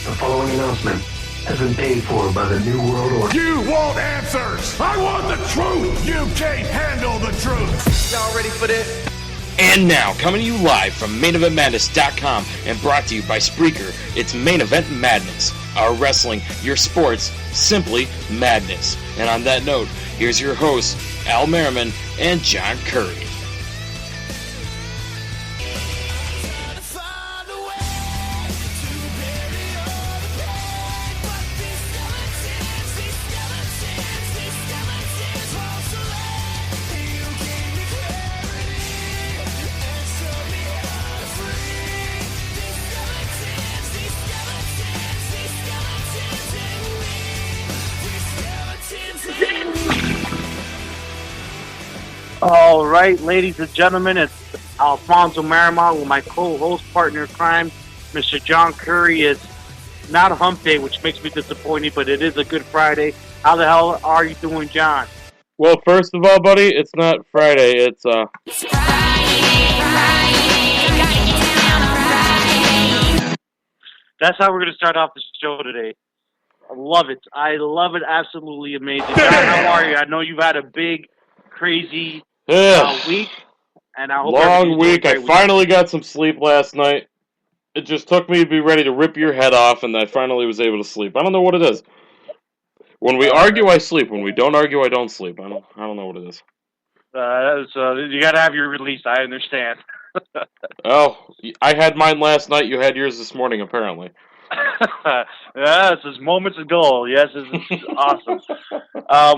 The following announcement has been paid for by the New World Order. You want answers! I want the truth! You can't handle the truth! Y'all ready for this? And now, coming to you live from MainEventMadness.com and brought to you by Spreaker, it's Main Event Madness. Our wrestling, your sports, simply madness. And on that note, here's your hosts, Al Merriman and John Curry. All right, ladies and gentlemen, it's Alfonso Marimont with my co-host partner in crime, Mr. John Curry. It's not a hump day, which makes me disappointed, but it is a good Friday. How the hell are you doing, John? Well, first of all, buddy, it's not Friday. It's That's how we're going to start off the show today. I love it. I love it. Absolutely amazing. John, how are you? I know you've had a big, crazy week, and I hope long week. I week. Finally got some sleep last night. It just took me to be ready to rip your head off, and I finally was able to sleep. I don't know what it is. When we argue, I sleep. When we don't argue, I don't sleep. I don't know what it is. You got to have your release. I understand. Oh, I had mine last night. You had yours this morning, apparently. Yes, it's moments ago. Yes, it's awesome.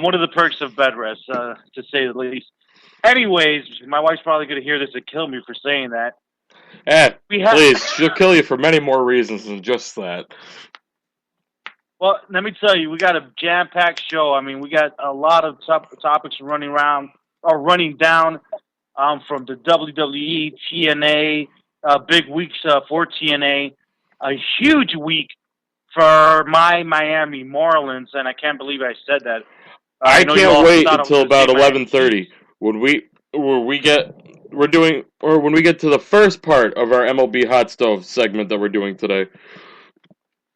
One of the perks of bed rest, to say the least. Anyways, my wife's probably going to hear this and kill me for saying that. Please, she'll kill you for many more reasons than just that. Well, let me tell you, we got a jam-packed show. I mean, we got a lot of topics running down from the WWE, TNA, big weeks for TNA, a huge week for my Miami Marlins, and I can't believe I said that. I can't wait until about 11:30 when we get to the first part of our MLB Hot Stove segment that we're doing today.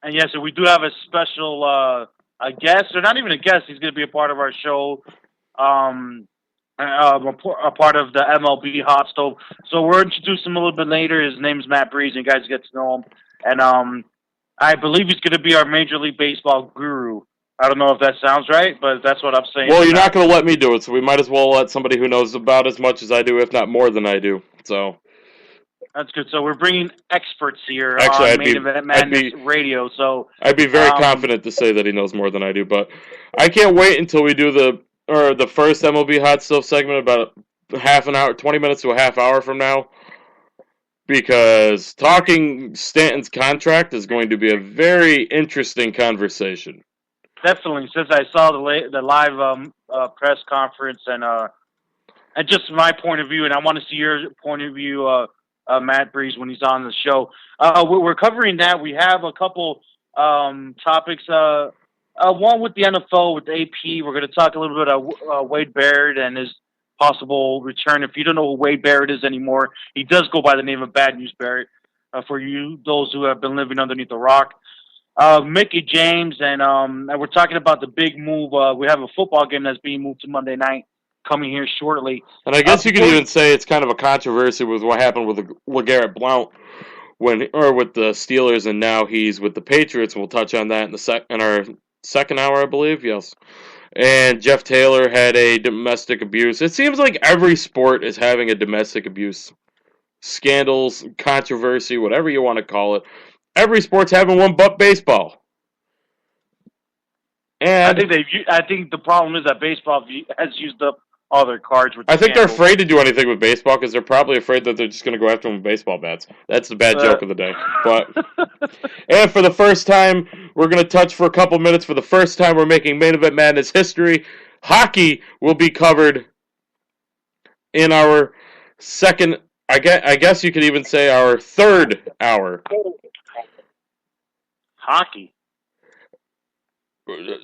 And yes, we do have a special a guest, or not even a guest. He's going to be a part of our show, a part of the MLB Hot Stove. So we'll introduce him a little bit later. His name's Matt Breeze, and you guys get to know him. And I believe he's going to be our Major League Baseball guru. I don't know if that sounds right, but that's what I'm saying. Well, you're not going to let me do it, so we might as well let somebody who knows about as much as I do, if not more than I do. So that's good. So we're bringing experts here on Main Event Madness Radio. So I'd be very confident to say that he knows more than I do, but I can't wait until we do the first MLB Hot Stove segment about half an hour, 20 minutes to a half hour from now. Because talking Stanton's contract is going to be a very interesting conversation. Definitely, since I saw the live press conference and just my point of view, and I want to see your point of view, Matt Breeze, when he's on the show. We're covering that. We have a couple topics. One with the NFL, with AP. We're going to talk a little bit about Wade Barrett and his possible return. If you don't know who Wade Barrett is anymore, he does go by the name of Bad News Barrett. For you, those who have been living underneath the rock, Mickey James, and we're talking about the big move. We have a football game that's being moved to Monday night, coming here shortly. And I guess you could even say it's kind of a controversy with what happened with LeGarrette Blount with the Steelers, and now he's with the Patriots. We'll touch on that in our second hour, I believe. Yes. And Jeff Taylor had a domestic abuse. It seems like every sport is having a domestic abuse scandals, controversy, whatever you want to call it. Every sport's having one but baseball. And I think the problem is that baseball has used up all their cards. I think they're afraid to do anything with baseball because they're probably afraid that they're just going to go after them with baseball bats. That's the bad joke of the day. But and for the first time, we're going to touch for a couple minutes. For the first time, we're making Main Event Madness history. Hockey will be covered in our second. I guess you could even say our third hour. Hockey. Look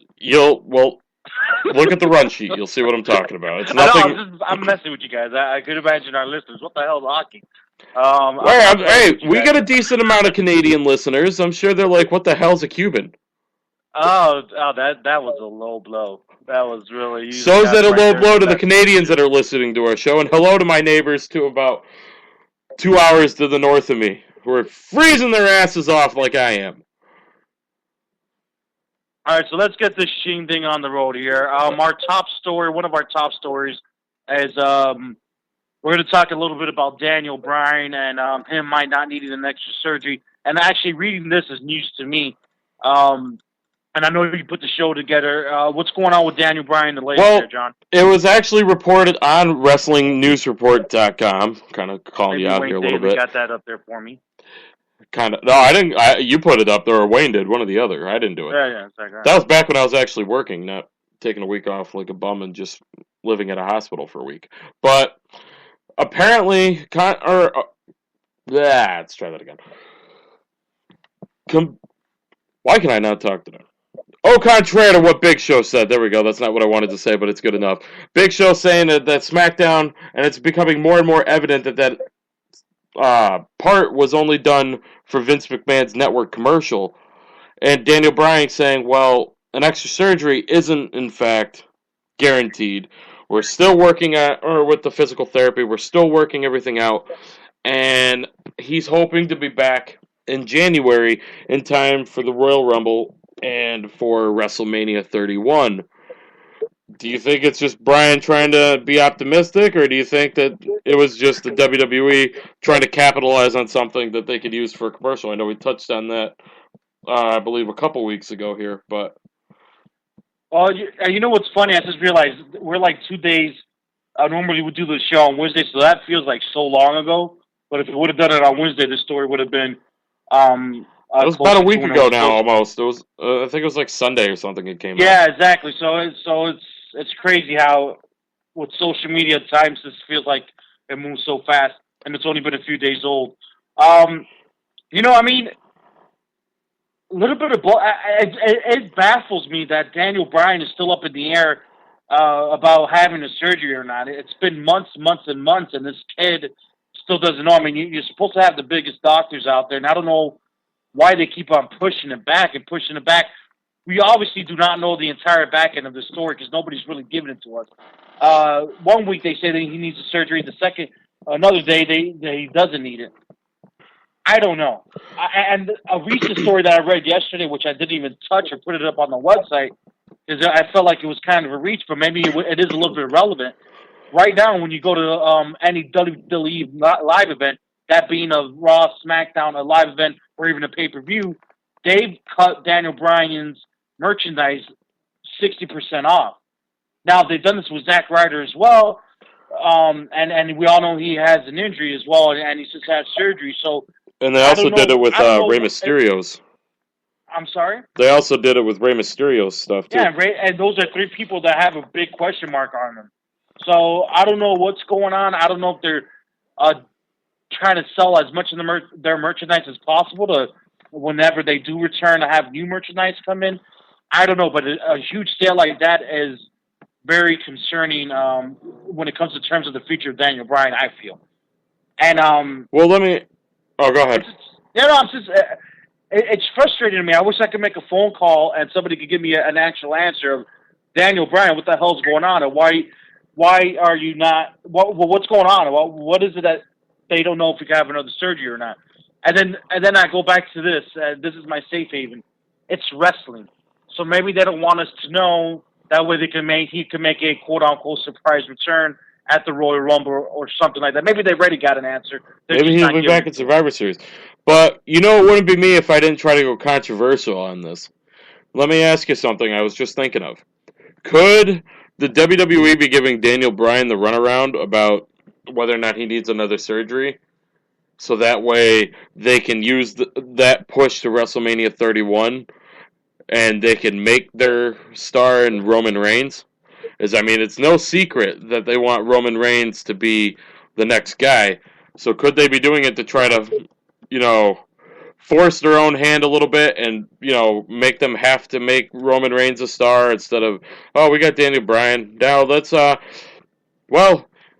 at the run sheet. You'll see what I'm talking about. It's nothing. I'm messing with you guys. I could imagine our listeners. What the hell is hockey? We got a decent amount of Canadian listeners. I'm sure they're like, "What the hell's a Cuban?" That was a low blow. That was really. So is that a low blow to the Canadians that are listening to our show, and hello to my neighbors to about 2 hours to the north of me, who are freezing their asses off like I am. All right, so let's get this Sheen thing on the road here. Our top story, one of our top stories, is we're going to talk a little bit about Daniel Bryan and him might not needing an extra surgery. And actually, reading this is news to me. And I know you put the show together. What's going on with Daniel Bryan the latest there, John? It was actually reported on WrestlingNewsReport.com. Kind of calling you out here a little bit. Got that up there for me. Kind of. No, I didn't. You put it up there, or Wayne did. One or the other. I didn't do it. Yeah. Exactly. That was back when I was actually working, not taking a week off like a bum and just living at a hospital for a week. But apparently, let's try that again. Why can I not talk today? Au contraire to what Big Show said. There we go. That's not what I wanted to say, but it's good enough. Big Show saying that SmackDown, and it's becoming more and more evident that part was only done for Vince McMahon's network commercial. And Daniel Bryan saying, well, an extra surgery isn't, in fact, guaranteed. We're still working with the physical therapy. We're still working everything out. And he's hoping to be back in January in time for the Royal Rumble and for WrestleMania 31. Do you think it's just Bryan trying to be optimistic, or do you think that it was just the WWE trying to capitalize on something that they could use for a commercial? I know we touched on that, I believe, a couple weeks ago here, but... Well, you know what's funny? I just realized we're like 2 days... normally we do the show on Wednesday, so that feels like so long ago. But if we would have done it on Wednesday, this story would have been... it was about a week ago now, almost. It was, I think it was like Sunday or something. It came out. Yeah, exactly. So it's crazy how with social media at times this feels like it moves so fast, and it's only been a few days old. You know, I mean, a little bit of it baffles me that Daniel Bryan is still up in the air about having a surgery or not. It's been months, and months, and this kid still doesn't know. I mean, you're supposed to have the biggest doctors out there, and I don't know why they keep on pushing it back. We obviously do not know the entire back end of the story because nobody's really giving it to us. 1 week they say that he needs a surgery. Another day he doesn't need it. I don't know. And a recent story that I read yesterday, which I didn't even touch or put it up on the website, because I felt like it was kind of a reach, but maybe it is a little bit relevant. Right now, when you go to any WWE live event, that being a Raw, SmackDown, a live event, or even a pay-per-view, they've cut Daniel Bryan's merchandise 60% off. Now, they've done this with Zack Ryder as well, and we all know he has an injury as well, and he's just had surgery. So, and they also did it with Rey Mysterio's. I'm sorry? They also did it with Rey Mysterio's stuff, too. Yeah, and those are three people that have a big question mark on them. So, I don't know what's going on. I don't know if they're trying to sell as much of their merchandise as possible to whenever they do return to have new merchandise come in. I don't know, but a huge sale like that is very concerning when it comes to terms of the future of Daniel Bryan, I feel. And well, let me. Oh, go ahead. It's frustrating to me. I wish I could make a phone call and somebody could give me an actual answer of Daniel Bryan. What the hell's going on, and why are you not? What's going on? What is it that they don't know if we can have another surgery or not? And then I go back to this. This is my safe haven. It's wrestling. So maybe they don't want us to know. That way he can make a quote-unquote surprise return at the Royal Rumble or something like that. Maybe they already got an answer. Maybe he'll be back in Survivor Series. But, it wouldn't be me if I didn't try to go controversial on this. Let me ask you something I was just thinking of. Could the WWE be giving Daniel Bryan the runaround about whether or not he needs another surgery? So that way they can use that push to WrestleMania 31 and they can make their star in Roman Reigns? It's no secret that they want Roman Reigns to be the next guy. So could they be doing it to try to, force their own hand a little bit and, make them have to make Roman Reigns a star instead of, we got Daniel Bryan. Now let's,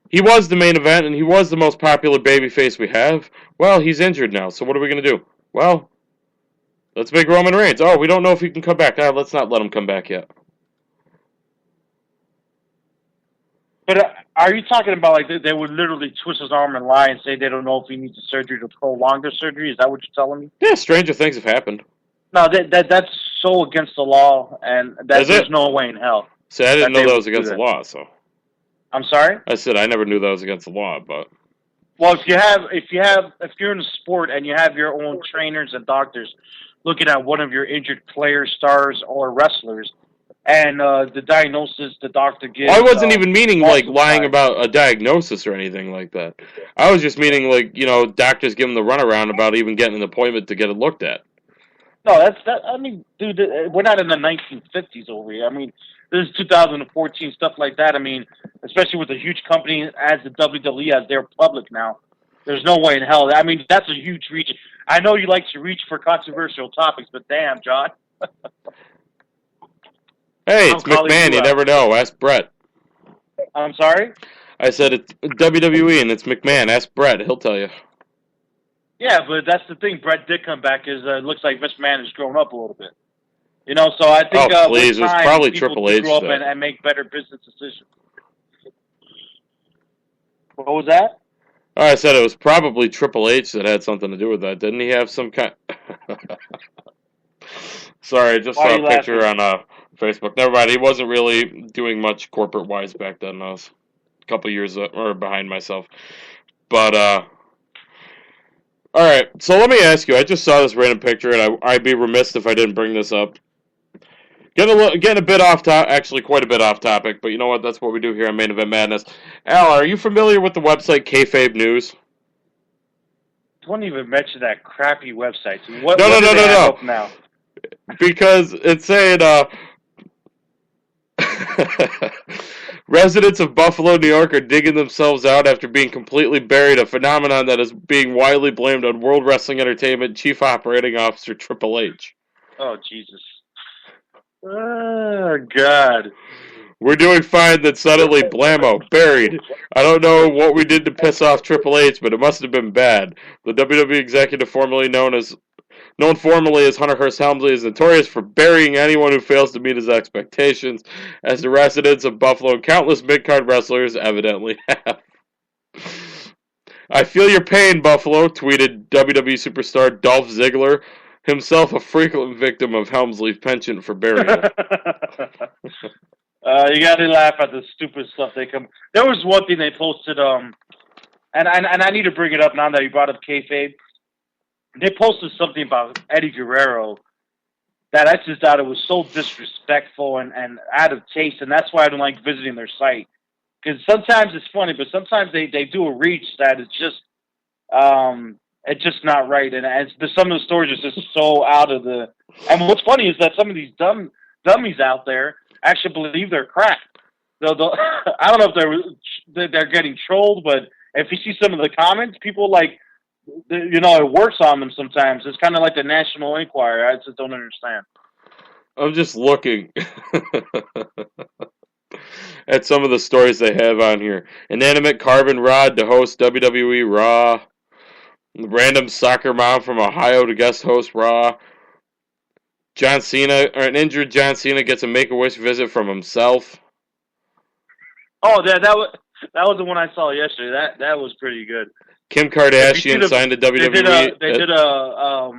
He was the main event, and he was the most popular babyface we have. Well, he's injured now, so what are we going to do? Well, let's make Roman Reigns. Oh, we don't know if he can come back. Let's not let him come back yet. But are you talking about like they would literally twist his arm and lie and say they don't know if he needs a surgery to prolong the surgery? Is that what you're telling me? Yeah, stranger things have happened. No, that's so against the law, and there's no way in hell. See, I didn't know that was against the law, so. I'm sorry? I said I never knew that was against the law, but. Well, if you're in a sport and you have your own trainers and doctors looking at one of your injured players, stars, or wrestlers, and the diagnosis the doctor gives. I wasn't even meaning like lying about a diagnosis or anything like that. I was just meaning like, doctors give them the runaround about even getting an appointment to get it looked at. No, I mean, dude, we're not in the 1950s over here. I mean, this is 2014, stuff like that. I mean, especially with a huge company as the WWE, as they're public now. There's no way in hell. I mean, that's a huge reach. I know you like to reach for controversial topics, but damn, John. Hey, it's McMahon. You never know. Ask Brett. I'm sorry? I said it's WWE and it's McMahon. Ask Brett. He'll tell you. Yeah, but that's the thing. Brett did come back. It looks like Vince McMahon has grown up a little bit. So I think please, it was probably Triple H grow up and make better business decisions. What was that? Oh, I said it was probably Triple H that had something to do with that. Didn't he have some kind? Sorry, I just saw a picture on Facebook. Never mind. He wasn't really doing much corporate wise back then. I was a couple years or behind myself. But all right. So let me ask you. I just saw this random picture, and I'd be remiss if I didn't bring this up. Getting a bit off topic, actually quite a bit off topic, but you know what? That's what we do here on Main Event Madness. Al, are you familiar with the website Kayfabe News? Don't even mention that crappy website. No. Now? Because it's saying residents of Buffalo, New York are digging themselves out after being completely buried, a phenomenon that is being widely blamed on World Wrestling Entertainment Chief Operating Officer Triple H. Oh, Jesus. Oh, God. We're doing fine, then suddenly, blammo, buried. I don't know what we did to piss off Triple H, but it must have been bad. The WWE executive formerly known formally as Hunter Hearst Helmsley is notorious for burying anyone who fails to meet his expectations, as the residents of Buffalo and countless mid-card wrestlers evidently have. I feel your pain, Buffalo, tweeted WWE superstar Dolph Ziggler, himself a frequent victim of Helmsley's penchant for burial. You gotta laugh at the stupid stuff they come. There was one thing they posted, and I need to bring it up now that you brought up kayfabe. They posted something about Eddie Guerrero that I just thought it was so disrespectful and out of taste, and that's why I don't like visiting their site. Because sometimes it's funny, but sometimes they do a reach that is just it's just not right, and some of the stories are just so out of the. And what's funny is that some of these dummies out there actually believe they're crap. They'll I don't know if they're getting trolled, but if you see some of the comments, people like, it works on them sometimes. It's kind of like the National Enquirer. I just don't understand. I'm just looking at some of the stories they have on here. Inanimate carbon rod to host WWE Raw. Random soccer mom from Ohio to guest host Raw. John Cena, or an injured John Cena gets a Make-A-Wish visit from himself. Oh, that was the one I saw yesterday. That was pretty good. Kim Kardashian signed to WWE. They did a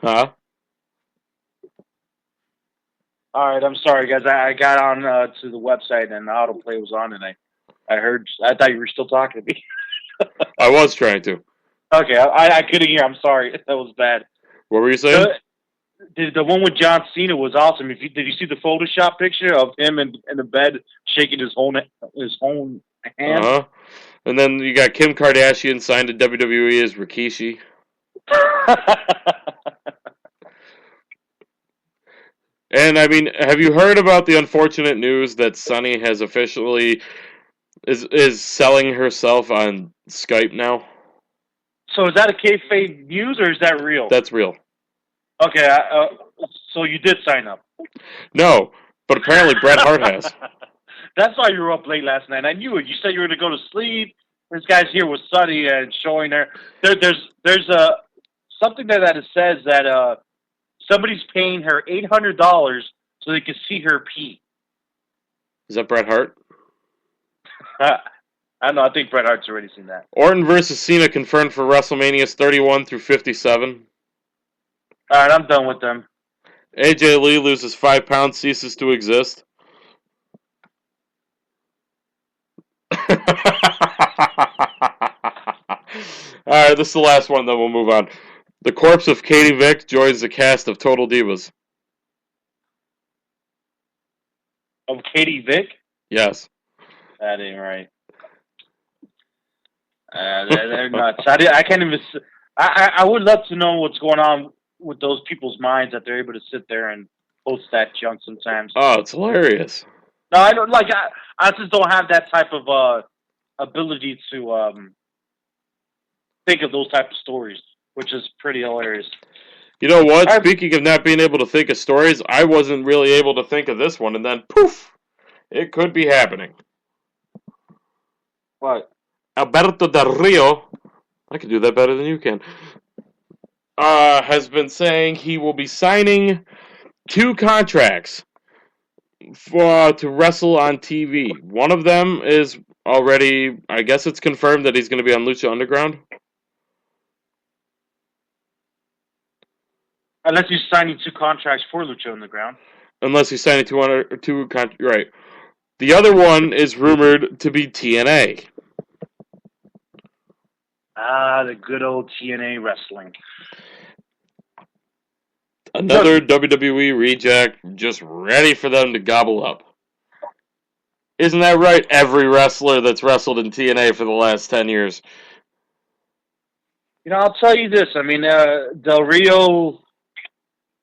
Huh? All right, I'm sorry, guys. I got on to the website and the autoplay was on, and I thought you were still talking to me. I was trying to. Okay, I couldn't hear. I'm sorry. That was bad. What were you saying? The one with John Cena was awesome. Did you see the Photoshop picture of him in the bed shaking his own hand? Uh-huh. And then you got Kim Kardashian signed to WWE as Rikishi. And I mean, have you heard about the unfortunate news that Sunny has officially is selling herself on Skype now? So is that a kayfabe news or is that real? That's real. Okay, so you did sign up. No, but apparently Bret Hart has. That's why you were up late last night. I knew it. You said you were going to go to sleep. This guy's here with Sunny and showing there's something that it says that somebody's paying her $800 so they can see her pee. Is that Bret Hart? I don't know. I think Bret Hart's already seen that. Orton versus Cena confirmed for WrestleManias 31 through 57. All right, I'm done with them. AJ Lee loses 5 pounds, ceases to exist. Alright, this is the last one, then we'll move on. The corpse of Katie Vick joins the cast of Total Divas. Of Katie Vick? Yes. That ain't right. They're nuts. I can't even. I would love to know what's going on with those people's minds that they're able to sit there and post that junk sometimes. Oh, it's hilarious. No, I don't like. I just don't have that type of ability to think of those type of stories, which is pretty hilarious. You know what? Speaking of not being able to think of stories, I wasn't really able to think of this one, and then poof, it could be happening. What? Alberto Del Rio, I can do that better than you can, has been saying he will be signing 2 contracts to wrestle on TV. One of them is already, I guess it's confirmed that he's going to be on Lucha Underground. Unless he's signing 2 contracts for Lucha Underground. Unless he's signing 2 contracts, right. The other one is rumored to be TNA. Ah, the good old TNA wrestling. Another WWE reject, just ready for them to gobble up. Isn't that right? Every wrestler that's wrestled in TNA for the last 10 years. You know, I'll tell you this. I mean, Del Rio,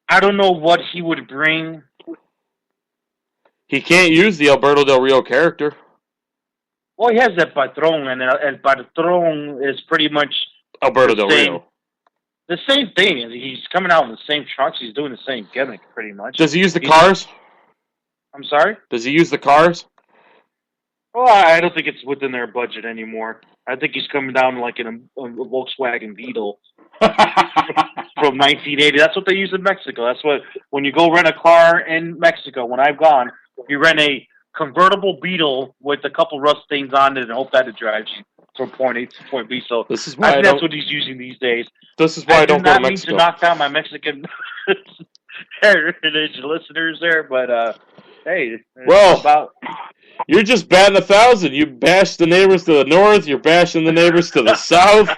I don't know what he would bring. He can't use the Alberto Del Rio character. Well, he has that Patron, and El Patron is pretty much Alberto Del Rio. The same thing. He's coming out in the same trunks. He's doing the same gimmick, pretty much. Does he use the cars? I'm sorry? Does he use the cars? Well, I don't think it's within their budget anymore. I think he's coming down like in a Volkswagen Beetle from 1980. That's what they use in Mexico. That's what, when you go rent a car in Mexico, when I've gone, you rent a convertible Beetle with a couple rust stains on it and hope that it drives you from point A to point B. So this is why I think that's what he's using these days. This is why I don't go to Mexico. I did not mean to knock down my Mexican heritage listeners there, but hey, well, you're just batting 1,000. You bash the neighbors to the north. You're bashing the neighbors to the south.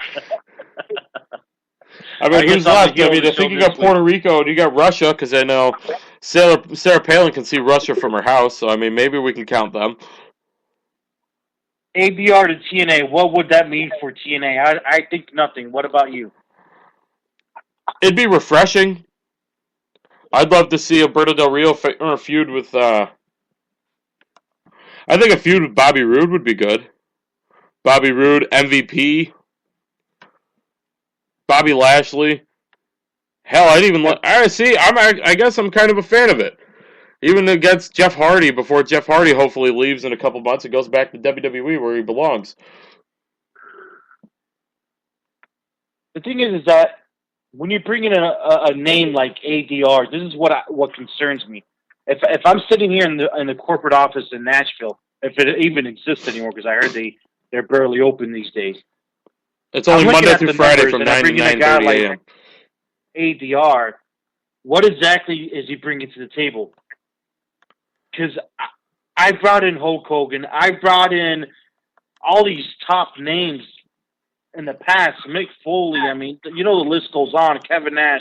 I mean, who's left? I mean, I think you got Puerto Rico and you got Russia, because I know Sarah Palin can see Russia from her house, so I mean, maybe we can count them. ABR to TNA, what would that mean for TNA? I think nothing. What about you? It'd be refreshing. I'd love to see Alberto Del Rio feud with, I think a feud with Bobby Roode would be good. Bobby Roode, MVP. Bobby Lashley. Hell, I'd even I guess I'm kind of a fan of it. Even against Jeff Hardy, before Jeff Hardy hopefully leaves in a couple months and goes back to WWE where he belongs. The thing is that when you bring in a name like ADR, this is what concerns me. If I'm sitting here in the corporate office in Nashville, if it even exists anymore, because I heard they're barely open these days. It's only Monday through Friday from 9 to 9:30 a.m. ADR, what exactly is he bringing to the table? Because I brought in Hulk Hogan, I brought in all these top names in the past. Mick Foley, I mean, you know, the list goes on. Kevin Nash,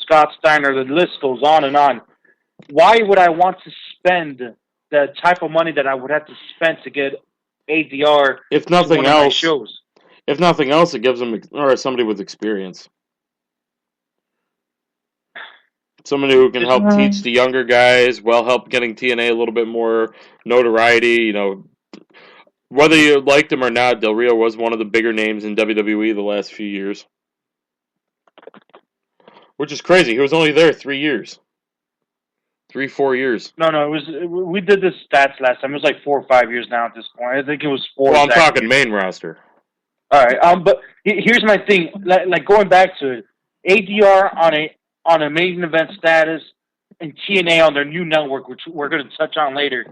Scott Steiner, the list goes on and on. Why would I want to spend the type of money that I would have to spend to get ADR if nothing to one else, of my shows? If nothing else, it gives them somebody with experience. Somebody who can help teach the younger guys, help getting TNA a little bit more notoriety. You know, whether you liked him or not, Del Rio was one of the bigger names in WWE the last few years. Which is crazy. He was only there 3 years. 3-4 years. No, we did this stats last time. It was like 4 or 5 years now at this point. I think it was 4. Well, I'm talking main roster. All right. But here's my thing. Like going back to it, ADR on a main event status and TNA on their new network, which we're going to touch on later.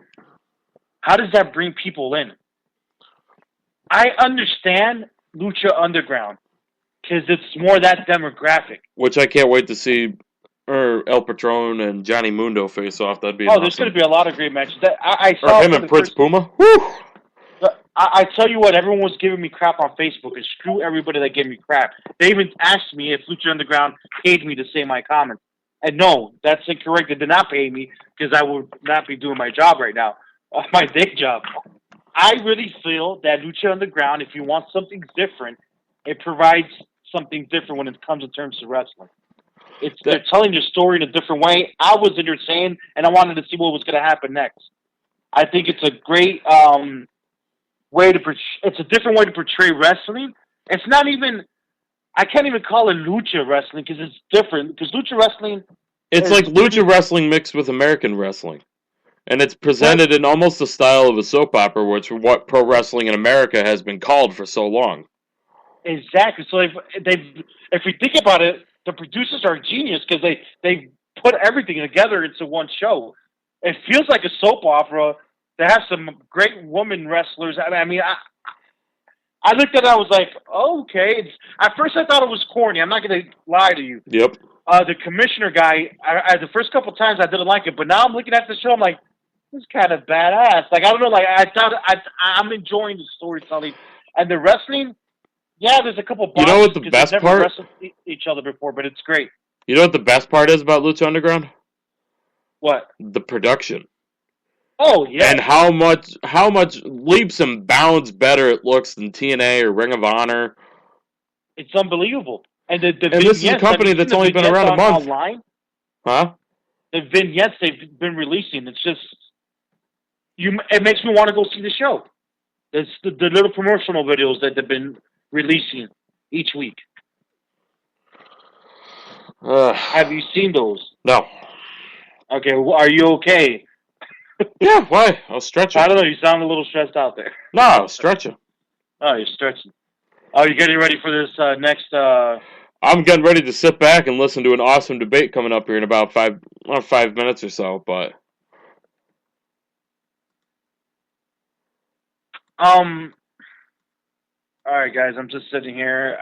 How does that bring people in? I understand Lucha Underground because it's more that demographic. Which I can't wait to see El Patron and Johnny Mundo face off. That'd be awesome. There's going to be a lot of great matches. I or saw him and Prince Puma. Woo! I tell you what, everyone was giving me crap on Facebook, and screw everybody that gave me crap. They even asked me if Lucha Underground paid me to say my comments. And no, that's incorrect. They did not pay me because I would not be doing my job right now, my day job. I really feel that Lucha Underground, if you want something different, it provides something different when it comes in terms of wrestling. They're telling your story in a different way. I was entertained, and I wanted to see what was going to happen next. I think it's a great it's a different way to portray wrestling. It's not even, I can't even call it lucha wrestling because it's different. Because lucha wrestling, it's like lucha wrestling mixed with American wrestling, and it's presented in almost the style of a soap opera, which is what pro wrestling in America has been called for so long. Exactly. So if we think about it, the producers are genius because they put everything together into one show. It feels like a soap opera. They have some great women wrestlers. I mean, I looked at it, I was like, oh, okay. At first I thought it was corny. I'm not going to lie to you. Yep. The commissioner guy, the first couple of times I didn't like it, but now I'm looking at the show, I'm like, this is kind of badass. Like, I don't know, like, I'm enjoying the storytelling. And the wrestling, yeah, there's a couple bosses. You know what the best never part? Wrestled each other before, but it's great. You know what the best part is about Lucha Underground? What? The production. Oh, yeah. And how much leaps and bounds better it looks than TNA or Ring of Honor. It's unbelievable. And this is a company that's only been around a month. Online, huh? The vignettes they've been releasing, it's just it makes me want to go see the show. It's the little promotional videos that they've been releasing each week. Have you seen those? No. Okay, well, are you okay? Yeah, why? I'll stretch it. I don't know, you sound a little stressed out there. No, I'll stretch it. Oh, you're stretching. Oh, you getting ready for this next... I'm getting ready to sit back and listen to an awesome debate coming up here in about 5 minutes or so, but... Alright, guys, I'm just sitting here.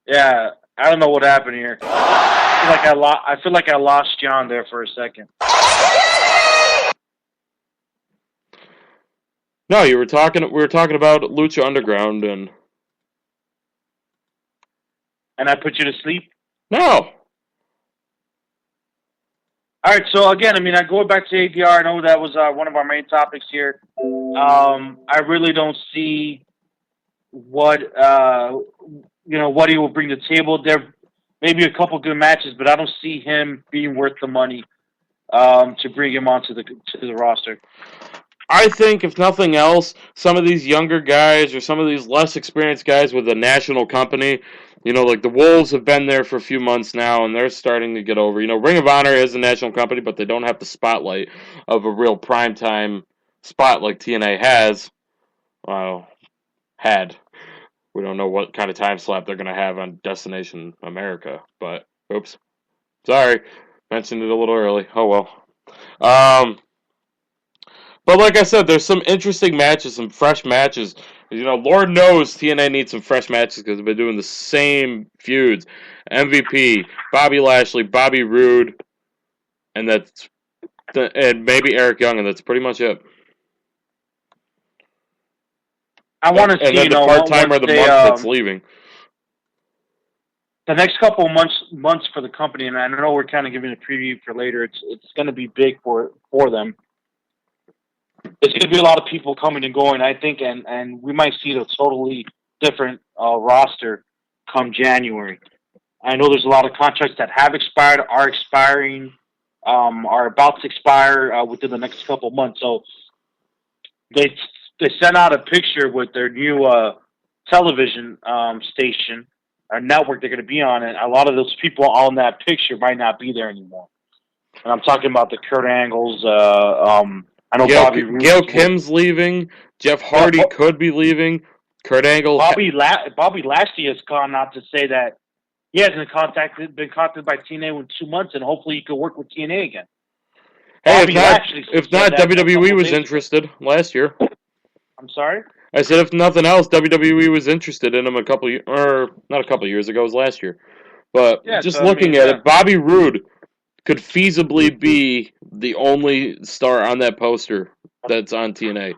Yeah, I don't know what happened here. I feel like I lost John there for a second. No, we were talking about Lucha Underground and I put you to sleep? No. Alright, so again, I mean, I go back to ADR. I know that was one of our main topics here. I really don't see what he will bring to the table. There may be a couple good matches, but I don't see him being worth the money to bring him onto the roster. I think, if nothing else, some of these younger guys or some of these less experienced guys with a national company, like the Wolves have been there for a few months now, and they're starting to get over. Ring of Honor is a national company, but they don't have the spotlight of a real primetime spot like TNA has. Well, had. We don't know what kind of time slap they're going to have on Destination America, but, oops. Sorry. Mentioned it a little early. Oh, well. But like I said, there's some interesting matches, some fresh matches. Lord knows TNA needs some fresh matches because they've been doing the same feuds. MVP, Bobby Lashley, Bobby Roode, and maybe Eric Young, and that's pretty much it. I want to see, and then the part-timer of the month that's leaving. The next couple of months for the company, and I know we're kind of giving a preview for later. It's going to be big for them. There's going to be a lot of people coming and going, I think, and we might see a totally different roster come January. I know there's a lot of contracts that have expired, are expiring, are about to expire within the next couple of months. So they sent out a picture with their new television station or network they're going to be on, and a lot of those people on that picture might not be there anymore. And I'm talking about the Kurt Angles. I know Bobby Roode. Gail Kim's leaving. Jeff Hardy could be leaving. Kurt Angle. Bobby Lashley has gone out to say that he hasn't been contacted by TNA in 2 months, and hopefully he could work with TNA again. Hey, if not, WWE was interested last year. I'm sorry? I said if nothing else, WWE was interested in him not a couple years ago, it was last year. But looking at it, Bobby Roode could feasibly be the only star on that poster that's on TNA.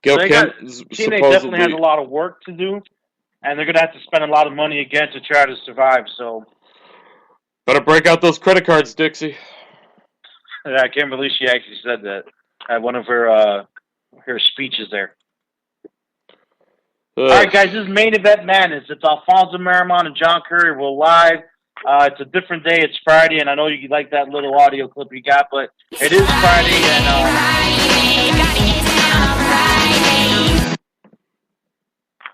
TNA definitely has a lot of work to do, and they're going to have to spend a lot of money again to try to survive. So, better break out those credit cards, Dixie. I can't believe she actually said that at one of her speeches there. All right, guys, this is Main Event Madness. It's Alfonso Marimon and John Curry. We're live. It's a different day. It's Friday, and I know you like that little audio clip you got, but it is Friday,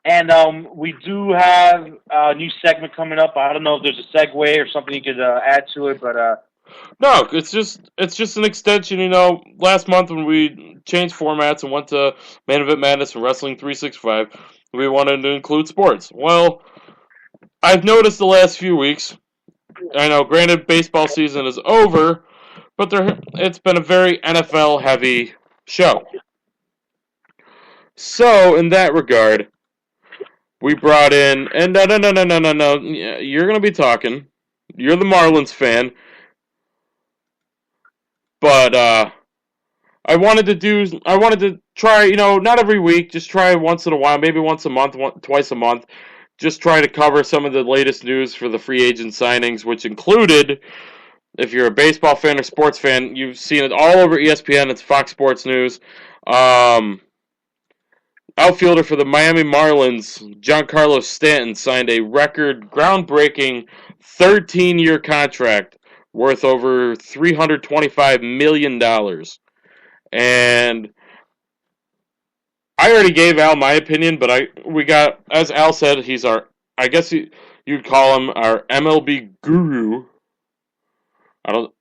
and we do have a new segment coming up. I don't know if there's a segue or something you could add to it, but no, it's just an extension. You know, last month when we changed formats and went to Main Event Madness and Wrestling 365, we wanted to include sports. Well, I've noticed the last few weeks. I know, granted, baseball season is over, but it's been a very NFL-heavy show. So, in that regard, we brought in, and no, you're going to be talking. You're the Marlins fan. But, I wanted to try, you know, not every week, just try once in a while, maybe once a month, twice a month, just try to cover some of the latest news for the free agent signings, which included, if you're a baseball fan or sports fan, you've seen it all over ESPN, it's Fox Sports News. Outfielder for the Miami Marlins, Giancarlo Stanton, signed a record, groundbreaking 13-year contract worth over $325 million. And I already gave Al my opinion, but as Al said, he's I guess you'd call him our MLB guru. I don't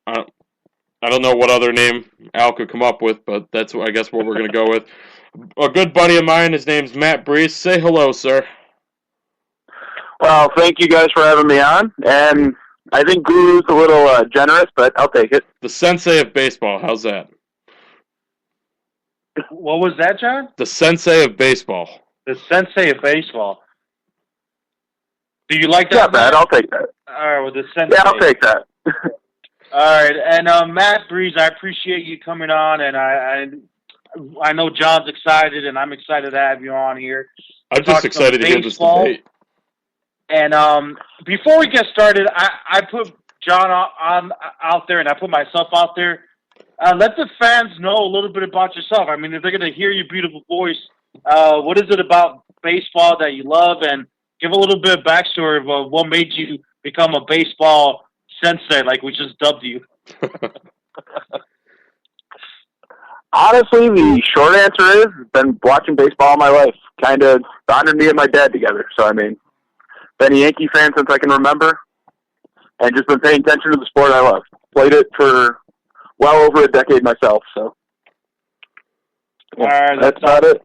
know what other name Al could come up with, but that's I guess what we're going to go with. A good buddy of mine, his name's Matt Brees. Say hello, sir. Well, thank you guys for having me on, and I think guru's a little generous, but I'll take it. The sensei of baseball, how's that? What was that, John? The sensei of baseball. The sensei of baseball. Do you like that? Yeah, Brad, I'll take that. All right, well, the sensei. Yeah, I'll take that. All right, and Matt Brees, I appreciate you coming on, and I know John's excited, and I'm excited to have you on here. I'm just excited to get this debate. And before we get started, I put John out there, and I put myself out there. Let the fans know a little bit about yourself. I mean, if they're going to hear your beautiful voice, what is it about baseball that you love? And give a little bit of backstory of what made you become a baseball sensei, like we just dubbed you. Honestly, the short answer is I've been watching baseball all my life. Kind of bonded me and my dad together. So, I mean, been a Yankee fan since I can remember, and just been paying attention to the sport I love. Played it for well over a decade myself, so yeah, that's about it.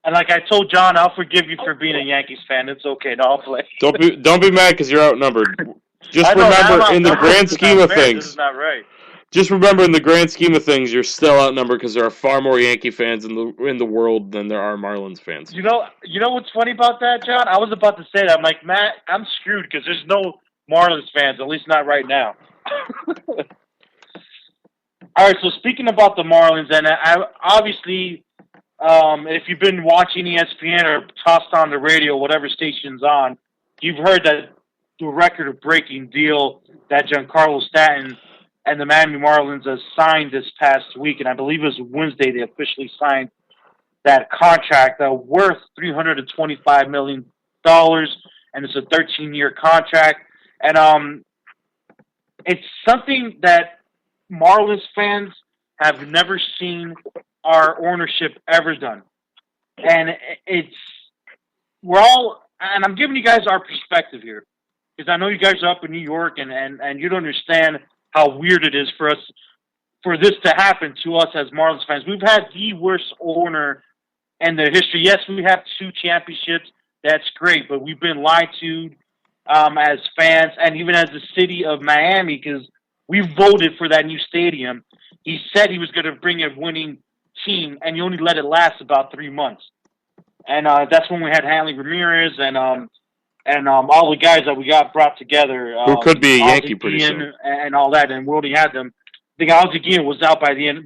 And like I told John, I'll forgive you for being a Yankees fan. It's okay. No, I'll play. Don't be mad because you're outnumbered. Just remember, in the grand scheme of things, this is not right. Just remember, in the grand scheme of things, you're still outnumbered because there are far more Yankee fans in the world than there are Marlins fans. You know what's funny about that, John? I was about to say that. I'm like, Matt, I'm screwed because there's no Marlins fans, at least not right now. All right, so speaking about the Marlins, and I obviously, if you've been watching ESPN or tossed on the radio, whatever station's on, you've heard that the record-breaking deal that Giancarlo Stanton and the Miami Marlins has signed this past week, and I believe it was Wednesday they officially signed that contract worth $325 million, and it's a 13-year contract. And it's something that Marlins fans have never seen our ownership ever done. And I'm giving you guys our perspective here. because I know you guys are up in New York, and you don't understand how weird it is for us, for this to happen to us as Marlins fans. We've had the worst owner in the history. Yes, we have 2 championships. That's great, but we've been lied to as fans, and even as the city of Miami, because we voted for that new stadium. He said he was going to bring a winning team, and he only let it last about 3 months. And that's when we had Hanley Ramirez and all the guys that we got brought together. Who could be a Yankee pretty soon. And all that, and we already had them. I think Ozzie Guillen was out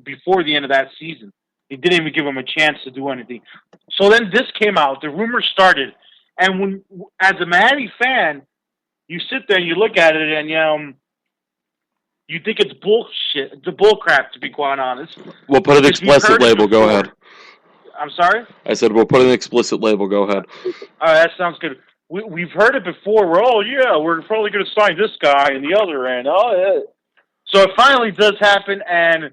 before the end of that season. They didn't even give him a chance to do anything. So then this came out. The rumors started. And when, as a Miami fan, you sit there and you look at it and you think it's bullshit. It's a bullcrap, to be quite honest. We'll put an explicit label. Go ahead. I'm sorry? I said we'll put an explicit label. Go ahead. All right, that sounds good. We've heard it before. We're probably going to sign this guy and the other end. Oh, yeah. So it finally does happen, and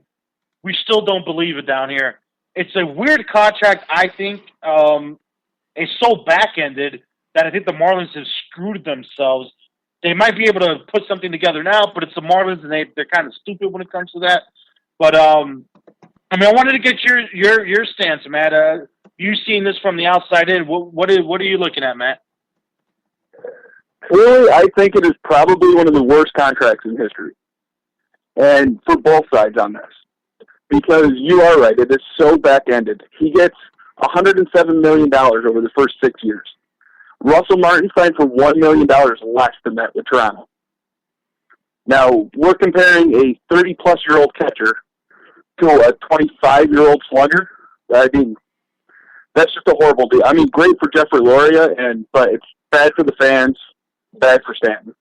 we still don't believe it down here. It's a weird contract, I think. It's so back-ended that I think the Marlins have screwed themselves. They might be able to put something together now, but it's the Marlins, and they're kind of stupid when it comes to that. But I wanted to get your stance, Matt. You seen this from the outside in. What are you looking at, Matt? Really, I think it is probably one of the worst contracts in history, and for both sides on this. Because you are right, it is so back-ended. He gets $107 million over the first 6 years. Russell Martin signed for $1 million less than that with Toronto. Now, we're comparing a 30-plus-year-old catcher to a 25-year-old slugger. I mean, that's just a horrible deal. I mean, great for Jeffrey Loria, but it's bad for the fans, bad for Stanton.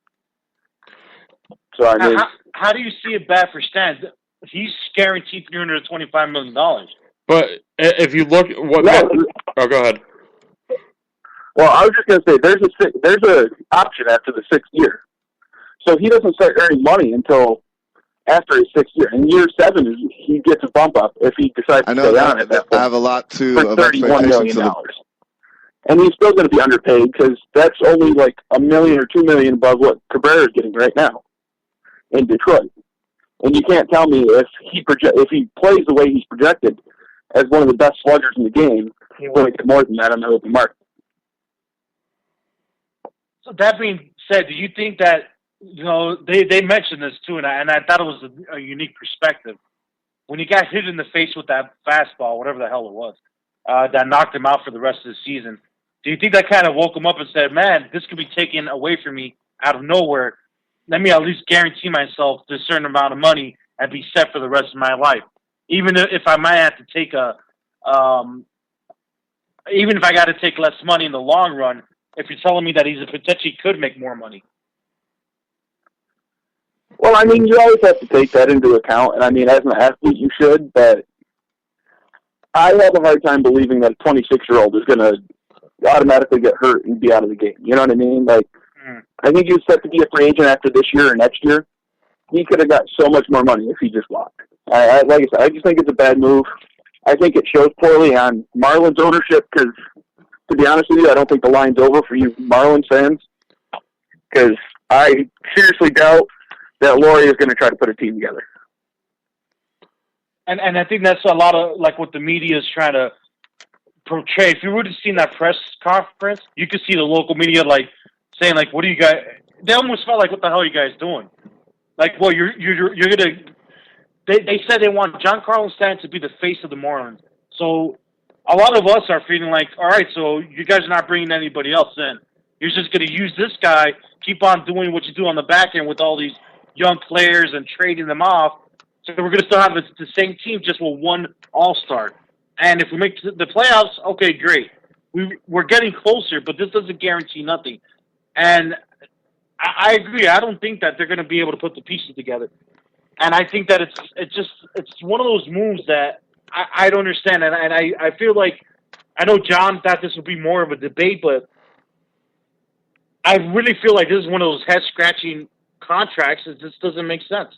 So, I mean... How do you see it bad for Stanton? He's guaranteed $325 million. But if you look... Oh, go ahead. Well, I was just going to say, there's a option after the 6th year. So he doesn't start earning money until after his 6th year. In year 7, he gets a bump up if he decides to stay on at that point. I have a lot to for $31 million. And he's still going to be underpaid because that's only like $1 million or $2 million above what Cabrera is getting right now in Detroit. And you can't tell me if he plays the way he's projected as one of the best sluggers in the game, he will get more than that on the open market. So that being said, do you think that, they mentioned this too, and I thought it was a unique perspective. When he got hit in the face with that fastball, whatever the hell it was, that knocked him out for the rest of the season, do you think that kind of woke him up and said, man, this could be taken away from me out of nowhere? Let me at least guarantee myself a certain amount of money and be set for the rest of my life. Even if I might have to take even if I got to take less money in the long run, if you're telling me that he's potentially could make more money. Well, I mean, you always have to take that into account, and I mean, as an athlete, you should, but I have a hard time believing that a 26-year-old is going to automatically get hurt and be out of the game. You know what I mean? Like, I think he was set to be a free agent after this year or next year. He could have got so much more money if he just walked. Like I said, I just think it's a bad move. I think it shows poorly on Marlins ownership because, to be honest with you, I don't think the line's over for you Marlins fans because I seriously doubt that Laurie is going to try to put a team together. And I think that's a lot of like what the media is trying to portray. If you would have seen that press conference, you could see the local media saying what are you guys? They almost felt like, what the hell are you guys doing? Like, well, you're gonna. They said they want Giancarlo Stanton to be the face of the Marlins. So a lot of us are feeling like, all right, so you guys are not bringing anybody else in. You're just going to use this guy, keep on doing what you do on the back end with all these young players and trading them off. So we're going to still have the same team just with one all-star. And if we make the playoffs, okay, great. We're getting closer, but this doesn't guarantee nothing. And I agree. I don't think that they're going to be able to put the pieces together. And I think that it's one of those moves that I don't understand. And I feel like, I know John thought this would be more of a debate, but I really feel like this is one of those head-scratching contracts that just doesn't make sense.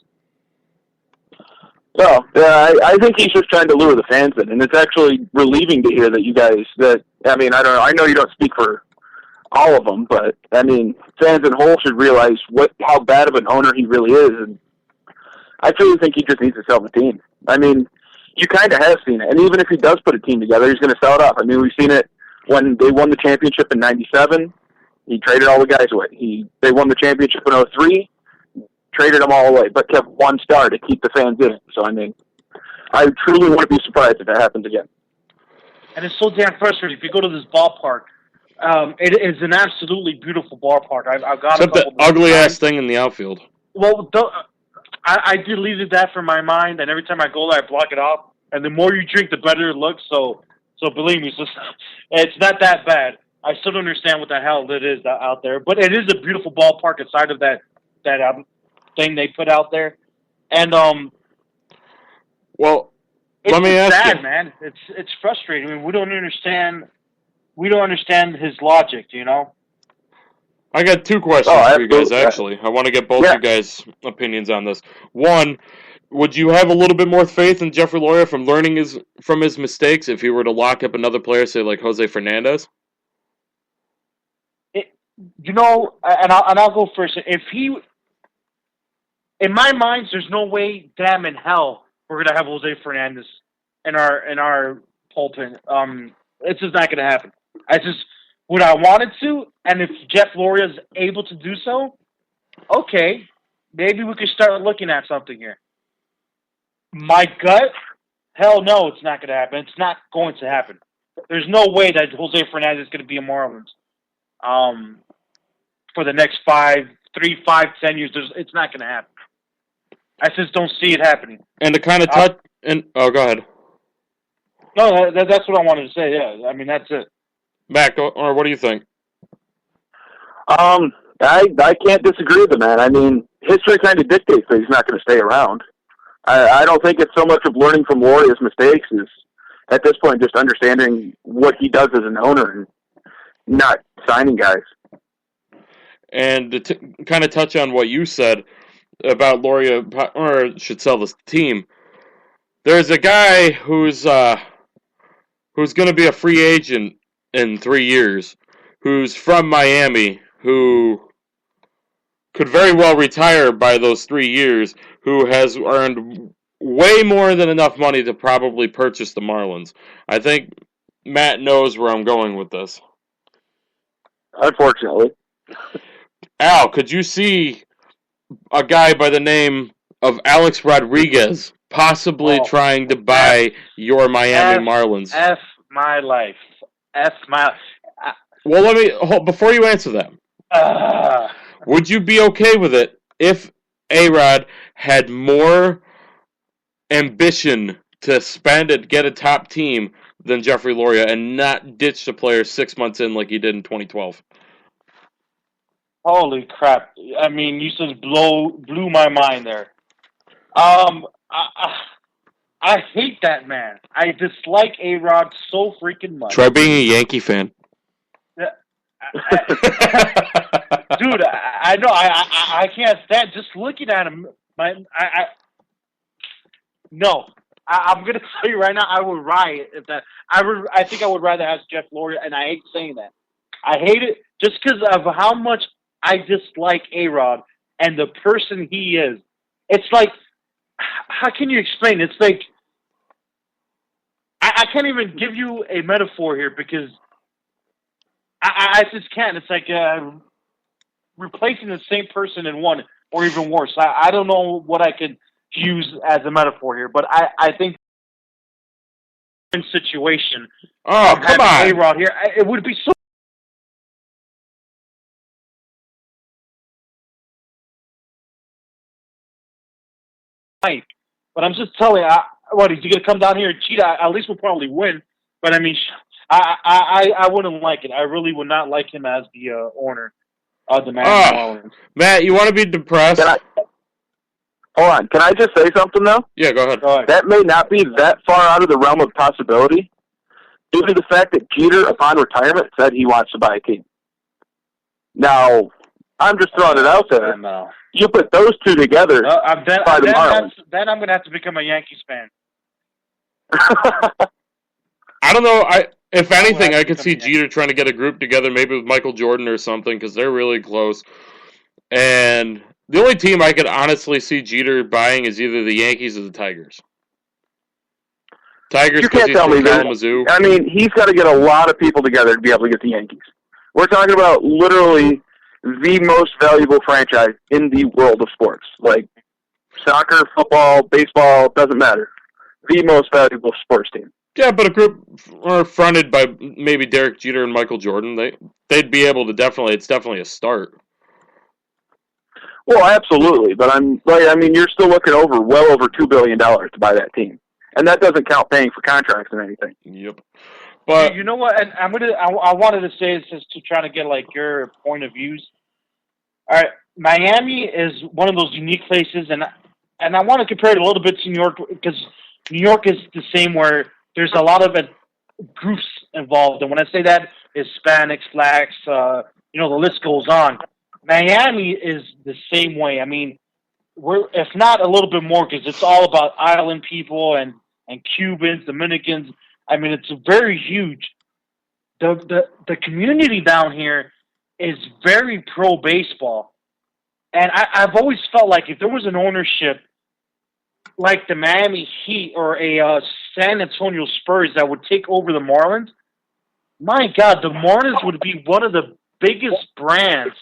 Well, I think he's just trying to lure the fans in, and it's actually relieving to hear that you guys, I mean, I don't know, I know you don't speak for all of them, but I mean, fans in whole should realize how bad of an owner he really is, and I truly think he just needs to sell the team. I mean, you kind of have seen it, and even if he does put a team together, he's going to sell it off. I mean, we've seen it when they won the championship in '97. He traded all the guys away. They won the championship in '03, traded them all away, but kept one star to keep the fans in it. So, I mean, I truly wouldn't be surprised if that happens again. And it's so damn frustrating. If you go to this ballpark, it is an absolutely beautiful ballpark. I've got except the ugly-ass thing in the outfield. Well, I deleted that from my mind, and every time I go there, I block it off. And the more you drink, the better it looks. So believe me, it's not that bad. I still don't understand what the hell it is out there, but it is a beautiful ballpark inside of that thing they put out there. And well, let me ask sad, you, man. It's frustrating. I mean, we don't understand his logic, you know. I got two questions for you guys, actually. I want to get both you guys' opinions on this. One, would you have a little bit more faith in Jeffrey Loria from learning from his mistakes if he were to lock up another player, say like Jose Fernandez? You know, and I'll go first. If he, in my mind, there's no way, damn in hell, we're gonna have Jose Fernandez in our bullpen. It's just not gonna happen. Would I want it to? And if Jeff Loria is able to do so, okay, maybe we could start looking at something here. My gut, hell no, it's not going to happen. It's not going to happen. There's no way that Jose Fernandez is going to be a Marlins for the next 10 years. It's not going to happen. I just don't see it happening. And to kind of touch, go ahead. No, that's what I wanted to say. Yeah, I mean that's it. Mac, or what do you think? I can't disagree with the man. I mean, history kind of dictates that he's not going to stay around. I don't think it's so much of learning from Loria's mistakes as, at this point, just understanding what he does as an owner and not signing guys. And to kind of touch on what you said about Loria, or should sell this team, there's a guy who's going to be a free agent in 3 years, who's from Miami, who could very well retire by those 3 years, who has earned way more than enough money to probably purchase the Marlins. I think Matt knows where I'm going with this. Unfortunately. Al, could you see a guy by the name of Alex Rodriguez possibly trying to buy your Miami Marlins? F my life. Well, let me before you answer that. Would you be okay with it if A-Rod had more ambition to spend and get a top team than Jeffrey Loria and not ditch the player 6 months in like he did in 2012? Holy crap! I mean, you just blew my mind there. I hate that man. I dislike A-Rod so freaking much. Try being a Yankee fan. Dude, I know. I can't stand just looking at him. No. I'm gonna tell you right now. I would riot if that. I think I would rather have Jeff Loria, and I hate saying that. I hate it just because of how much I dislike A-Rod and the person he is. It's like, how can you explain? It's like I can't even give you a metaphor here because I just can't. It's like replacing the same person in one, or even worse. I don't know what I could use as a metaphor here, but I think in situation. Oh, come on, A-Rod here, it would be so. But I'm just telling you, what, is he going to come down here and cheat? At least we'll probably win. But I mean, I wouldn't like it. I really would not like him as the owner of the Marlins. Matt, you want to be depressed? Hold on. Can I just say something, though? Yeah, go ahead. That may not be that far out of the realm of possibility due to the fact that Jeter, upon retirement, said he wants to buy a team. Now, I'm just throwing it out there. You put those two together by the Marlins. Then I'm going to have to become a Yankees fan. I I don't know. If anything, I could see Jeter trying to get a group together, maybe with Michael Jordan or something, because they're really close. And the only team I could honestly see Jeter buying is either the Yankees or the Tigers. Tigers, you can't tell me that. I mean, he's got to get a lot of people together to be able to get the Yankees. We're talking about literally the most valuable franchise in the world of sports. Like soccer, football, baseball, doesn't matter. The most valuable sports team. Yeah, but a group fronted by maybe Derek Jeter and Michael Jordan, they'd be able to it's definitely a start. Well, absolutely, but you're still looking well over $2 billion to buy that team. And that doesn't count paying for contracts and anything. Yep. But you know what? And I wanted to say this just to try to get like your point of views. All right, Miami is one of those unique places, and I want to compare it a little bit to New York because New York is the same where there's a lot of groups involved, and when I say that, Hispanics, blacks, the list goes on. Miami is the same way. I mean, if not a little bit more, because it's all about island people and Cubans, Dominicans. I mean, it's very huge. The community down here is very pro baseball, and I've always felt like if there was an ownership like the Miami Heat or a San Antonio Spurs that would take over the Marlins, my God, the Marlins would be one of the biggest brands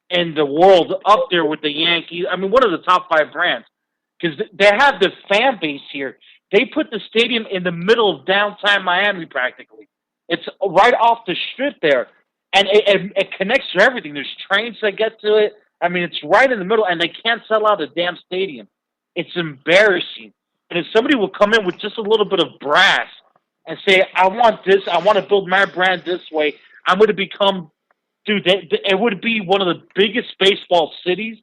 in the world, up there with the Yankees. I mean, one of the top 5 brands, because they have the fan base here. They put the stadium in the middle of downtown Miami, practically. It's right off the strip there, and it connects to everything. There's trains that get to it. I mean, it's right in the middle, and they can't sell out a damn stadium. It's embarrassing. And if somebody will come in with just a little bit of brass and say, I want this, I want to build my brand this way, I'm going to become... Dude, it would be one of the biggest baseball cities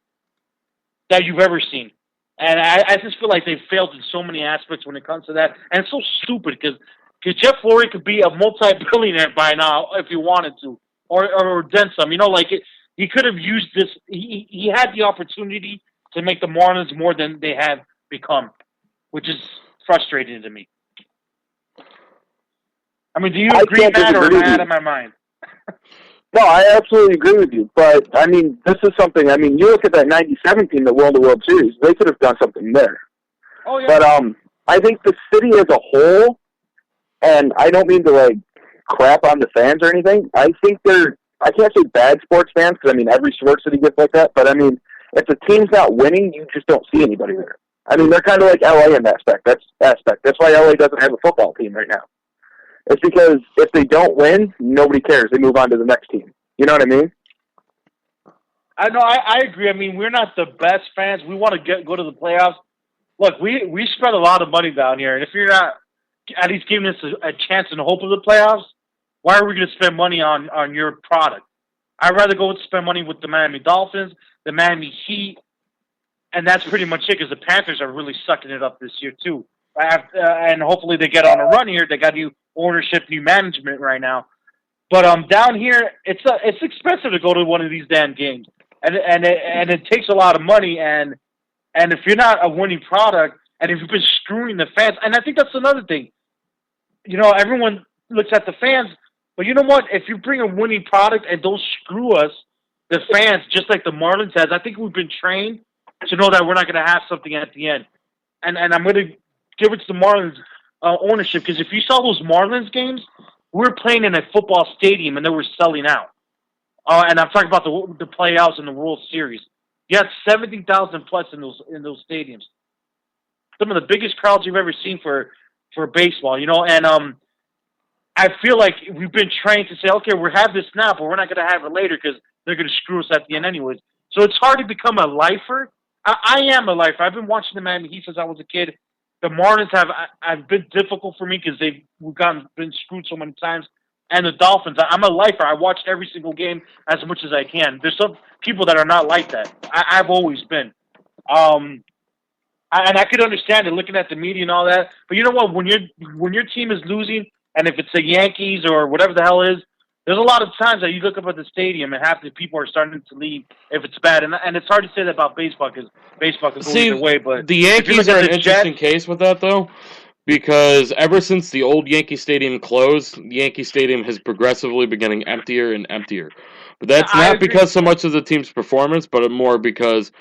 that you've ever seen. And I just feel like they've failed in so many aspects when it comes to that. And it's so stupid because Jeff Lurie could be a multi-billionaire by now if he wanted to, or then some. He could have used this. He had the opportunity to make the Marlins more than they have become, which is frustrating to me. I mean, do you agree, Matt, or am I out of my mind? No, I absolutely agree with you. But, I mean, this is something, you look at that 97 team that won the World Series, they could have done something there. Oh, yeah. But I think the city as a whole, and I don't mean to, crap on the fans or anything, I think I can't say bad sports fans, because, every sports city gets like that, but, if the team's not winning, you just don't see anybody there. They're kind of like LA in that aspect. That's why LA doesn't have a football team right now. It's because if they don't win, nobody cares. They move on to the next team. You know what I mean? I know. I agree. We're not the best fans. We want to go to the playoffs. Look, we spend a lot of money down here, and if you're not at least giving us a chance and hope of the playoffs, why are we going to spend money on your product? I'd rather go and spend money with the Miami Dolphins, the Miami Heat, and that's pretty much it, because the Panthers are really sucking it up this year, too. And hopefully they get on a run here. They got new ownership, new management right now. But down here, it's expensive to go to one of these damn games, and it takes a lot of money. And if you're not a winning product, and if you've been screwing the fans, and I think that's another thing. Everyone looks at the fans, but you know what? If you bring a winning product and don't screw us, the fans, just like the Marlins has, I think we've been trained to know that we're not going to have something at the end. And I'm going to give it to the Marlins ownership, because if you saw those Marlins games, we were playing in a football stadium and they were selling out. And I'm talking about the playoffs and the World Series. You had 70,000 plus in those stadiums. Some of the biggest crowds you've ever seen for baseball, and I feel like we've been trained to say, okay, we have this now, but we're not going to have it later because they're going to screw us at the end anyways. So it's hard to become a lifer. I am a lifer. I've been watching the Miami Heat since I was a kid. The Marlins have been difficult for me because we've been screwed so many times. And the Dolphins, I'm a lifer. I watch every single game as much as I can. There's some people that are not like that. I've always been. And I could understand it, looking at the media and all that. But you know what? When your team is losing, and if it's the Yankees or whatever the hell is, there's a lot of times that you look up at the stadium and half the people are starting to leave if it's bad. And it's hard to say that about baseball, because baseball can go either way. But the Yankees are an interesting case with that, though, because ever since the old Yankee Stadium closed, Yankee Stadium has progressively been getting emptier and emptier. But that's not because so much of the team's performance, but more because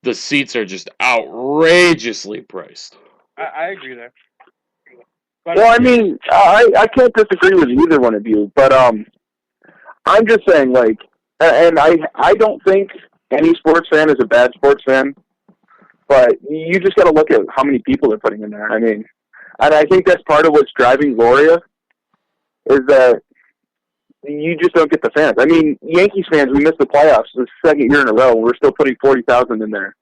the seats are just outrageously priced. I agree there. Well, I mean, I can't disagree with either one of you, but I'm just saying, like, and I don't think any sports fan is a bad sports fan, but you just got to look at how many people they're putting in there. I mean, and I think that's part of what's driving Gloria is that you just don't get the fans. I mean, Yankees fans, we missed the playoffs the second year in a row. We're still putting 40,000 in there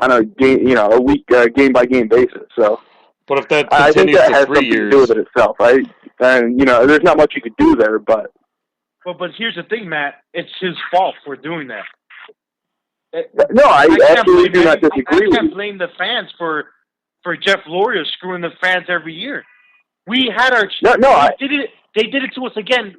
on a game, a week, game by game basis. So, but if that I think that has 3 something years, to do with it itself. And there's not much you could do there, but. But here's the thing, Matt. It's his fault for doing that. No, I absolutely do not disagree with you. I can't blame the fans for Jeff Loria screwing the fans every year. We had our they did it to us again.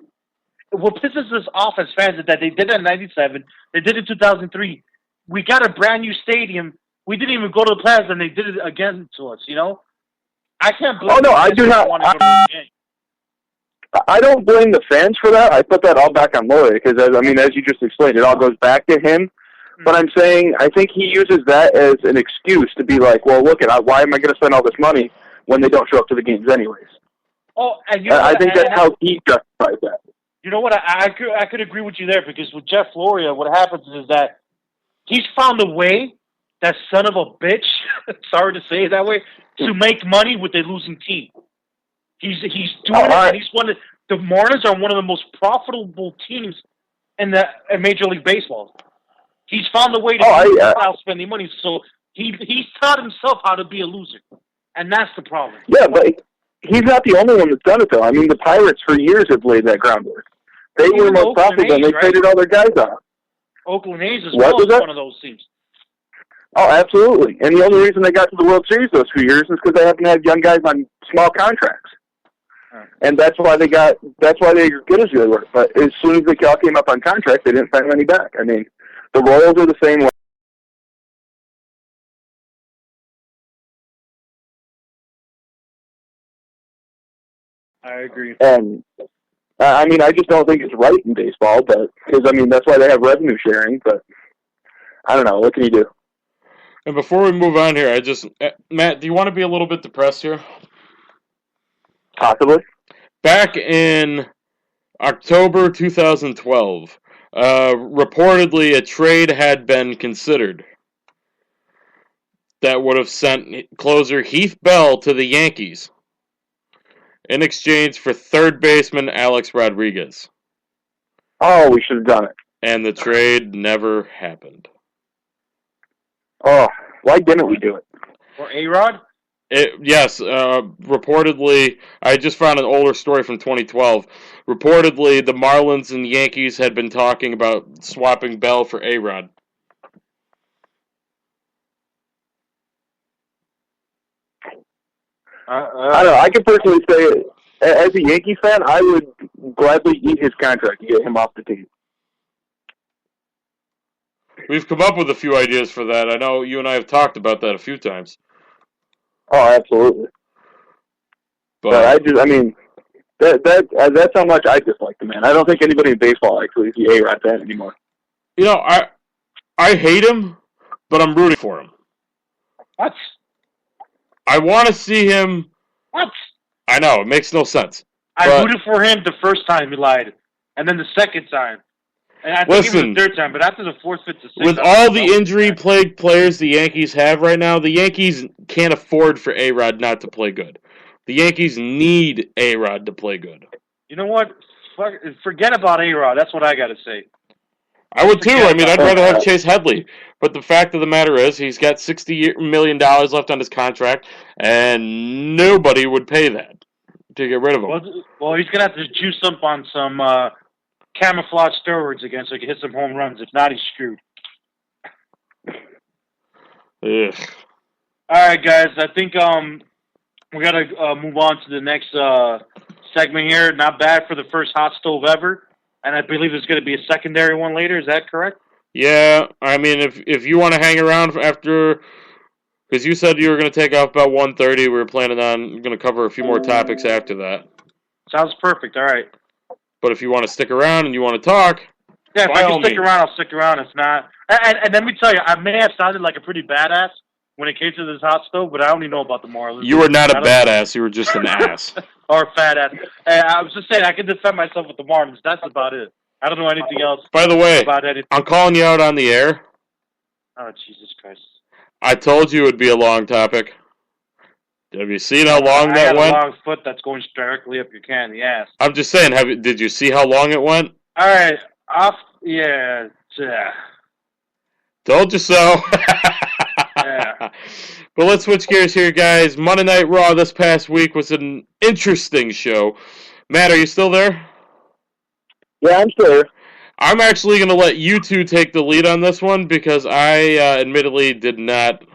What pisses us off as fans is that they did it in '97, they did it in 2003. We got a brand new stadium. We didn't even go to the playoffs, and they did it again to us. I can't blame. Oh no, I do not. I don't blame the fans for that. I put that all back on Loria because, as you just explained, it all goes back to him. But I'm saying I think he uses that as an excuse to be like, well, look, why am I going to spend all this money when they don't show up to the games anyways? Oh, and I think that's how he justifies that. You know what? I could agree with you there because with Jeff Loria, what happens is that he's found a way, that son of a bitch, sorry to say it that way, to make money with a losing team. He's doing it, and he's the Marlins are one of the most profitable teams in Major League Baseball. He's found a way to without spending money, so he's taught himself how to be a loser, and that's the problem. Yeah, but he's not the only one that's done it, though. I mean, the Pirates for years have laid that groundwork. They were most profitable, and they traded all their guys off. Oakland A's as well is one of those teams. Oh, absolutely. And the only reason they got to the World Series those few years is because they happen to have young guys on small contracts. And that's why they were good as they were. But as soon as they all came up on contract, they didn't sign any back. I mean, the Royals are the same way. I agree. And, I just don't think it's right in baseball, but because, that's why they have revenue sharing. But I don't know. What can you do? And before we move on here, Matt, do you want to be a little bit depressed here? Possibly. Back in October 2012, reportedly a trade had been considered that would have sent closer Heath Bell to the Yankees in exchange for third baseman Alex Rodriguez. Oh, we should have done it. And the trade never happened. Oh, why didn't we do it? For A-Rod? Yes, reportedly, I just found an older story from 2012. Reportedly, the Marlins and Yankees had been talking about swapping Bell for A-Rod. I don't know. I can personally say, as a Yankees fan, I would gladly eat his contract to get him off the team. We've come up with a few ideas for that. I know you and I have talked about that a few times. Oh, absolutely. But that's how much I dislike the man. I don't think anybody in baseball actually is the A-Rod fan anymore. I hate him, but I'm rooting for him. What? I want to see him. What? I know, it makes no sense. I rooted for him the first time he lied, and then the second time. And I think even the third time, but after the fourth, fifth, the sixth... With all the injury-plagued players the Yankees have right now, the Yankees can't afford for A-Rod not to play good. The Yankees need A-Rod to play good. You know what? Forget about A-Rod. That's what I got to say. I would too. I'd rather have Chase Headley. But the fact of the matter is, he's got $60 million left on his contract, and nobody would pay that to get rid of him. Well, he's going to have to juice up on some camouflage steroids again so he can hit some home runs. If not, he's screwed. Ugh. All right, guys. I think we got to move on to the next segment here. Not bad for the first hot stove ever. And I believe there's going to be a secondary one later. Is that correct? Yeah, if you want to hang around after Because you said you were going to take off about 1:30. We were planning on going to cover a few more topics after that. Sounds perfect. All right. But if you want to stick around and you want to talk, yeah, if by I all can stick means. around, I'll stick around. It's not. And let me tell you, I may have sounded like a pretty badass when it came to this hot stove, but I only know about the Marlins. You were not a badass. You were just an ass. Or a fat ass. I was just saying, I can defend myself with the Marlins. That's about it. I don't know anything else. By the way, about anything. I'm calling you out on the air. Oh, Jesus Christ. I told you it would be a long topic. Have you seen how long that went? I got a long foot that's going directly up your can in the ass. I'm just saying, did you see how long it went? All right. Yeah. Told you so. Yeah. But let's switch gears here, guys. Monday Night Raw this past week was an interesting show. Matt, are you still there? Yeah, I'm still here. I'm actually going to let you two take the lead on this one because I admittedly did not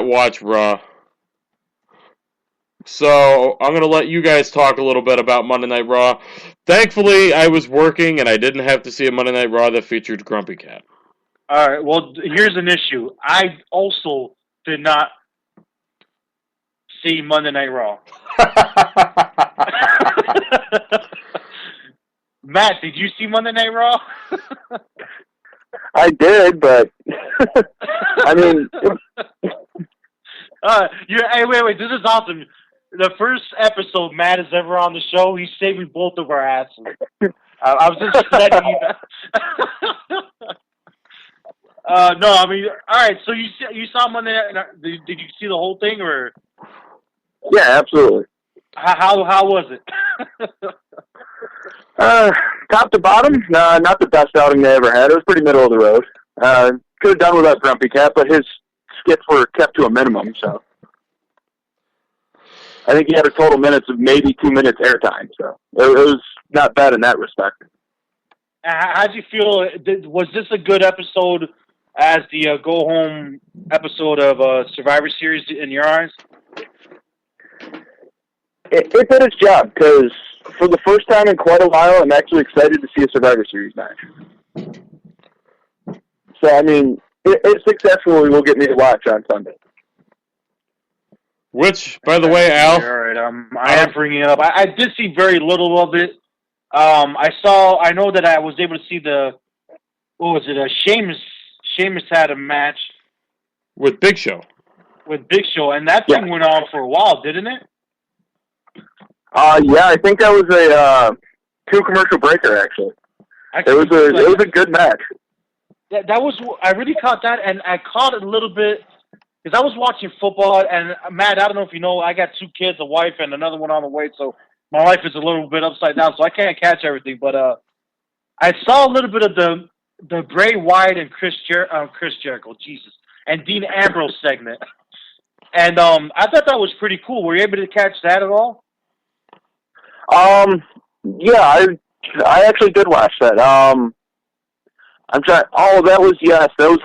watch Raw. So I'm going to let you guys talk a little bit about Monday Night Raw. Thankfully, I was working and I didn't have to see a Monday Night Raw that featured Grumpy Cat. All right, well, here's an issue. I also did not see Monday Night Raw. Matt, did you see Monday Night Raw? I did, but I mean, hey, wait, this is awesome. The first episode Matt is ever on the show, he's saving both of our asses. I was just letting you know. No, I mean, all right. So you saw Monday Night. Did you see the whole thing, or? Yeah, absolutely. How was it? Top to bottom, not the best outing they ever had. It was pretty middle of the road. Could have done without Grumpy Cat, but his skits were kept to a minimum. So I think he had a total minutes of maybe 2 minutes airtime. So it was not bad in that respect. How'd you feel? Was this a good episode as the go-home episode of Survivor Series in your eyes? It did its job, because for the first time in quite a while, I'm actually excited to see a Survivor Series match. So, I mean, it successfully will get me to watch on Sunday. Which, by the way, Al... All right, I am bringing it up. I did see very little of it. I know that I was able to see Sheamus had a match with Big Show. And that thing went on for a while, didn't it? Yeah, I think that was a 2-commercial breaker, actually. It was a good match. That was, I really caught that, and I caught it a little bit, because I was watching football, and Matt, I don't know if you know, I got 2 kids, a wife, and another one on the way, so my life is a little bit upside down, so I can't catch everything, but I saw a little bit of the Bray Wyatt and Chris Jericho, Jesus, and Dean Ambrose segment. And I thought that was pretty cool. Were you able to catch that at all? Yeah, I actually did watch that. I'm trying. Oh, that was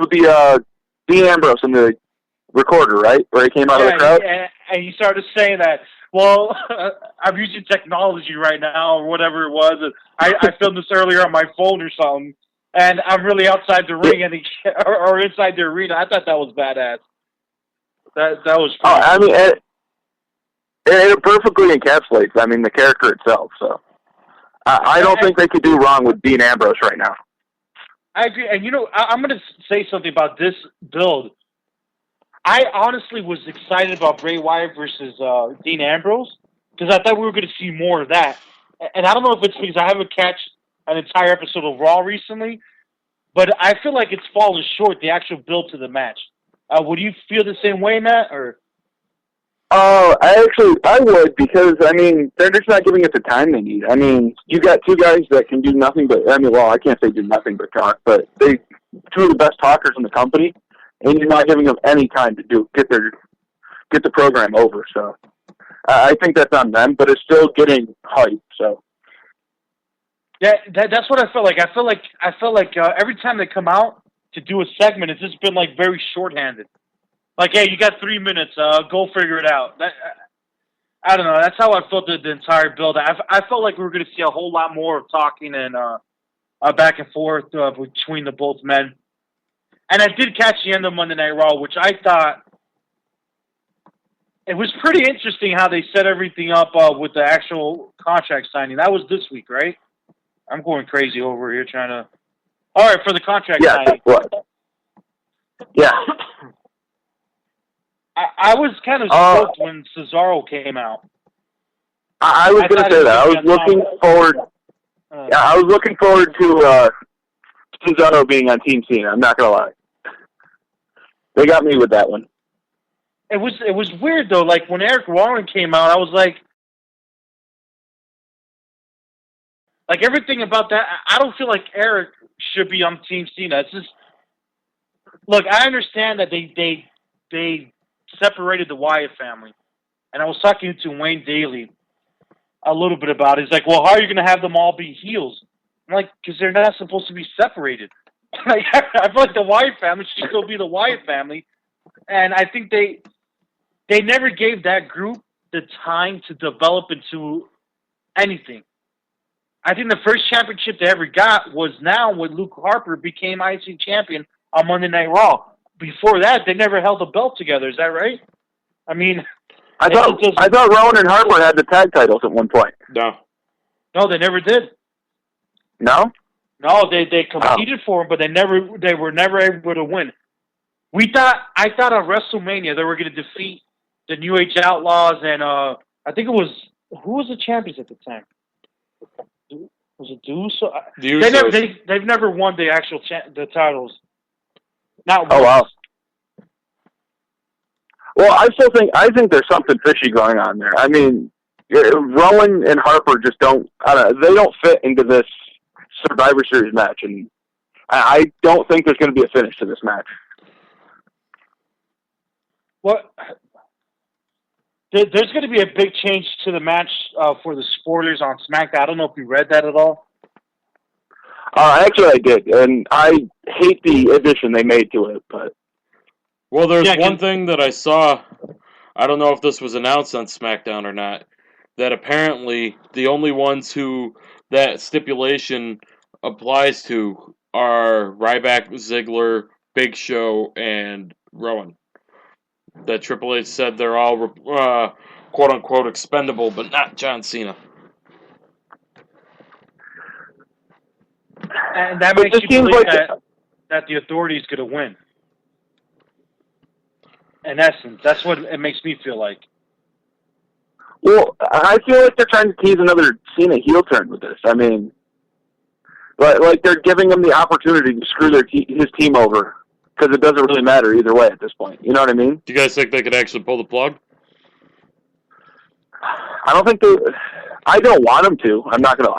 with the Dean Ambrose in the recorder, right? Where he came out of the crowd. And he started saying that. Well, I'm using technology right now, or whatever it was. And I filmed this earlier on my phone or something, and I'm really outside the ring or inside the arena. I thought that was badass. That was. Oh, I mean, it perfectly encapsulates. I mean, the character itself. So, I don't think they could do wrong with Dean Ambrose right now. I agree, and I'm going to say something about this build. I honestly was excited about Bray Wyatt versus Dean Ambrose because I thought we were going to see more of that. And I don't know if it's because I haven't catched an entire episode of Raw recently, but I feel like it's fallen short, the actual build to the match. Would you feel the same way, Matt? Or? I would, because, I mean, they're just not giving it the time they need. I mean, you got 2 guys that can do nothing but, I can't say do nothing but talk, but 2 of the best talkers in the company, and you're not giving them any time to get the program over. So I think that's on them, but it's still getting hype. So yeah, that's what I felt like. I felt like every time they come out to do a segment, it's just been like very shorthanded. Like, hey, you got 3 minutes. Go figure it out. I don't know. That's how I felt the entire build. I felt like we were going to see a whole lot more of talking and back and forth between the both men. And I did catch the end of Monday Night Raw, which I thought it was pretty interesting how they set everything up with the actual contract signing. That was this week, right? I'm going crazy over here trying to... All right, for the contract signing. Yeah. I was kind of stoked when Cesaro came out. I was going to say that. I was looking forward... I was looking forward to Cesaro being on Team Cena. I'm not going to lie. They got me with that one. It was weird, though. Like, when Eric Rowan came out, I was like, everything about that, I don't feel like Eric should be on Team Cena. It's just, look, I understand that they separated the Wyatt family. And I was talking to Wayne Daly a little bit about it. He's like, well, how are you going to have them all be heels? I'm like, because they're not supposed to be separated. I feel like the Wyatt family should still be the Wyatt family. And I think they never gave that group the time to develop into anything. I think the first championship they ever got was now when Luke Harper became IC champion on Monday Night Raw. Before that, they never held a belt together. Is that right? I mean, I thought Rowan and Harper had the tag titles at one point. No, they never did. No? No, they competed for them, but they were never able to win. I thought on WrestleMania they were going to defeat the New Age Outlaws and I think it was, who was the champions at the time? Was it Deuce? They've never won the actual the titles. Not once. Wow. Well, I think there's something fishy going on there. I mean, Rowan and Harper just they don't fit into this Survivor Series match, and I don't think there's going to be a finish to this match. What? There's going to be a big change to the match for the spoilers on SmackDown. I don't know if you read that at all. Actually, I did, and I hate the addition they made to it. But well, there's one thing that I saw. I don't know if this was announced on SmackDown or not. That apparently the only ones who that stipulation applies to are Ryback, Ziggler, Big Show, and Rowan. That Triple H said they're all quote-unquote expendable, but not John Cena. And that makes you believe that the Authority is going to win. In essence, that's what it makes me feel like. Well, I feel like they're trying to tease another Cena heel turn with this. I mean, like they're giving him the opportunity to screw his team over. Because it doesn't really matter either way at this point. You know what I mean? Do you guys think they could actually pull the plug? I don't think I don't want them to. I'm not going to...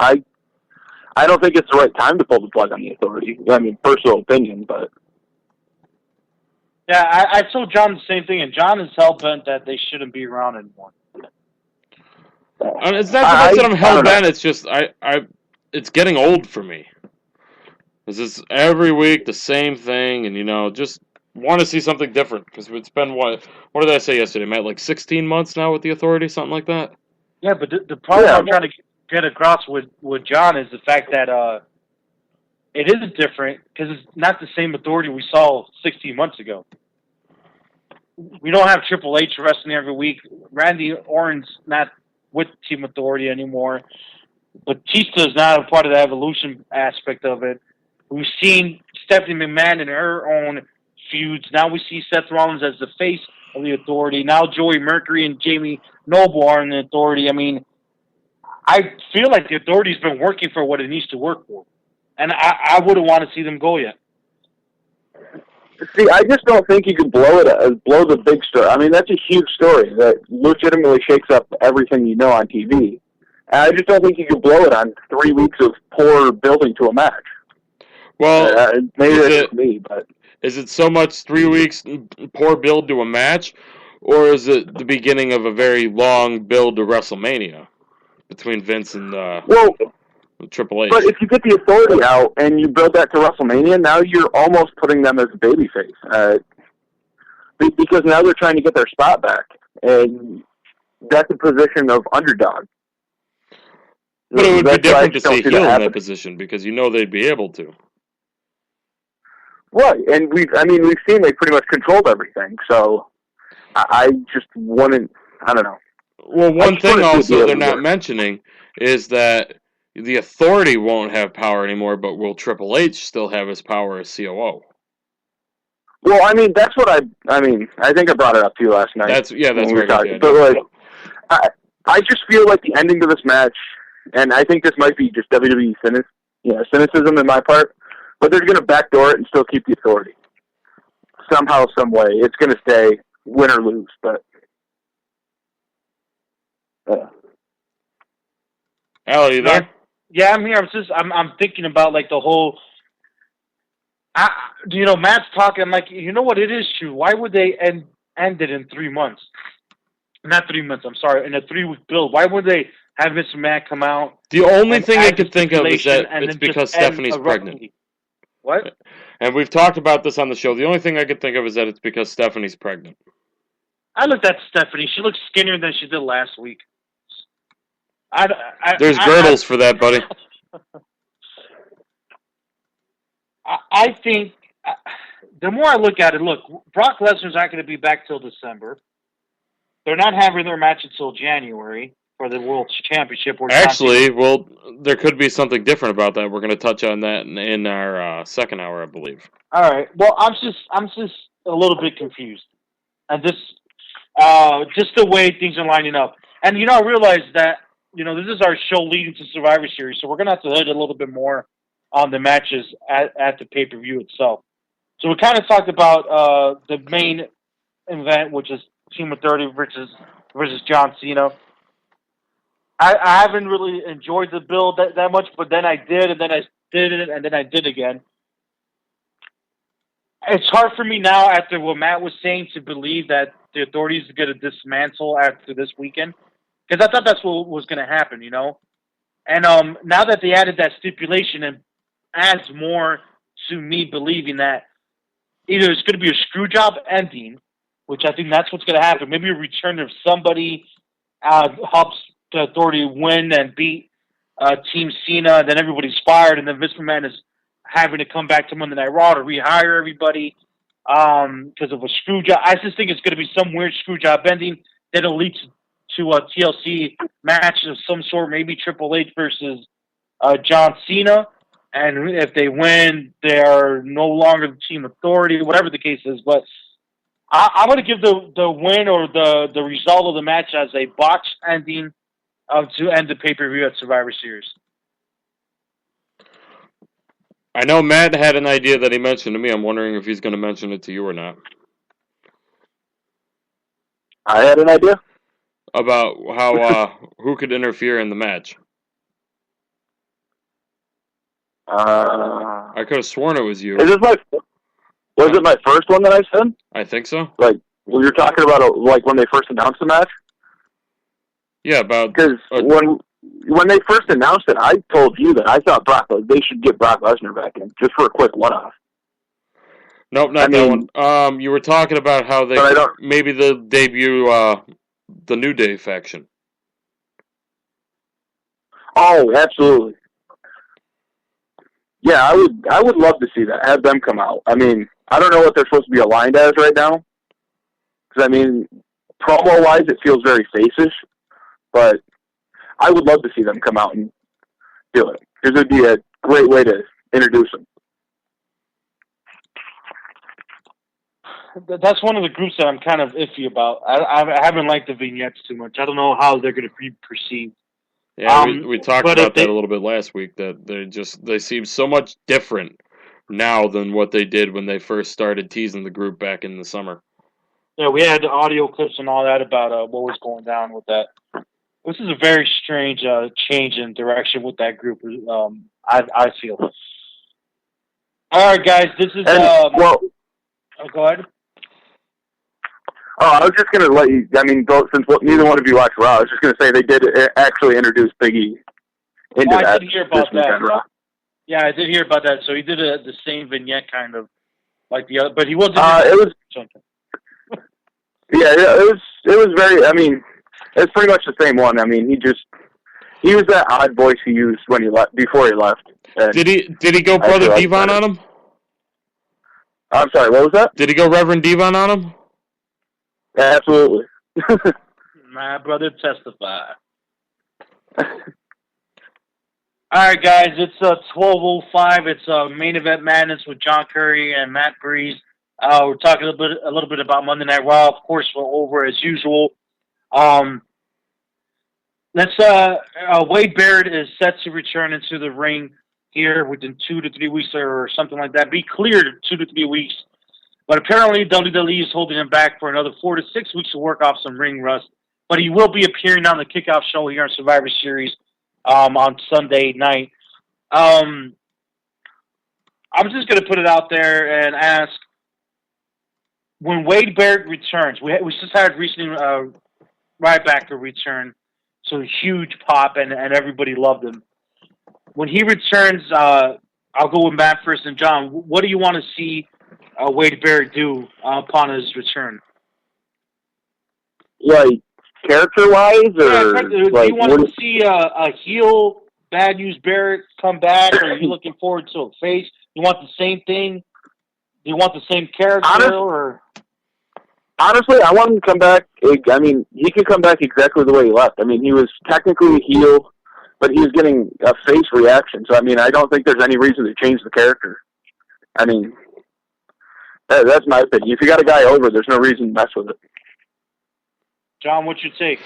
I don't think it's the right time to pull the plug on the Authority. I mean, personal opinion, but... Yeah, I told John the same thing, and John is hell-bent that they shouldn't be around anymore. It's not so much that I'm hell-bent, it's just... it's getting old for me. It's every week the same thing, and just want to see something different. Because it's been what did I say yesterday, Matt? Like 16 months now with the Authority, something like that. Yeah, but the problem I'm trying to get across with John is the fact that it is different because it's not the same Authority we saw 16 months ago. We don't have Triple H wrestling every week. Randy Orton's not with Team Authority anymore. Batista's not a part of the evolution aspect of it. We've seen Stephanie McMahon in her own feuds. Now we see Seth Rollins as the face of the Authority. Now Joey Mercury and Jamie Noble are in the Authority. I mean, I feel like the Authority's been working for what it needs to work for. And I wouldn't want to see them go yet. See, I just don't think you can blow the big story. I mean, that's a huge story that legitimately shakes up everything you know on TV. And I just don't think you can blow it on 3 weeks of poor building to a match. Well, maybe it's me, but is it so much 3 weeks poor build to a match, or is it the beginning of a very long build to WrestleMania between Vince and Triple H? But if you get the Authority out and you build that to WrestleMania, now you're almost putting them as a babyface, because now they're trying to get their spot back, and that's a position of underdog. But it would be different to see heel in that position because they'd be able to. Right, and we've seen they pretty much controlled everything. So I just wouldn't. I don't know. Well, one thing also they're not mentioning is that the Authority won't have power anymore, but will Triple H still have his power as COO? Well, I mean, that's what I think I brought it up to you last night. That's very good. But like, I just feel like the ending to this match, and I think this might be just WWE cynicism in my part, but they're going to backdoor it and still keep the Authority somehow, some way. It's going to stay win or lose, but. Al, are you there? Yeah, I'm here. I'm thinking about like the whole. Matt's talking. I'm like, you know what? It is true. Why would they end it in 3 months? Not 3 months. I'm sorry. In a 3-week build. Why would they have Mr. Matt come out? The only thing I could think of is that it's because Stephanie's pregnant. What? And we've talked about this on the show. The only thing I could think of is that it's because Stephanie's pregnant. I looked at Stephanie. She looks skinnier than she did last week. There's girdles for that, buddy. I think the more I look at it, Brock Lesnar's not going to be back till December. They're not having their match until January for the World Championship. Actually, there could be something different about that. We're going to touch on that in our second hour, I believe. All right. Well, I'm just a little bit confused, and just the way things are lining up. And I realize that this is our show leading to Survivor Series, so we're going to have to hit a little bit more on the matches at the pay-per-view itself. So we kind of talked about the main event, which is Team Authority versus John Cena. I haven't really enjoyed the build that much, but then I did, and then I did it, and then I did again. It's hard for me now, after what Matt was saying, to believe that the Authority is going to dismantle after this weekend, because I thought that's what was going to happen, And now that they added that stipulation, it adds more to me believing that either it's going to be a screw job ending, which I think that's what's going to happen. Maybe a return of somebody helps the Authority win and beat Team Cena, and then everybody's fired, and then Vince McMahon is having to come back to Monday Night Raw to rehire everybody because of a screw job. I just think it's going to be some weird screw job ending that'll lead to a TLC match of some sort, maybe Triple H versus John Cena. And if they win, they are no longer the Team Authority, whatever the case is. But I'm going to give the win or the result of the match as a botched ending to end the pay-per-view at Survivor Series. I know Matt had an idea that he mentioned to me. I'm wondering if he's going to mention it to you or not. I had an idea? About how who could interfere in the match. I could have sworn it was you. Was it my first one that I said? I think so. Like, well, you're talking about when they first announced the match? Yeah, about... Because when they first announced it, I told you that I thought they should get Brock Lesnar back in, just for a quick one-off. Nope, not that one. You were talking about how maybe they'll debut the New Day faction. Oh, absolutely. Yeah, I would love to see that. Have them come out. I mean, I don't know what they're supposed to be aligned as right now. Because, promo-wise, it feels very face-ish. But I would love to see them come out and do it. Because it would be a great way to introduce them. That's one of the groups that I'm kind of iffy about. I haven't liked the vignettes too much. I don't know how they're going to be perceived. Yeah, we talked about that a little bit last week, that they seem so much different now than what they did when they first started teasing the group back in the summer. Yeah, we had audio clips and all that about what was going down with that. This is a very strange change in direction with that group, I feel. All right, guys, this is... go ahead. Oh, I was just going to let you, since neither one of you watched Raw, I was just going to say they did actually introduce Big E into that. I did hear about that. Raw. Yeah, I did hear about that. So he did the same vignette kind of like the other, but he wasn't. Something. Yeah, it was very, it's pretty much the same one. He was that odd voice he used when he left, before he left. Did he go Brother Devon on him? I'm sorry, what was that? Did he go Reverend Devon on him? Absolutely. My brother testify. All right, guys, it's 12:05. It's Main Event Madness with John Curry and Matt Breeze. We're talking a little bit about Monday Night Raw. Of course, we're over as usual. Wade Barrett is set to return into the ring here within 2 to 3 weeks or something like that. Be cleared 2 to 3 weeks. But apparently WWE is holding him back for another 4 to 6 weeks to work off some ring rust. But he will be appearing on the kickoff show here on Survivor Series on Sunday night. I'm just going to put it out there and ask, when Wade Barrett returns, we just had recently Rybacker return, so huge pop, and everybody loved him. When he returns, I'll go with Matt first and John. What do you want to see Wade Barrett do upon his return? Like, character-wise, or do you want to see a heel Bad News Barrett come back, or are you looking forward to a face? You want the same thing? Do you want the same character? Honestly, I want him to come back. I mean, he could come back exactly the way he left. I mean, he was technically a heel, but he was getting a face reaction. So, I mean, I don't think there's any reason to change the character. I mean, that's my opinion. If you got a guy over, there's no reason to mess with it. John, what's your take?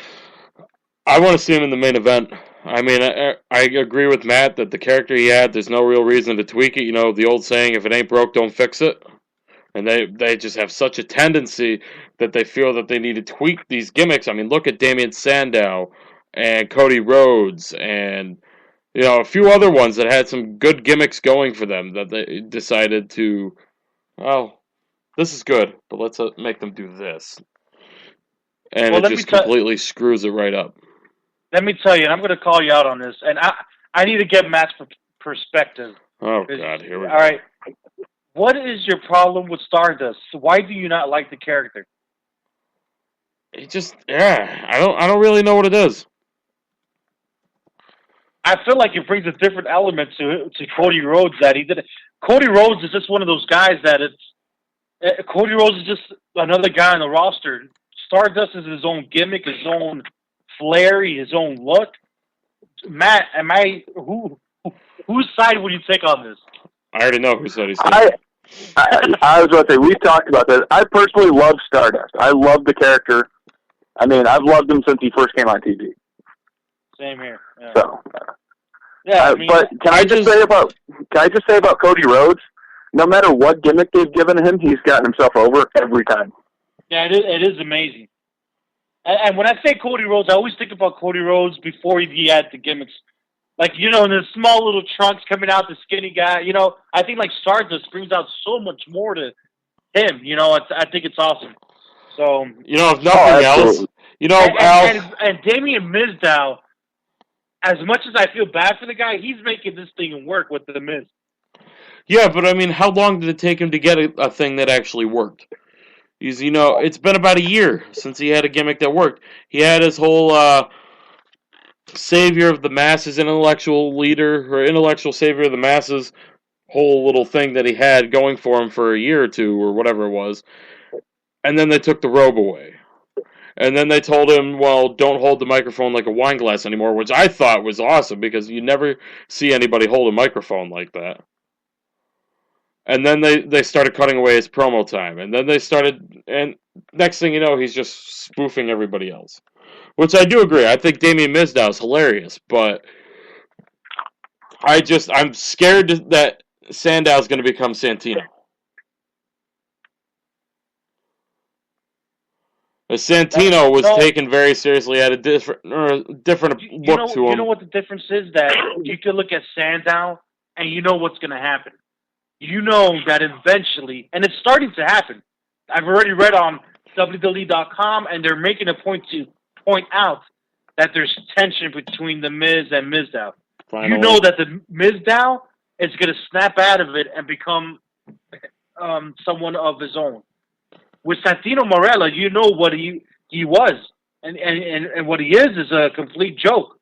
I want to see him in the main event. I mean, I agree with Matt that the character he had, there's no real reason to tweak it. You know, the old saying, if it ain't broke, don't fix it. And they just have such a tendency that they feel that they need to tweak these gimmicks. I mean, look at Damian Sandow and Cody Rhodes and, you know, a few other ones that had some good gimmicks going for them that they decided to, oh, this is good, but let's make them do this. And it just completely screws it right up. Let me tell you, and I'm going to call you out on this, and I need to get Matt's perspective. Oh, God, here we go. All right. What is your problem with Stardust? Why do you not like the character? It just, I don't really know what it is. I feel like it brings a different element to Cody Rhodes that he did. Cody Rhodes is just one of those guys that Cody Rhodes is just another guy on the roster. Stardust is his own gimmick, his own flair, his own look. Matt, whose side would you take on this? I already know whose side he's taking. I was about to say, we've talked about this. I personally love Stardust. I love the character. I mean, I've loved him since he first came on TV. Same here. Yeah. So, I mean, but can I just say about Cody Rhodes? No matter what gimmick they've given him, he's gotten himself over every time. Yeah, it is amazing. And when I say Cody Rhodes, I always think about Cody Rhodes before he had the gimmicks. Like, you know, in the small little trunks coming out, the skinny guy. You know, I think, like, Stardust brings out so much more to him. You know, I think it's awesome. So, you know, if nothing else, you know, and Damien Mizdow, as much as I feel bad for the guy, he's making this thing work with the Miz. Yeah, but I mean, how long did it take him to get a thing that actually worked? You know, it's been about a year since he had a gimmick that worked. He had his whole savior of the masses, intellectual leader, or intellectual savior of the masses whole little thing that he had going for him for a year or two, or whatever it was. And then they took the robe away. And then they told him, well, don't hold the microphone like a wine glass anymore, which I thought was awesome, because you never see anybody hold a microphone like that. And then they started cutting away his promo time. And then and next thing you know, he's just spoofing everybody else. Which I do agree. I think Damien Mizdow is hilarious, but I'm scared that Sandow's going to become Santino. Santino was taken very seriously, had a different look to him. You know what the difference is? That you can look at Sandow and you know what's going to happen. You know that eventually, and it's starting to happen. I've already read on WWE.com, and they're making a point to point out that there's tension between the Miz and Mizdow. You know that the Mizdow is going to snap out of it and become someone of his own. With Santino Marella, you know what he was, and what he is a complete joke,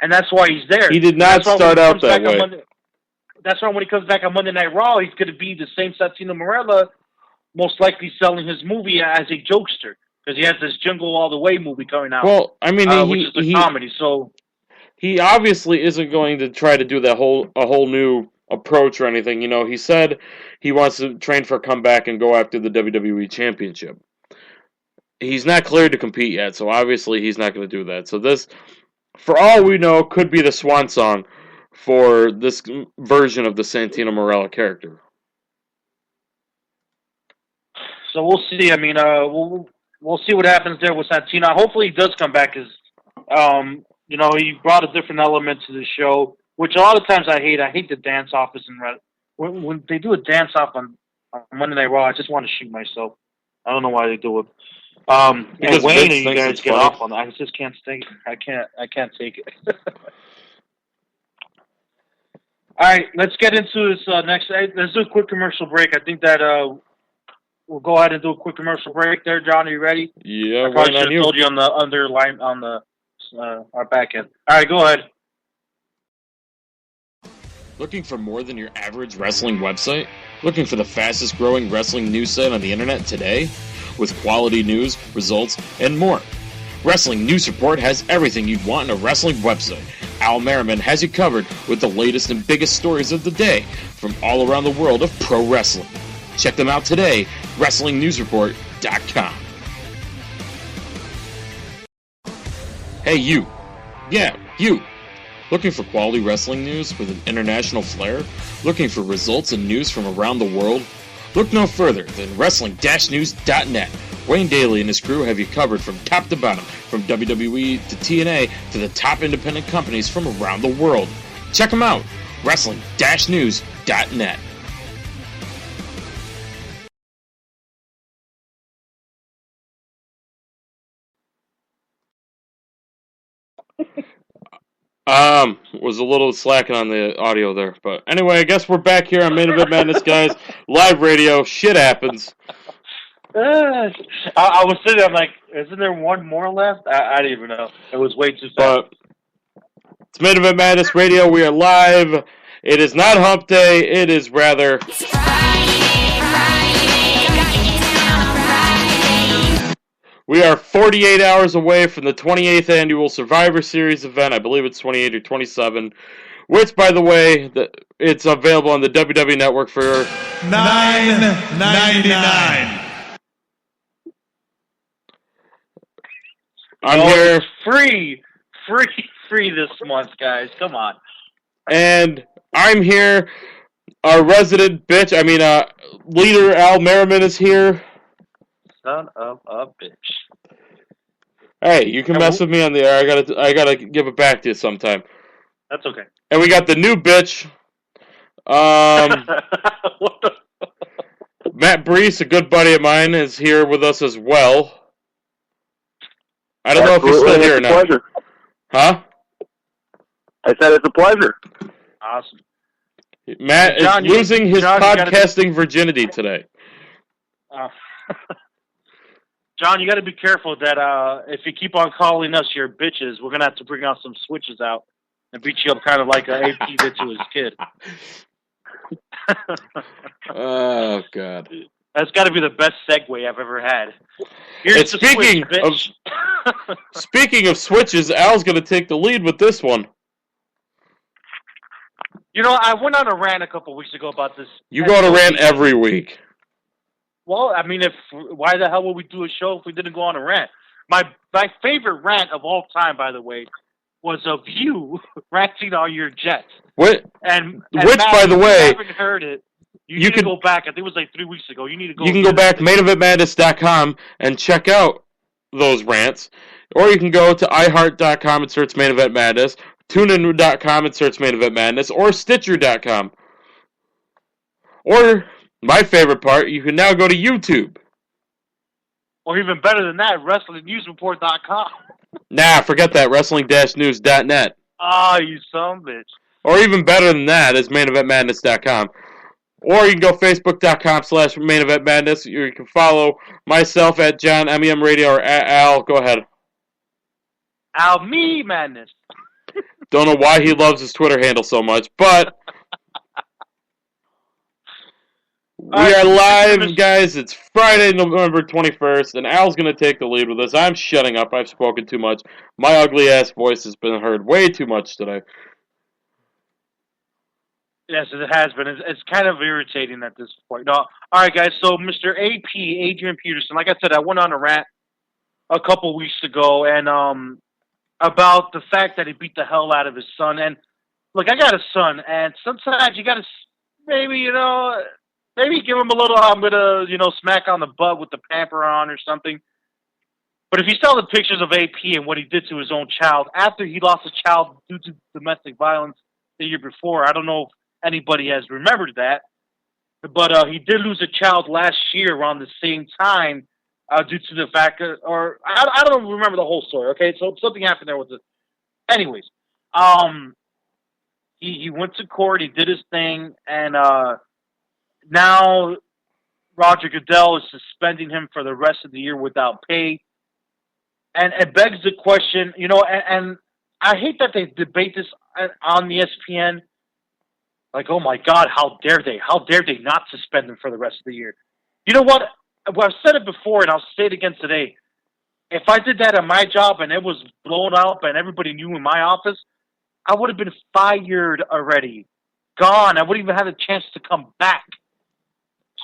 and that's why he's there. He did not start out that way. That's why when he comes back on Monday Night Raw, he's going to be the same Santino Marella most likely selling his movie as a jokester because he has this Jingle All the Way movie coming out. Well, I mean, which is a comedy. So he obviously isn't going to try to do a whole new approach or anything. You know, he said he wants to train for a comeback and go after the WWE Championship. He's not cleared to compete yet, so obviously he's not going to do that. So this, for all we know, could be the swan song for this version of the Santino Marella character. So we'll see. I mean, we'll see what happens there with Santino. Hopefully he does come back because, you know, he brought a different element to the show, which a lot of times I hate. I hate the dance offs and when they do a dance off on Monday Night Raw, I just want to shoot myself. I don't know why they do it. And Wayne and you guys get off on that. I just can't take it. I can't take it. All right, let's get into this next. Let's do a quick commercial break. I think that we'll go ahead and do a quick commercial break there. John, are you ready? Yeah, I probably should have told you on the underline on the our back end. All right, go ahead. Looking for more than your average wrestling website? Looking for the fastest growing wrestling news site on the internet today? With quality news, results, and more. Wrestling News Report has everything you'd want in a wrestling website. Al Merriman has you covered with the latest and biggest stories of the day from all around the world of pro wrestling. Check them out today, WrestlingNewsReport.com. Hey you. Yeah, you. Looking for quality wrestling news with an international flair? Looking for results and news from around the world? Look no further than Wrestling-News.net. Wayne Daly and his crew have you covered from top to bottom, from WWE to TNA to the top independent companies from around the world. Check them out, Wrestling-News.net. Was a little slacking on the audio there, but anyway, I guess we're back here on Main Event Madness, guys. Live radio, shit happens. I was sitting there, I'm like, isn't there one more left? I didn't even know. It was way too fast. But it's Main Event Madness Radio. We are live. It is not Hump Day. It is rather We are 48 hours away from the 28th annual Survivor Series event. I believe it's 28 or 27. Which, by the way, it's available on the WWE Network for $9.99. I'm here. Free this month, guys. Come on. And I'm here. Our resident bitch, leader Al Merriman is here. Son of a bitch. Hey, you can mess with me on the air. I gotta give it back to you sometime. That's okay. And we got the new bitch. What the? Matt Brees, a good buddy of mine, is here with us as well. I don't know if he's still here or not. Pleasure. Huh? I said it's a pleasure. Awesome. Matt John, is losing his podcasting virginity today. John, you got to be careful that if you keep on calling us your bitches, we're going to have to bring out some switches out and beat you up kind of like AP did to his kid. Oh, God. That's got to be the best segue I've ever had. And speaking of switches, Al's going to take the lead with this one. You know, I went on a rant a couple weeks ago about this. You go on a rant every week. Well, I mean, why the hell would we do a show if we didn't go on a rant? My favorite rant of all time, by the way, was of you ranting on your Jets. Which, Matt, by the way, if you haven't heard it, you need to go back. I think it was like 3 weeks ago. You need to go. You can go back maineventmadness.com and check out those rants, or you can go to iHeart.com and search Main Event Madness, TuneIn.com and search Main Event Madness, or Stitcher.com. Or, my favorite part, you can now go to YouTube. Or even better than that, WrestlingNewsReport.com. Nah, forget that, Wrestling-News.net. Ah, you son of a bitch. Or even better than that is MainEventMadness.com. Or you can go Facebook.com/MainEventMadness. You can follow myself at John MEM Radio or at Al. Go ahead. Al Me Madness. Don't know why he loves his Twitter handle so much, but We are live, guys. It's Friday, November 21st, and Al's going to take the lead with this. I'm shutting up. I've spoken too much. My ugly-ass voice has been heard way too much today. Yes, it has been. It's kind of irritating at this point. No, all right, guys. So, Mr. AP, Adrian Peterson, like I said, I went on a rant a couple weeks ago, and about the fact that he beat the hell out of his son. And look, I got a son, and sometimes you got to maybe give him a little. I'm gonna smack on the butt with the pamper on or something. But if you saw the pictures of AP and what he did to his own child after he lost a child due to domestic violence the year before, I don't know if anybody has remembered that, but he did lose a child last year around the same time due to the fact that, or I don't remember the whole story. Okay, so something happened there with it. Anyways, he went to court, he did his thing, and now Roger Goodell is suspending him for the rest of the year without pay, and it begs the question, and I hate that they debate this on the ESPN. Like, oh my God, how dare they? How dare they not suspend him for the rest of the year? You know what? Well, I've said it before, and I'll say it again today. If I did that at my job and it was blown up and everybody knew in my office, I would have been fired already. Gone. I wouldn't even have a chance to come back.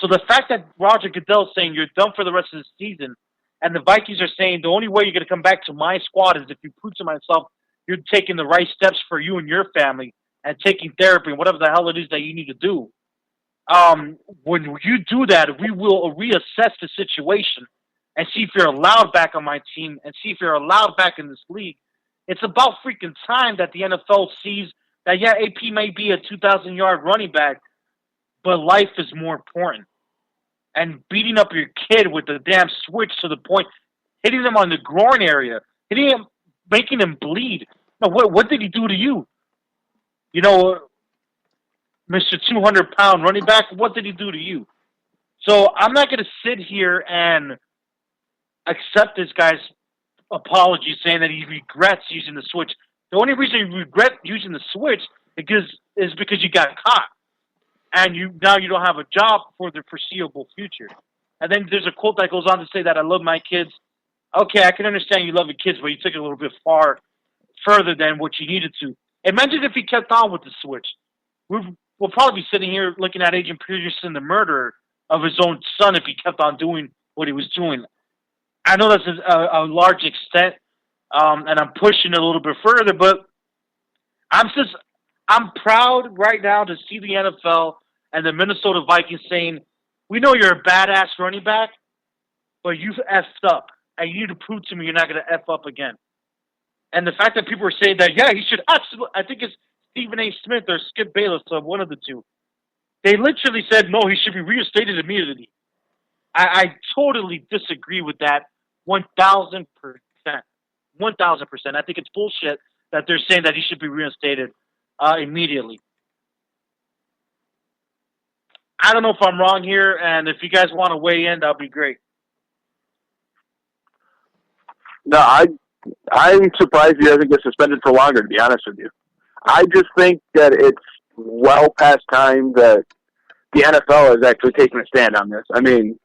So the fact that Roger Goodell is saying you're done for the rest of the season, and the Vikings are saying the only way you're going to come back to my squad is if you prove to myself you're taking the right steps for you and your family, and taking therapy and whatever the hell it is that you need to do. When you do that, we will reassess the situation and see if you're allowed back on my team and see if you're allowed back in this league. It's about freaking time that the NFL sees that, yeah, AP may be a 2,000-yard running back, but life is more important. And beating up your kid with the damn switch to the point, hitting him on the groin area, hitting him, making him bleed. Now, what did he do to you? Mr. 200-pound running back, what did he do to you? So I'm not going to sit here and accept this guy's apology saying that he regrets using the switch. The only reason you regret using the switch is because you got caught. And now you don't have a job for the foreseeable future. And then there's a quote that goes on to say that I love my kids. Okay, I can understand you love your kids, but you took it a little bit further than what you needed to. Imagine if he kept on with the switch. We'll probably be sitting here looking at Adrian Peterson, the murderer of his own son, if he kept on doing what he was doing. I know that's a large extent, and I'm pushing it a little bit further, but I'm proud right now to see the NFL and the Minnesota Vikings saying, we know you're a badass running back, but you've effed up, and you need to prove to me you're not going to F up again. And the fact that people are saying that, yeah, he should absolutely, I think it's Stephen A. Smith or Skip Bayless, so one of the two. They literally said, no, he should be reinstated immediately. I totally disagree with that 1,000%. 1,000%. I think it's bullshit that they're saying that he should be reinstated immediately. I don't know if I'm wrong here, and if you guys want to weigh in, that'll be great. No, I'm surprised he doesn't get suspended for longer, to be honest with you. I just think that it's well past time that the NFL is actually taking a stand on this. I mean,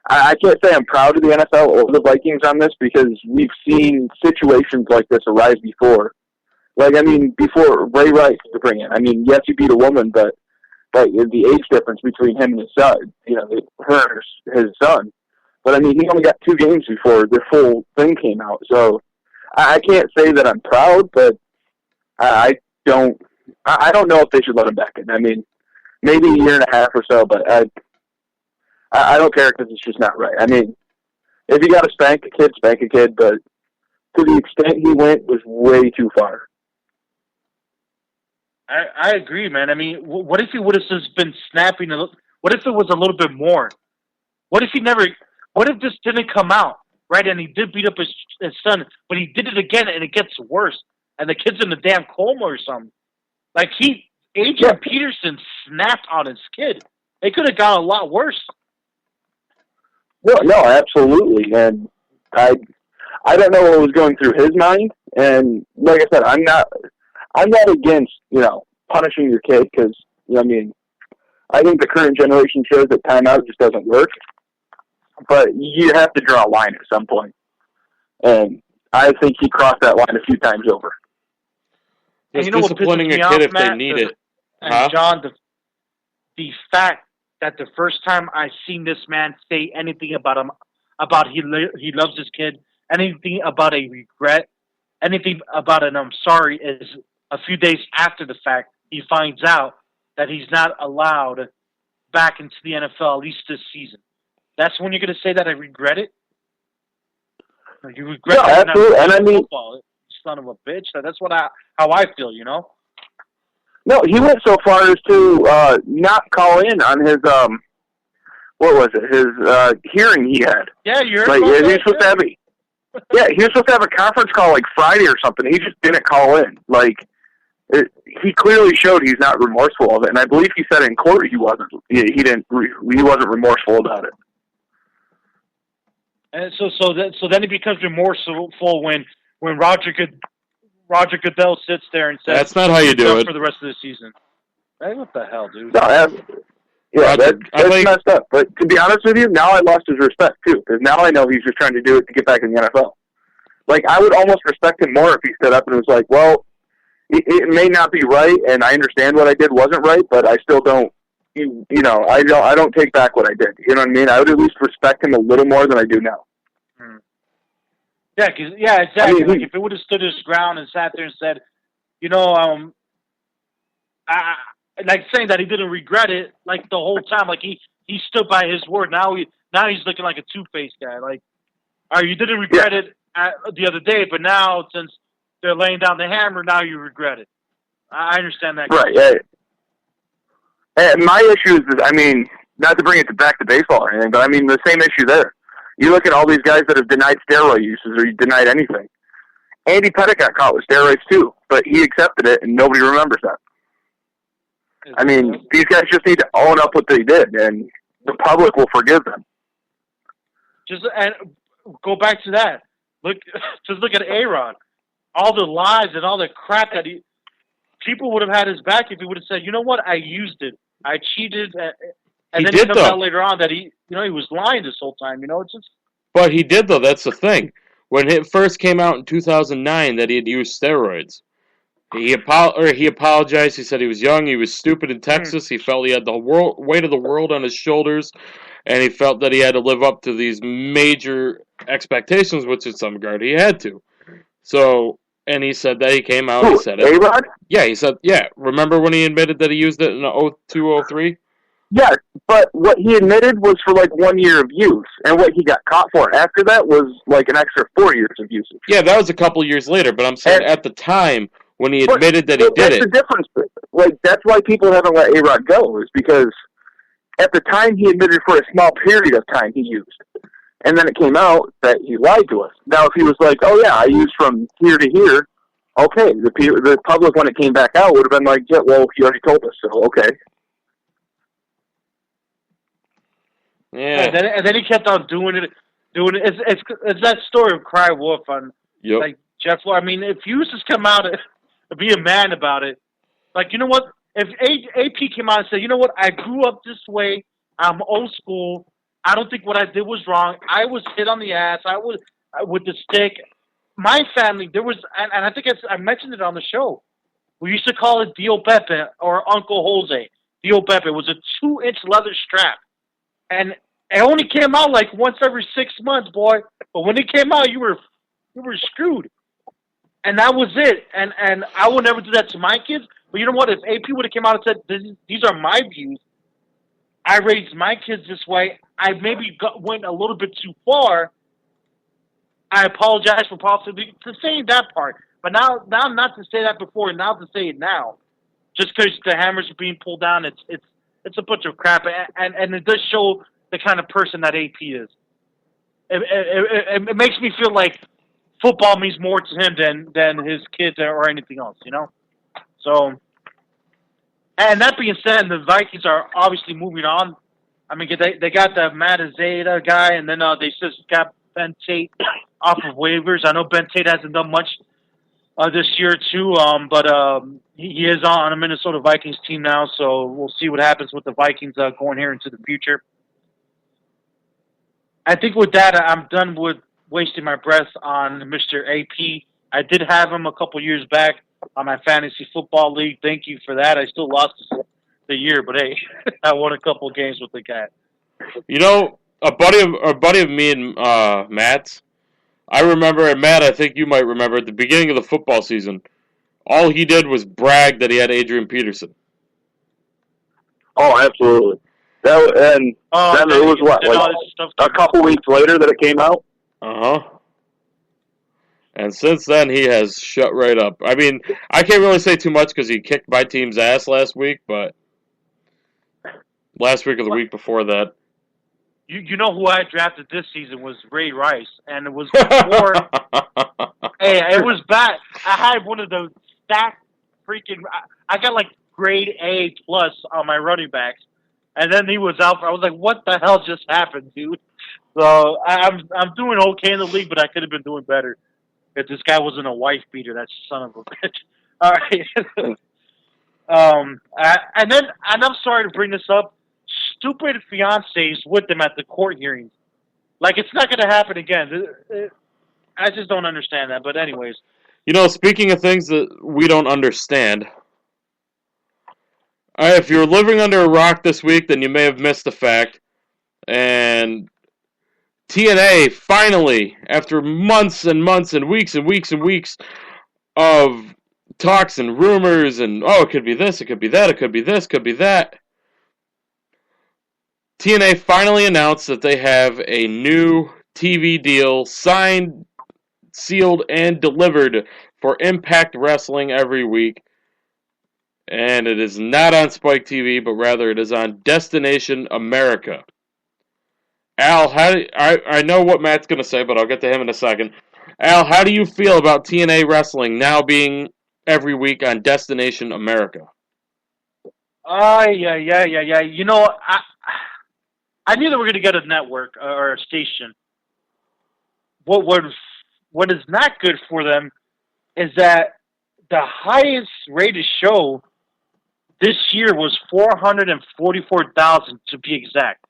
I can't say I'm proud of the NFL or the Vikings on this because we've seen situations like this arise before. Like, I mean, before Ray Rice to bring in. I mean, yes, he beat a woman, but the age difference between him and his son, his son. But, I mean, he only got 2 games before the full thing came out. So I can't say that I'm proud, but I don't know if they should let him back in. I mean, maybe a year and a half or so, but I don't care because it's just not right. I mean, if you got to spank a kid, but to the extent he went was way too far. I agree, man. I mean, what if he would have just been snapping? What if it was a little bit more? What if this didn't come out, right? And he did beat up his son, but he did it again, and it gets worse. And the kid's in the damn coma or something. Like, Adrian Peterson snapped on his kid. It could have gone a lot worse. Well, no, absolutely. And I don't know what was going through his mind. And like I said, I'm not against, punishing your kid because, I think the current generation shows that timeout just doesn't work. But you have to draw a line at some point. And I think he crossed that line a few times over. It's you know disciplining a kid if they need it. And John, the fact that the first time I seen this man say anything about him, about he loves his kid, anything about a regret, anything about an I'm sorry, is a few days after the fact, he finds out that he's not allowed back into the NFL, at least this season. That's when you're going to say that I regret it? You regret that absolutely. And I mean, football, son of a bitch. That's how I feel, you know? No, he went so far as to not call in on his what was it? His hearing he had. Yeah, you're like he was supposed to have he was supposed to have a conference call like Friday or something. He just didn't call in. Like he clearly showed he's not remorseful of it, and I believe he said in court he wasn't. He wasn't remorseful about it. And so then he becomes remorseful when Roger Goodell sits there and says, "That's not how you do it for the rest of the season." Hey, what the hell, dude? No, that's messed up. But to be honest with you, now I lost his respect too, because now I know he's just trying to do it to get back in the NFL. Like I would almost respect him more if he stood up and was like, "Well, it may not be right, and I understand what I did wasn't right, but I still don't." I don't take back what I did. You know what I mean? I would at least respect him a little more than I do now. Yeah, exactly. I mean, like if it would have stood his ground and sat there and said, like saying that he didn't regret it, like the whole time, like he stood by his word. Now he's looking like a two-faced guy. Like, you didn't regret it the other day, but now since they're laying down the hammer, now you regret it. I understand that. Right. Yeah. And my issue is, I mean, not to bring it back to baseball or anything, but I mean the same issue there. You look at all these guys that have denied steroid uses or denied anything. Andy Pettitte got caught with steroids too, but he accepted it, and nobody remembers that. I mean, these guys just need to own up what they did, and the public will forgive them. And go back to that. Just look at A-Rod. All the lies and all the crap that people would have had his back if he would have said, you know what, I used it, I cheated, and then he comes out later on that he was lying this whole time. It's just. But he did though. That's the thing. When it first came out in 2009 that he had used steroids, he apologized. He said he was young. He was stupid in Texas. He felt he had the weight of the world on his shoulders, and he felt that he had to live up to these major expectations, which in some regard he had to. So, and he said that he came out and said it. A-Rod? Yeah, he said, yeah. Remember when he admitted that he used it in 02, 03? Yeah, but what he admitted was for like 1 year of use, and what he got caught for after that was like an extra 4 years of usage. Yeah, that was a couple years later, but I'm saying at the time when he admitted that he did it. That's the difference. Like, that's why people haven't let A-Rod go, is because at the time he admitted for a small period of time he used. And then it came out that he lied to us. Now, if he was like, oh yeah, I used from here to here, okay, the public, when it came back out, would have been like, yeah, well, he already told us, so okay. Yeah. And then he kept on doing it. It's that story of Cry Wolf on like Jeff. I mean, if you just come out and be a man about it, like, you know what? If AP came out and said, you know what, I grew up this way. I'm old school. I don't think what I did was wrong. I was hit on the ass. I was with the stick. My family, there was, and I think I mentioned it on the show. We used to call it Dio Pepe or Uncle Jose. Dio Pepe was a 2-inch leather strap. And it only came out like once every 6 months, boy. But when it came out, you were screwed. And that was it. And I would never do that to my kids. But you know what? If AP would have came out and said, these are my views, I raised my kids this way, I maybe went a little bit too far. I apologize for possibly to saying that part. But now not to say that before, and now to say it now. Just because the hammers are being pulled down, it's a bunch of crap, and it does show the kind of person that AP is. It makes me feel like football means more to him than his kids or anything else, So, and that being said, the Vikings are obviously moving on. I mean, they got the Matt Azeda guy, and then they just got Ben Tate off of waivers. I know Ben Tate hasn't done much this year too. But he is on a Minnesota Vikings team now, so we'll see what happens with the Vikings going here into the future. I think with that, I'm done with wasting my breath on Mr. AP. I did have him a couple years back on my fantasy football league. Thank you for that. I still lost the year, but hey, I won a couple games with the guy. You know, a buddy of me and Matt's. I remember, and Matt, I think you might remember, at the beginning of the football season, all he did was brag that he had Adrian Peterson. Oh, absolutely. Then it was what, like a couple weeks later that it came out? Uh-huh. And since then, he has shut right up. I mean, I can't really say too much because he kicked my team's ass last week, but last week or the week before that. You know who I drafted this season was Ray Rice, and it was before. Hey, it was bad. I had one of those stacked freaking. I got like grade A plus on my running backs, and then he was out. I was like, "What the hell just happened, dude?" So I'm doing okay in the league, but I could have been doing better if this guy wasn't a wife beater. That son of a bitch. All right. And I'm sorry to bring this up. Stupid fiancés with them at the court hearings. Like, it's not going to happen again. I just don't understand that. But anyways. You know, speaking of things that we don't understand, if you're living under a rock this week, then you may have missed the fact. And TNA finally, after months and months and weeks and weeks and weeks of talks and rumors and, oh, it could be this, it could be that, it could be this, could be that, TNA finally announced that they have a new TV deal signed, sealed, and delivered for Impact Wrestling every week. And it is not on Spike TV, but rather it is on Destination America. Al, I know what Matt's going to say, but I'll get to him in a second. Al, how do you feel about TNA Wrestling now being every week on Destination America? Yeah. You know, I knew they were going to get a network or a station. What is not good for them is that the highest rated show this year was 444,000 to be exact.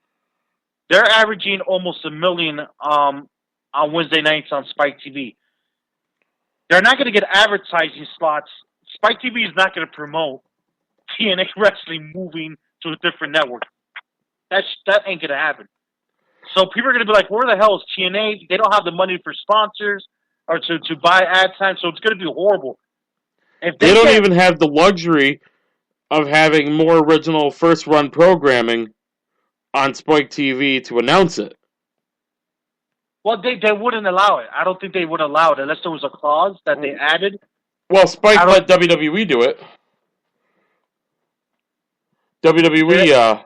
They're averaging almost 1 million on Wednesday nights on Spike TV. They're not going to get advertising slots. Spike TV is not going to promote TNA Wrestling moving to a different network. That ain't gonna happen. So people are gonna be like, "Where the hell is TNA?" They don't have the money for sponsors or to buy ad time, so it's gonna be horrible. If they don't even have the luxury of having more original first run programming on Spike TV to announce it. Well, they wouldn't allow it. I don't think they would allow it unless there was a clause that they added. Well, Spike let WWE do it. WWE,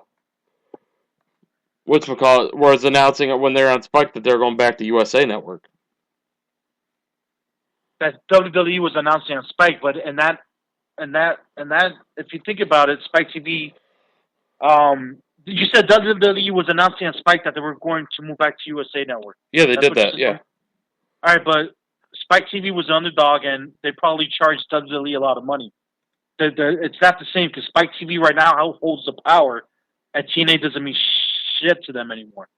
was announcing it when they're on Spike that they're going back to USA Network. That WWE was announcing on Spike, but and that, if you think about it, Spike TV. You said WWE was announcing on Spike that they were going to move back to USA Network. Yeah, they did that. Yeah. All right, but Spike TV was the underdog, and they probably charged WWE a lot of money. It's not the same because Spike TV right now holds the power, and TNA doesn't mean shit to them anymore.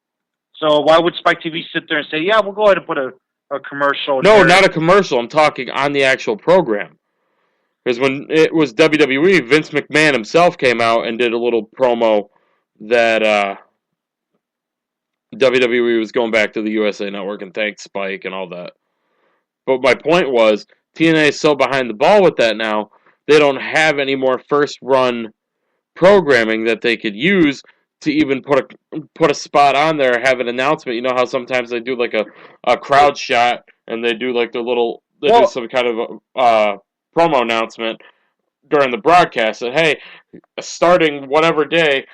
So why would Spike TV sit there and say, "Yeah, we'll go ahead and put a commercial"? No, not a commercial. I'm talking on the actual program. Because when it was WWE, Vince McMahon himself came out and did a little promo that WWE was going back to the USA Network and thanked Spike and all that. But my point was, TNA is so behind the ball with that now, they don't have any more first-run programming that they could use to even put a spot on there, have an announcement. You know how sometimes they do like a crowd shot and they do like do some kind of promo announcement during the broadcast that, hey, starting whatever day,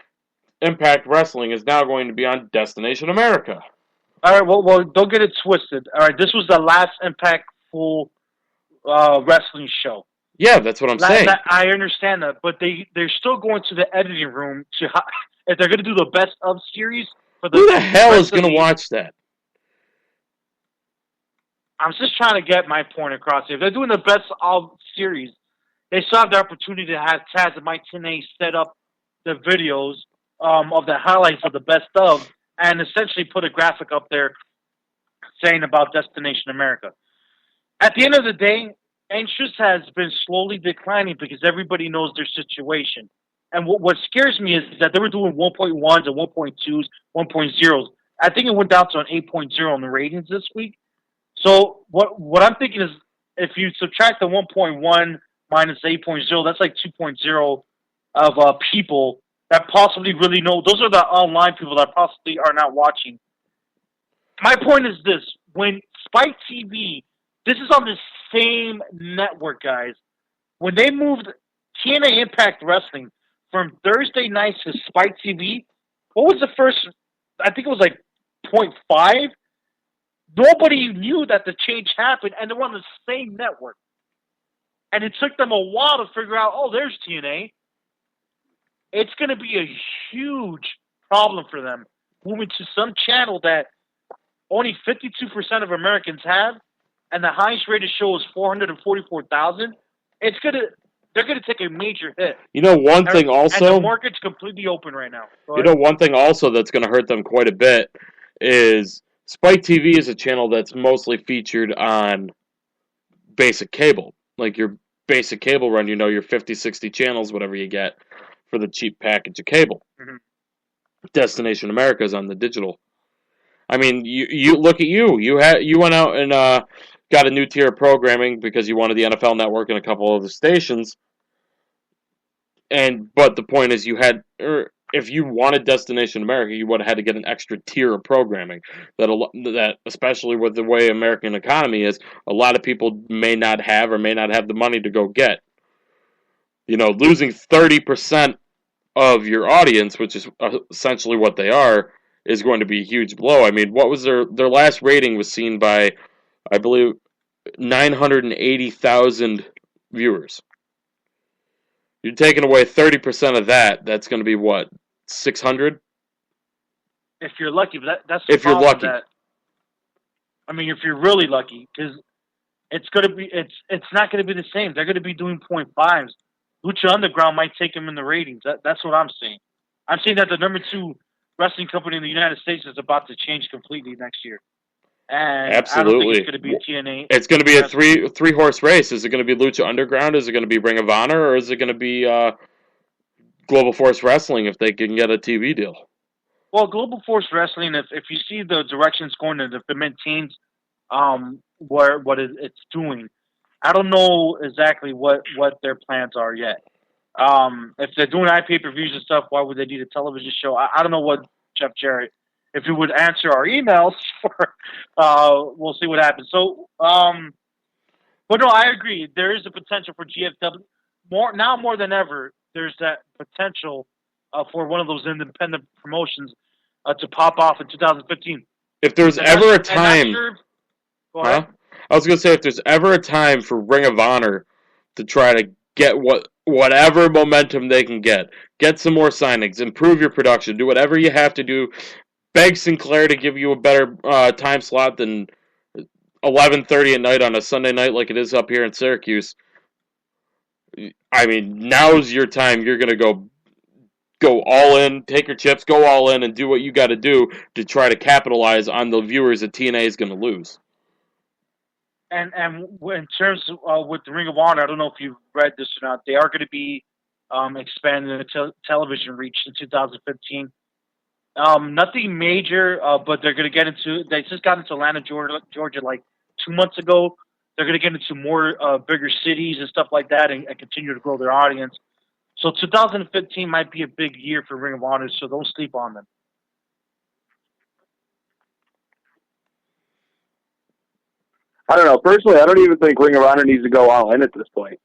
Impact Wrestling is now going to be on Destination America. All right, well, don't get it twisted. All right, this was the last Impact full wrestling show. Yeah, that's what I'm saying. I understand that, but they're still going to the editing room to if they're going to do the best of series for the. Who the hell is going to watch that? I'm just trying to get my point across here. If they're doing the best of series, they still have the opportunity to have Taz and Mike Tenay set up the videos of the highlights of the best of, and essentially put a graphic up there saying about Destination America. At the end of the day, interest has been slowly declining because everybody knows their situation. And what scares me is that they were doing 1.1s and 1.2s, 1.0s. I think it went down to an 8.0 on the ratings this week. So what I'm thinking is, if you subtract the 1.1 minus 8.0, that's like 2.0 of people that possibly really know. Those are the online people that possibly are not watching. My point is this: when Spike TV, this is on the same network, guys. When they moved TNA Impact Wrestling from Thursday nights to Spike TV, what was the first? I think it was like 0.5. Nobody knew that the change happened, and they were on the same network. And it took them a while to figure out, oh, there's TNA. It's going to be a huge problem for them moving to some channel that only 52% of Americans have, and the highest rated show is 444,000. They're gonna take a major hit. You know, one thing also, and the market's completely open right now. You know, one thing also that's going to hurt them quite a bit is Spike TV is a channel that's mostly featured on basic cable, like your basic cable run. You know, your 50, 60 channels, whatever you get for the cheap package of cable. Mm-hmm. Destination America is on the digital. I mean, you look at you. You went out and got a new tier of programming because you wanted the NFL Network and a couple other stations. But the point is, if you wanted Destination America, you would have had to get an extra tier of programming. That especially with the way American economy is, a lot of people may not have the money to go get. You know, losing 30% of your audience, which is essentially what they are, is going to be a huge blow. I mean, what was their last rating was seen by, I believe, 980,000 viewers. You're taking away 30% of that. That's going to be what, 600? If you're lucky, but that's if you're lucky. I mean, if you're really lucky, because it's not going to be the same. They're going to be doing 0.5s. Lucha Underground might take them in the ratings. That's what I'm saying. I'm saying that the number 2 wrestling company in the United States is about to change completely next year. And absolutely. I don't think it's going to be TNA. It's going to be a three horse race. Is it going to be Lucha Underground? Is it going to be Ring of Honor? Or is it going to be Global Force Wrestling if they can get a TV deal? Well, Global Force Wrestling, if you see the direction it's going in, if it maintains what it's doing, I don't know exactly what their plans are yet. If they're doing pay-per-views and stuff, why would they need a television show? I don't know what Jeff Jarrett. If you would answer our emails, we'll see what happens. So, but no, I agree. There is a potential for GFW more than ever. There's that potential for one of those independent promotions to pop off in 2015. If there's ever a time, I was going to say, if there's ever a time for Ring of Honor to try to get whatever momentum they can get some more signings, improve your production, do whatever you have to do. Beg Sinclair to give you a better time slot than 11:30 at night on a Sunday night like it is up here in Syracuse. I mean, now's your time. You're going to go all in, take your chips, go all in, and do what you got to do to try to capitalize on the viewers that TNA is going to lose. And in terms of with the Ring of Honor, I don't know if you've read this or not, they are going to be expanding the television reach in 2015. Nothing major, but they're going to get into. They just got into Atlanta, Georgia, like 2 months ago. They're going to get into more bigger cities and stuff like that, and continue to grow their audience. So 2015 might be a big year for Ring of Honor. So don't sleep on them. I don't know. Personally, I don't even think Ring of Honor needs to go all in at this point.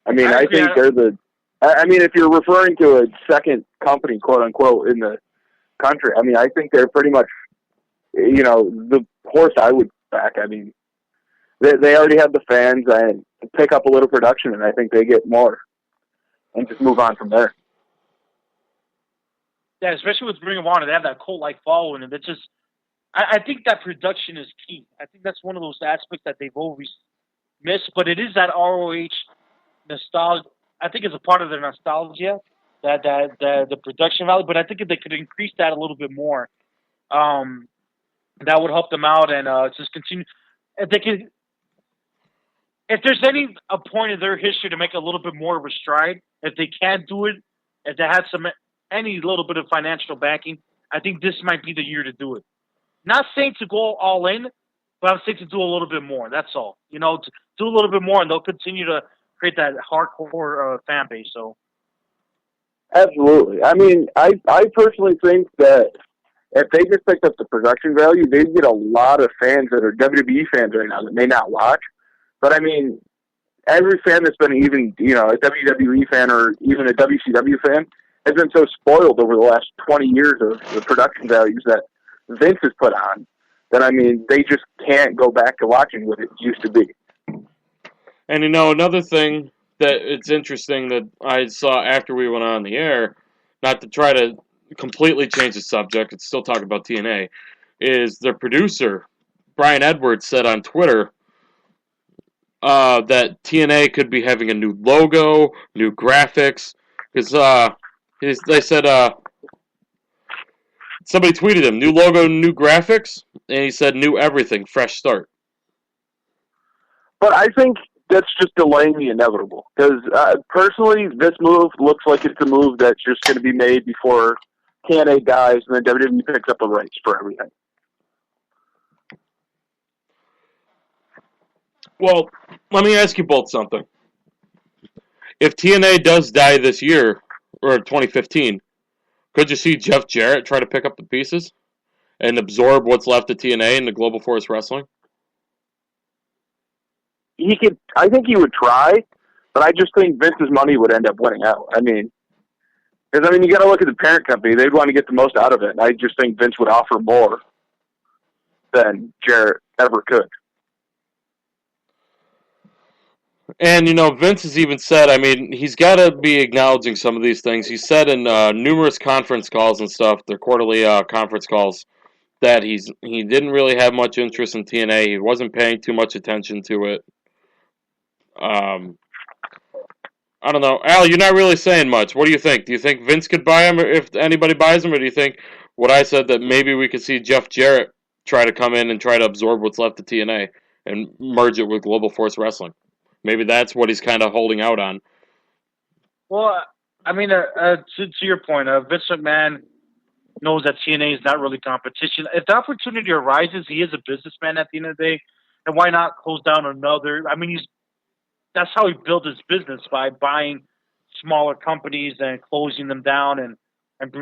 I mean, I think they're the. I mean, if you're referring to a second company, quote unquote, in the country, I mean, I think they're pretty much, the horse I would back. I mean, they already have the fans and pick up a little production, and I think they get more, and just move on from there. Yeah, especially with Ring of Honor, they have that cult-like following, and it's just, I think that production is key. I think that's one of those aspects that they've always missed, but it is that ROH nostalgia. I think it's a part of their nostalgia, that the production value. But I think if they could increase that a little bit more, that would help them out and just continue. If they could, if there's a point in their history to make a little bit more of a stride, if they can't do it, if they had any little bit of financial backing, I think this might be the year to do it. Not saying to go all in, but I'm saying to do a little bit more. That's all. To do a little bit more, and they'll continue to create that hardcore fan base. So, absolutely. I mean, I personally think that if they just picked up the production value, they'd get a lot of fans that are WWE fans right now that may not watch. But I mean, every fan that's been even, a WWE fan or even a WCW fan has been so spoiled over the last 20 years of the production values that Vince has put on that, I mean, they just can't go back to watching what it used to be. And another thing that it's interesting that I saw after we went on the air, not to try to completely change the subject, it's still talking about TNA, is their producer, Brian Edwards, said on Twitter that TNA could be having a new logo, new graphics, because they said somebody tweeted him, new logo, new graphics, and he said new everything, fresh start. But I think that's just delaying the inevitable. Because personally, this move looks like it's a move that's just going to be made before TNA dies, and then WWE picks up the rights for everything. Well, let me ask you both something. If TNA does die this year, or 2015, could you see Jeff Jarrett try to pick up the pieces and absorb what's left of TNA into Global Force Wrestling? He could. I think he would try, but I just think Vince's money would end up winning out. I mean, because you got to look at the parent company; they'd want to get the most out of it. And I just think Vince would offer more than Jarrett ever could. And, Vince has even said, he's got to be acknowledging some of these things. He said in numerous conference calls and stuff, their quarterly conference calls, that he didn't really have much interest in TNA. He wasn't paying too much attention to it. I don't know. Al, you're not really saying much. What do you think? Do you think Vince could buy him if anybody buys him? Or do you think what I said, that maybe we could see Jeff Jarrett try to come in and try to absorb what's left of TNA and merge it with Global Force Wrestling? Maybe that's what he's kind of holding out on. Well, to your point, Vince McMahon knows that TNA is not really competition. If the opportunity arises, he is a businessman at the end of the day, and why not close down another? That's how he built his business, by buying smaller companies and closing them down and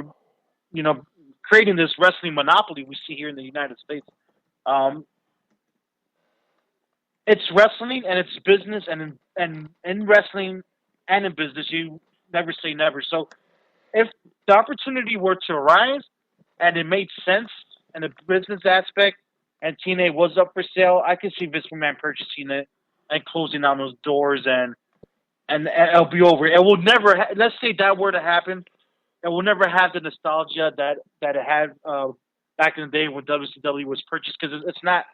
creating this wrestling monopoly we see here in the United States. It's wrestling and it's business, and in wrestling and in business, you never say never. So if the opportunity were to arise and it made sense in a business aspect and TNA was up for sale, I could see Vince McMahon purchasing it and closing down those doors, and it'll be over. It will never. Let's say that were to happen, it will never have the nostalgia that it had back in the day when WCW was purchased, because it's not.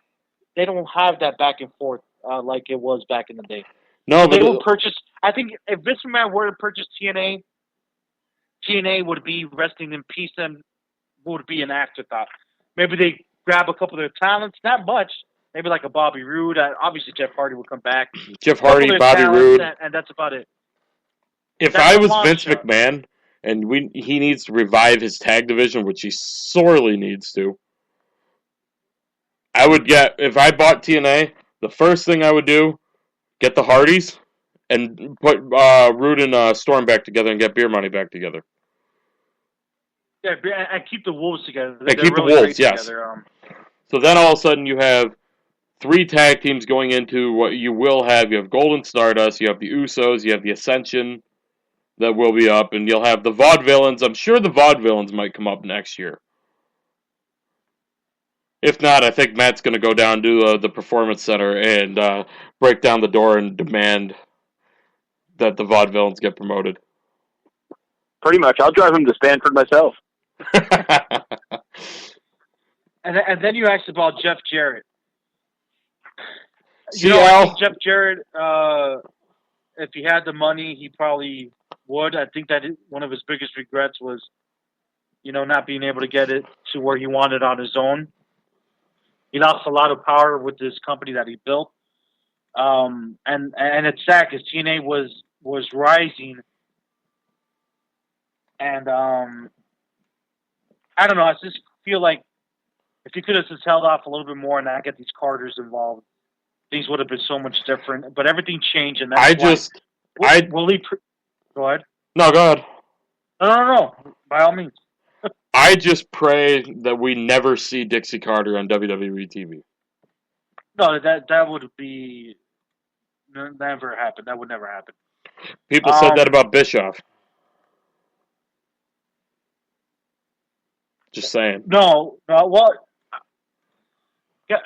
They don't have that back and forth like it was back in the day. No, they would purchase. I think if Vince McMahon were to purchase TNA would be resting in peace and would be an afterthought. Maybe they grab a couple of their talents, not much. Maybe like a Bobby Roode. Obviously, Jeff Hardy would come back. Jeff Hardy, Bobby Roode, and that's about it. If I was Vince McMahon and he needs to revive his tag division, which he sorely needs to, if I bought TNA, the first thing I would do, get the Hardys and put Roode and Storm back together and get Beer Money back together. Yeah, and keep the Wolves together. And keep the Wolves, yes. So then all of a sudden you have 3 tag teams going into what you will have. You have Golden Stardust, you have the Usos, you have the Ascension that will be up, and you'll have the Vaudevillains. I'm sure the Vaudevillains might come up next year. If not, I think Matt's going to go down to the Performance Center and break down the door and demand that the Vaudevillains get promoted. Pretty much. I'll drive him to Stanford myself. And then you asked about Jeff Jarrett. See, I Al, think Jeff Jarrett, if he had the money, he probably would. I think that one of his biggest regrets was, not being able to get it to where he wanted on his own. He lost a lot of power with this company that he built. And it's sad because TNA was rising. And I don't know. I just feel like if he could have just held off a little bit more and not get these Carters involved, things would have been so much different. But everything changed, and that's will he? Go ahead. No, go ahead. No. By all means. I just pray that we never see Dixie Carter on WWE TV. No, that would be never happen. That would never happen. People said that about Bischoff. Just saying. No. Well,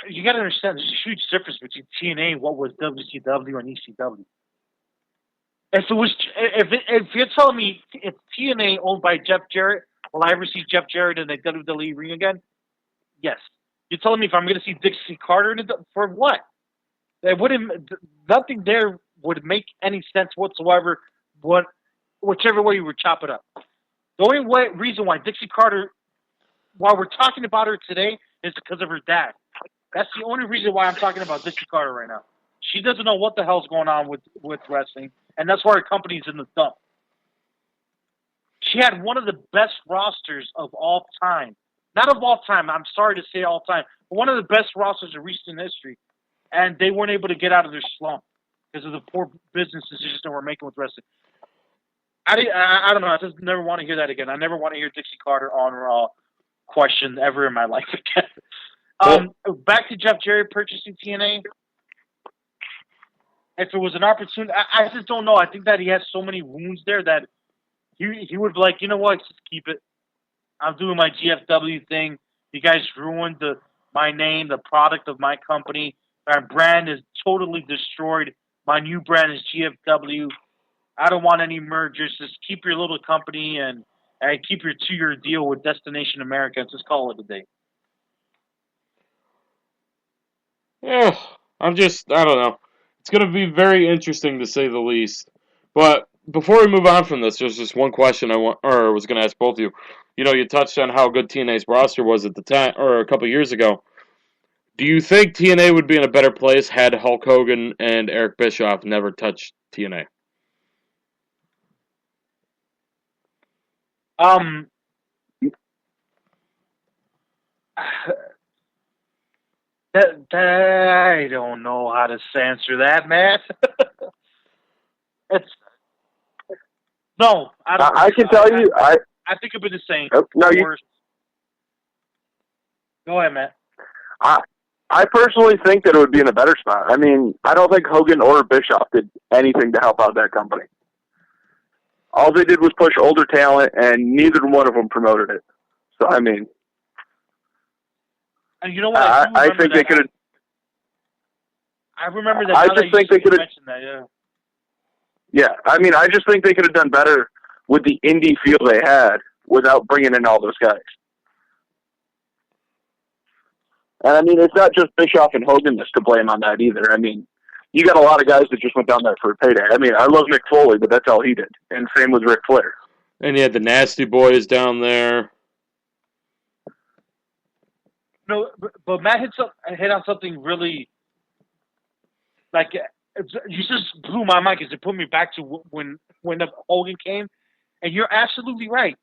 you got to understand. There's a huge difference between TNA and what was WCW and ECW. If you're telling me it's TNA owned by Jeff Jarrett, will I ever see Jeff Jarrett in the WWE ring again? Yes. You're telling me if I'm going to see Dixie Carter for what? Nothing there would make any sense whatsoever. Whichever way you would chop it up. The only reason why Dixie Carter, while we're talking about her today, is because of her dad. That's the only reason why I'm talking about Dixie Carter right now. She doesn't know what the hell's going on with wrestling, and that's why her company's in the dump. She had one of the best rosters of all time. Not of all time, I'm sorry to say all time, but one of the best rosters in recent history. And they weren't able to get out of their slump because of the poor business decisions that we're making with wrestling. I don't know. I just never want to hear that again. I never want to hear Dixie Carter on Raw question ever in my life again. Back to Jeff Jarrett purchasing TNA. If it was an opportunity, I just don't know. I think that he has so many wounds there that he would be like, you know what, just keep it. I'm doing my GFW thing. You guys ruined my name, the product of my company. My brand is totally destroyed. My new brand is GFW. I don't want any mergers. Just keep your little company and keep your 2-year deal with Destination America and just call it a day. Yeah, I don't know. It's going to be very interesting to say the least. But before we move on from this, there's just one question I was going to ask both of you. You touched on how good TNA's roster was at the time, or a couple years ago. Do you think TNA would be in a better place had Hulk Hogan and Eric Bischoff never touched TNA? I don't know how to answer that, Matt. No, I don't. I can tell you, I think it'd be the same. No, Go ahead, Matt. I personally think that it would be in a better spot. I mean, I don't think Hogan or Bischoff did anything to help out that company. All they did was push older talent, and neither one of them promoted it. So, I mean... And you know what? I think they could have... I remember that. I just think they could have... mentioned that, yeah. Yeah, I mean, I just think they could have done better with the indie feel they had without bringing in all those guys. And, I mean, it's not just Bischoff and Hogan that's to blame on that either. I mean, you got a lot of guys that just went down there for a payday. I mean, I love Mick Foley, but that's all he did. And same with Ric Flair. And you had the Nasty Boys down there. No, but Matt hit on something really, like, you just blew my mind because it put me back to when Hogan came. And you're absolutely right.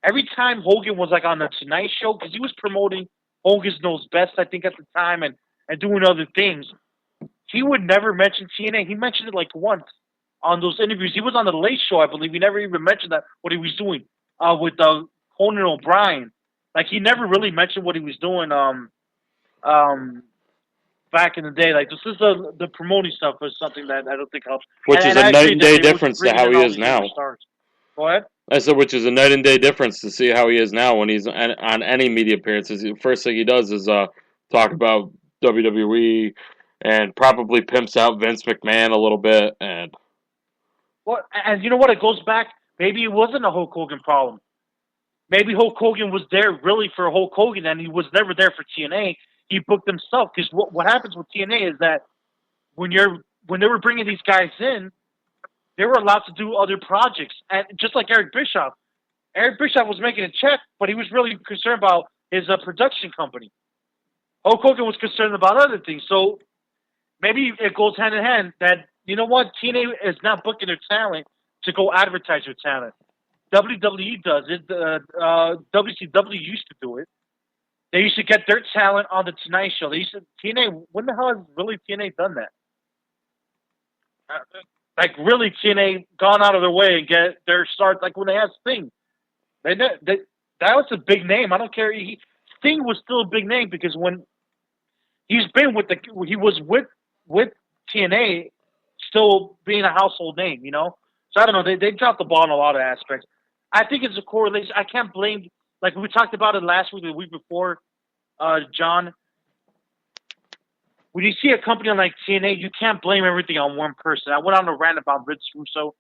Every time Hogan was, like, on the Tonight Show, because he was promoting Hogan Knows Best, I think, at the time, and doing other things, he would never mention TNA. He mentioned it, like, once on those interviews. He was on the Late Show, I believe. He never even mentioned that, what he was doing with Conan O'Brien. Like, he never really mentioned what he was doing back in the day. Like, this is the promoting stuff was something that I don't think helps. Which is a night and day difference to how he is now. Go ahead. I said, which is a night and day difference to see how he is now when he's on any media appearances. The first thing he does is talk about WWE and probably pimps out Vince McMahon a little bit. And you know what? It goes back. Maybe it wasn't a Hulk Hogan problem. maybe Hulk Hogan was there really for Hulk Hogan, and he was never there for TNA. He booked himself because what happens with TNA is that when they were bringing these guys in, they were allowed to do other projects, and just like Eric Bischoff. Eric Bischoff was making a check, but he was really concerned about his production company. Hulk Hogan was concerned about other things, so maybe it goes hand in hand that, you know what, TNA is not booking their talent to go advertise their talent. WWE does it. WCW used to do it. They used to get their talent on the Tonight Show. They used to, TNA, when the hell has really TNA done that? Like, really, TNA gone out of their way and get their start, like when they had Sting. That was a big name. I don't care. Sting was still a big name because when he was with TNA, still being a household name, you know? So I don't know. They dropped the ball in a lot of aspects. I think it's a correlation. I can't blame, like we talked about it last week, the week before, John. When you see a company like TNA, you can't blame everything on one person. I went on a rant about Vince Russo.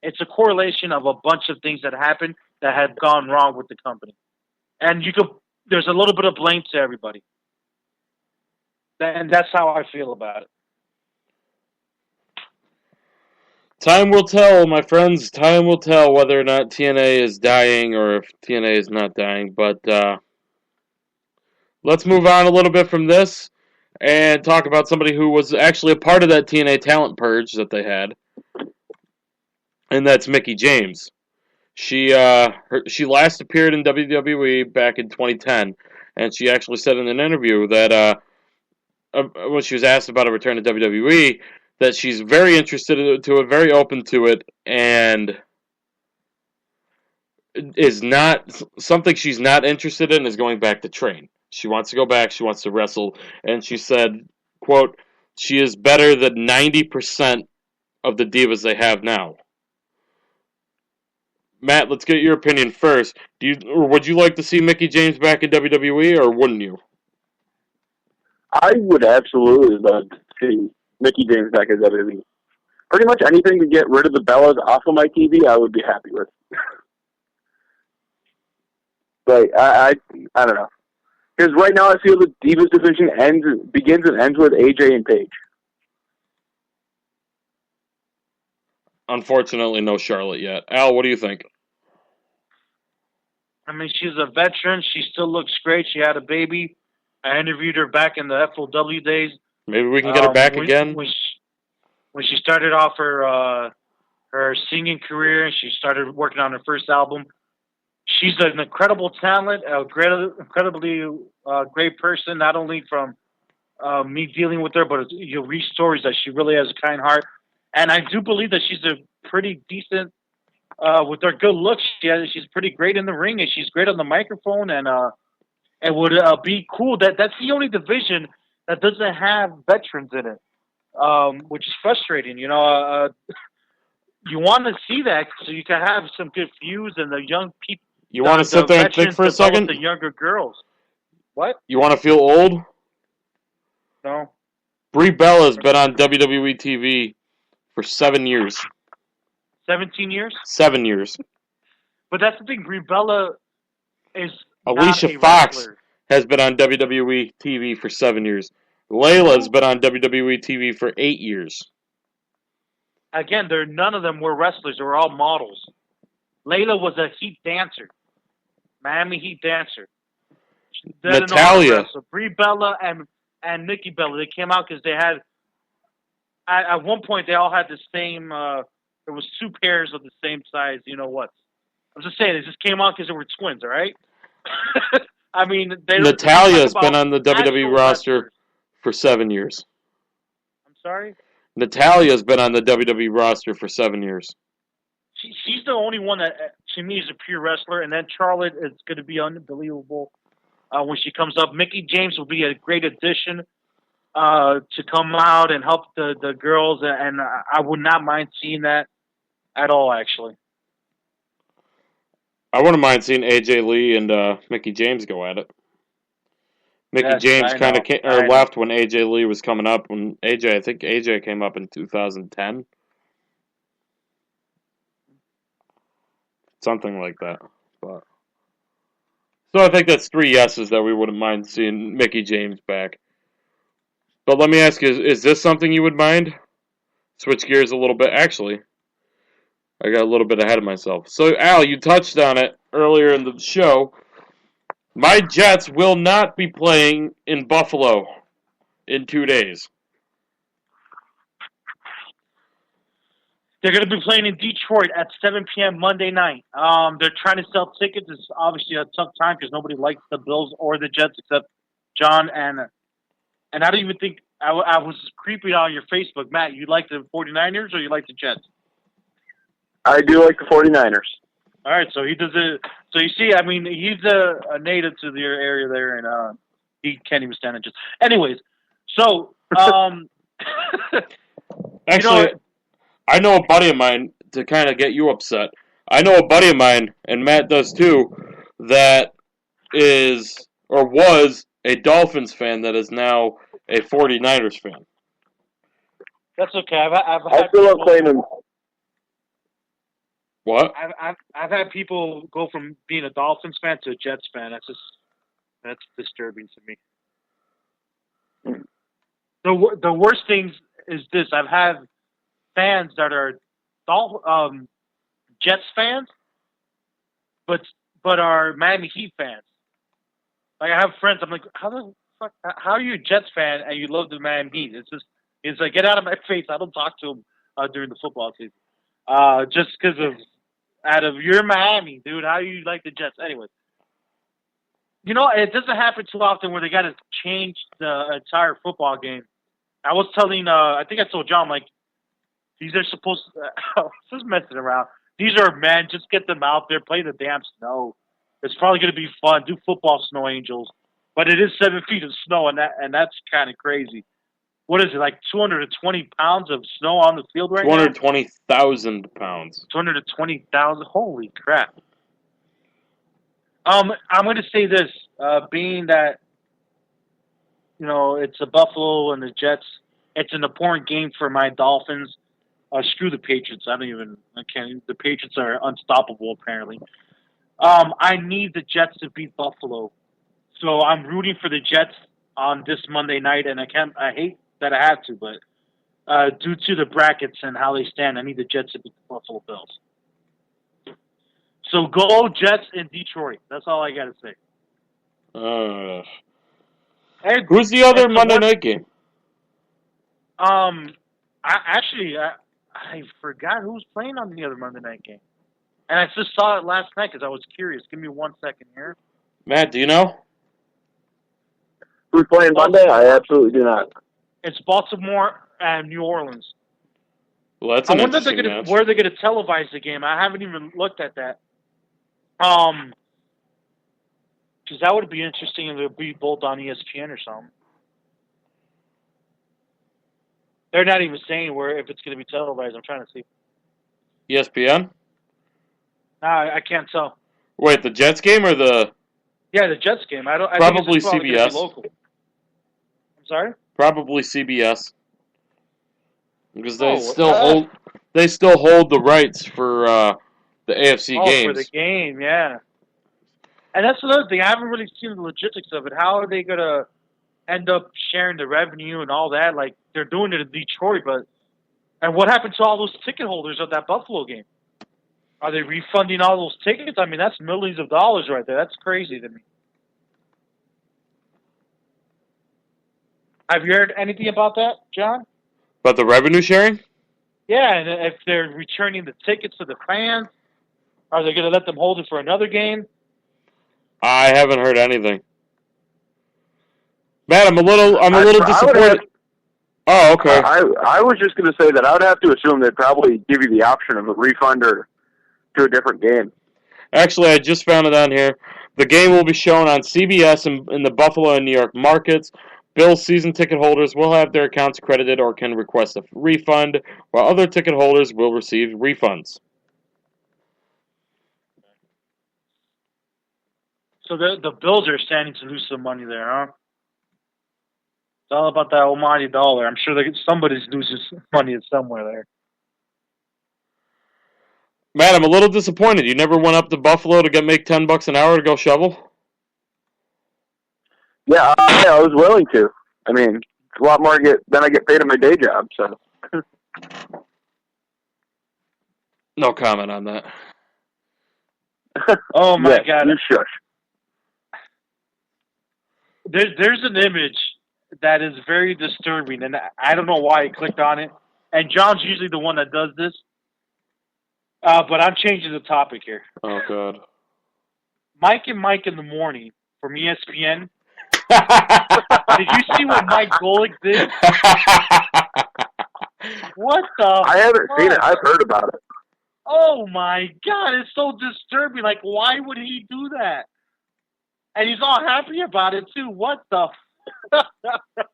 It's a correlation of a bunch of things that happened that had gone wrong with the company. And there's a little bit of blame to everybody. And that's how I feel about it. Time will tell, my friends. Time will tell whether or not TNA is dying or if TNA is not dying. But let's move on a little bit from this and talk about somebody who was actually a part of that TNA talent purge that they had. And that's Mickie James. She last appeared in WWE back in 2010, and she actually said in an interview that when she was asked about a return to WWE, that she's very interested to it, very open to it, and is not something she's not interested in is going back to train. She wants to go back. She wants to wrestle, and she said, "quote She is better than 90% of the divas they have now." Matt, let's get your opinion first. Would you like to see Mickie James back in WWE, or wouldn't you? I would absolutely love to see Mickie James back at WWE. Pretty much anything to get rid of the Bellas off of my TV, I would be happy with. But I don't know. Because right now I feel the Divas division begins and ends with AJ and Paige. Unfortunately, no Charlotte yet. Al, what do you think? I mean, she's a veteran. She still looks great. She had a baby. I interviewed her back in the FOW days. Maybe we can get her back again? When she started off her singing career, she started working on her first album. She's an incredible talent, incredibly great person, not only from me dealing with her, but you'll read stories that she really has a kind heart. And I do believe that she's a pretty decent, with her good looks, she's pretty great in the ring, and she's great on the microphone, and it would be cool. That's the only division that doesn't have veterans in it, which is frustrating. You know, you want to see that so you can have some good views and the young people. You want to sit there and think for a second? The younger girls. What? You want to feel old? No. Brie Bella's been on WWE TV for 7 years. 17 years? 7 years. But that's the thing. Brie Bella is Alicia Fox has been on WWE TV for 7 years. Layla's been on WWE TV for 8 years. Again, none of them were wrestlers. They were all models. Layla was a Heat dancer. Miami Heat dancer. Natalia. Brie Bella and Nikki Bella, they came out because they had, at one point, they all had the same, there was 2 pairs of the same size, you know what. I'm just saying, they just came out because they were twins, all right? I mean, Natalia's been on the WWE roster for 7 years. I'm sorry? Natalia's been on the WWE roster for 7 years. She's the only one that, to me, is a pure wrestler, and then Charlotte is going to be unbelievable when she comes up. Mickie James will be a great addition to come out and help the girls, and I would not mind seeing that at all, actually. I wouldn't mind seeing AJ Lee and Mickie James go at it. Mickie James kind of left when AJ Lee was coming up. I think AJ came up in 2010. Something like that. But So I think that's 3 yeses that we wouldn't mind seeing Mickey James back. But let me ask you, is this something you would mind? Switch gears a little bit. Actually, I got a little bit ahead of myself. So, Al, you touched on it earlier in the show. My Jets will not be playing in Buffalo in 2 days. They're going to be playing in Detroit at 7 p.m. Monday night. They're trying to sell tickets. It's obviously a tough time because nobody likes the Bills or the Jets except John and I don't even think I was creeping on your Facebook. Matt, you like the 49ers or you like the Jets? I do like the 49ers. All right, so he does it. So you see, I mean, he's a native to the area there, and he can't even stand it. Just anyways, so Actually, I know a buddy of mine, to kind of get you upset. I know a buddy of mine, and Matt does too, that is or was a Dolphins fan that is now a 49ers fan. That's okay. I've I still don't claim him. What? I've had people go from being a Dolphins fan to a Jets fan. That's disturbing to me. The worst thing is this: I've had fans that are Jets fans, but are Miami Heat fans. Like I have friends. I'm like, how are you a Jets fan and you love the Miami Heat? It's like, get out of my face. I don't talk to them during the football season. Just because you're Miami, dude. How do you like the Jets? Anyway, it doesn't happen too often where they got to change the entire football game. I was telling, I think I told John, like, these are supposed to, just messing around. These are men. Just get them out there, play the damn snow. It's probably going to be fun. Do football snow angels. But it is 7 feet of snow, and that's kind of crazy. What is it, like 220 pounds of snow on the field right now? 220,000 pounds. 220,000? Holy crap. I'm going to say this, being that, it's a Buffalo and the Jets, it's an important game for my Dolphins. Screw the Patriots. The Patriots are unstoppable, apparently. I need the Jets to beat Buffalo. So I'm rooting for the Jets on this Monday night, and I hate that I have to, but due to the brackets and how they stand, I need the Jets to beat the Buffalo Bills. So go Jets in Detroit. That's all I got to say. Who's the other Monday night game? I forgot who was playing on the other Monday night game. And I just saw it last night because I was curious. Give me 1 second here. Matt, do you know? Who's playing Monday? I absolutely do not. It's Baltimore and New Orleans. Well, that's an interesting match. Where they're going to televise the game. I haven't even looked at that. Because that would be interesting if it would be both on ESPN or something. They're not even saying if it's going to be televised. I'm trying to see. ESPN? Nah, I can't tell. Wait, the Jets game or the? Yeah, the Jets game. I probably think CBS. Local. I'm sorry. Probably CBS. Because they still hold the rights for the AFC games. For the game, yeah. And that's another thing. I haven't really seen the logistics of it. How are they going to end up sharing the revenue and all that? Like, they're doing it in Detroit, and what happened to all those ticket holders of that Buffalo game? Are they refunding all those tickets? I mean, that's millions of dollars right there. That's crazy to me. Have you heard anything about that, John? About the revenue sharing? Yeah, and if they're returning the tickets to the fans, are they going to let them hold it for another game? I haven't heard anything. Matt, I'm a little disappointed. Oh, okay. I was just going to say that I would have to assume they'd probably give you the option of a refund or to a different game. Actually, I just found it on here. The game will be shown on CBS in the Buffalo and New York markets. Bills season ticket holders will have their accounts credited or can request a refund, while other ticket holders will receive refunds. So the Bills are standing to lose some money there, huh? It's all about that almighty dollar. I'm sure somebody's losing money somewhere there. Matt, I'm a little disappointed. You never went up to Buffalo to make $10 an hour to go shovel? Yeah, I was willing to. I mean, it's a lot more than I get paid at my day job. So. No comment on that. Oh my God! You shush. There's an image that is very disturbing, and I don't know why I clicked on it. And John's usually the one that does this, but I'm changing the topic here. Oh God. Mike and Mike in the morning from ESPN. Did you see what Mike Golick did? What the? I haven't seen it. I've heard about it. Oh my God! It's so disturbing. Like, why would he do that? And he's all happy about it too. What the?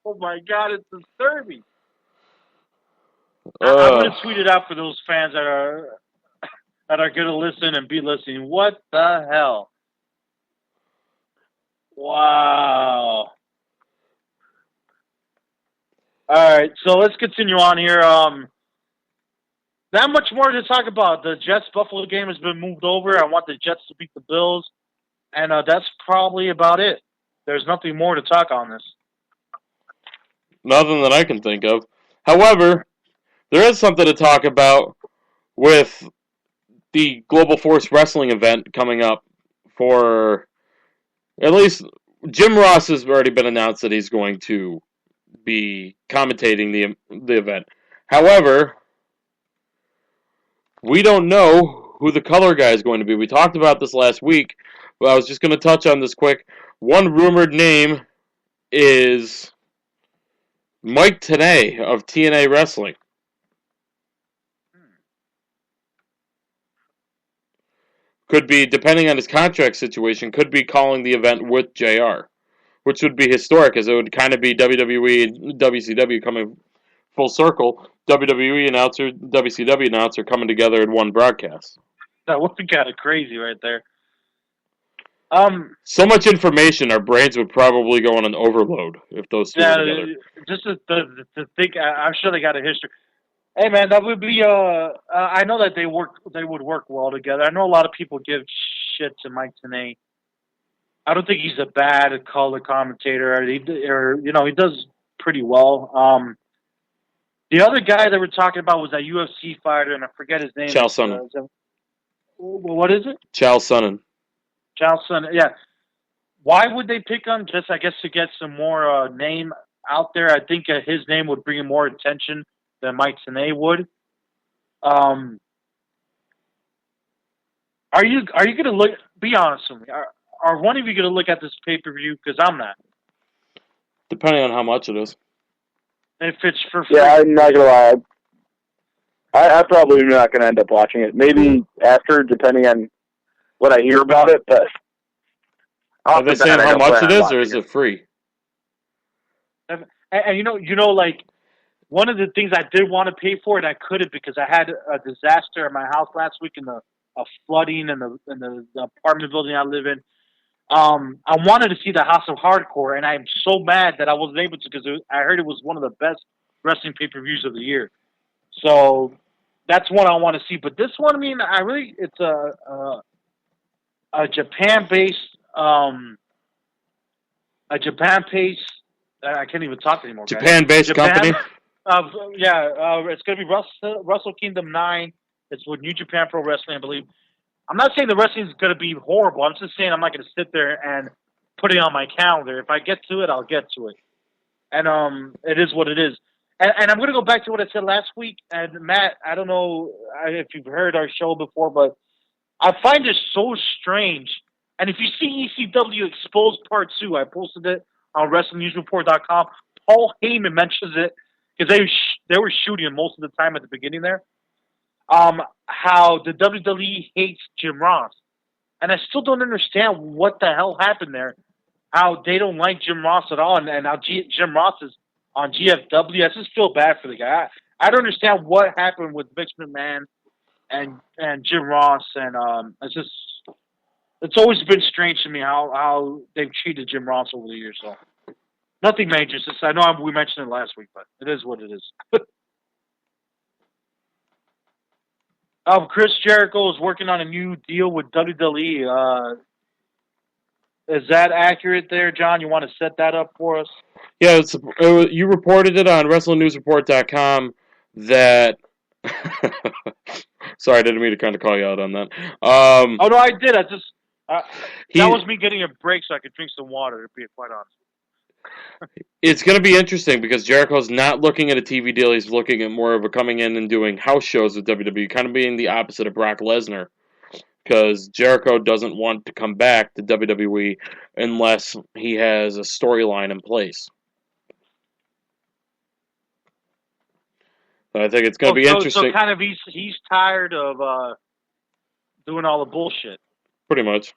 Oh my God! It's disturbing. I'm gonna tweet it out for those fans that are gonna listen and be listening. What the hell? Wow. All right, so let's continue on here. Not much more to talk about. The Jets-Buffalo game has been moved over. I want the Jets to beat the Bills, and that's probably about it. There's nothing more to talk on this. Nothing that I can think of. However, there is something to talk about with the Global Force Wrestling event coming up for, at least, Jim Ross has already been announced that he's going to be commentating the event. However, we don't know who the color guy is going to be. We talked about this last week, but I was just going to touch on this quick. One rumored name is Mike Tenay of TNA Wrestling. Could be, depending on his contract situation, could be calling the event with JR, which would be historic, as it would kind of be WWE and WCW coming full circle. WWE announcer, WCW announcer coming together in one broadcast. That would be kind of crazy right there. So much information, our brains would probably go on an overload if those two were together. Just to think, I'm sure they got a history. Hey man, that would be. I know that they would work well together. I know a lot of people give shit to Mike Tenay. I don't think he's a bad color commentator. He does pretty well. The other guy that we're talking about was that UFC fighter, and I forget his name. Chael Sonnen. What is it? Chael Sonnen. Chael Sonnen. Yeah. Why would they pick him? Just, I guess, to get some more name out there. I think his name would bring more attention than Mike Tenay would. Are you going to look? Be honest with me. Are one of you going to look at this pay-per-view? Because I'm not. Depending on how much it is. If it's for free. Yeah, I'm not gonna lie. I probably am not gonna end up watching it. Maybe after, depending on what I hear about it. But are they saying how much it is, or is it free? And like, one of the things I did want to pay for it, I couldn't because I had a disaster at my house last week in a flooding in the apartment building I live in. I wanted to see the House of Hardcore, and I'm so mad that I wasn't able to because I heard it was one of the best wrestling pay-per-views of the year. So that's one I want to see. But this one, I mean, it's a Japan-based, I can't even talk anymore. Japan-based company. It's going to be Wrestle Kingdom 9. It's with New Japan Pro Wrestling, I believe. I'm not saying the wrestling is going to be horrible. I'm just saying I'm not going to sit there and put it on my calendar. If I get to it, I'll get to it. And it is what it is. And I'm going to go back to what I said last week. And Matt, I don't know if you've heard our show before, but I find it so strange. And if you see ECW Exposed Part 2, I posted it on WrestlingNewsReport.com. Paul Heyman mentions it because they were shooting most of the time at the beginning there. How the WWE hates Jim Ross. And I still don't understand what the hell happened there. How they don't like Jim Ross at all, and how Jim Ross is on GFW. I just feel bad for the guy. I don't understand what happened with Vince McMahon and Jim Ross, and it's always been strange to me how they've treated Jim Ross over the years. So nothing major. I know we mentioned it last week, but it is what it is. Chris Jericho is working on a new deal with WWE. Is that accurate there, John? You want to set that up for us? Yeah, you reported it on WrestlingNewsReport.com that. Sorry, I didn't mean to kind of call you out on that. Oh no, I did. I just that was me getting a break so I could drink some water. To be quite honest. It's going to be interesting because Jericho's not looking at a TV deal. He's looking at more of a coming in and doing house shows with WWE, kind of being the opposite of Brock Lesnar. Because Jericho doesn't want to come back to WWE unless he has a storyline in place. So I think it's going to be interesting. So kind of he's tired of doing all the bullshit. Pretty much.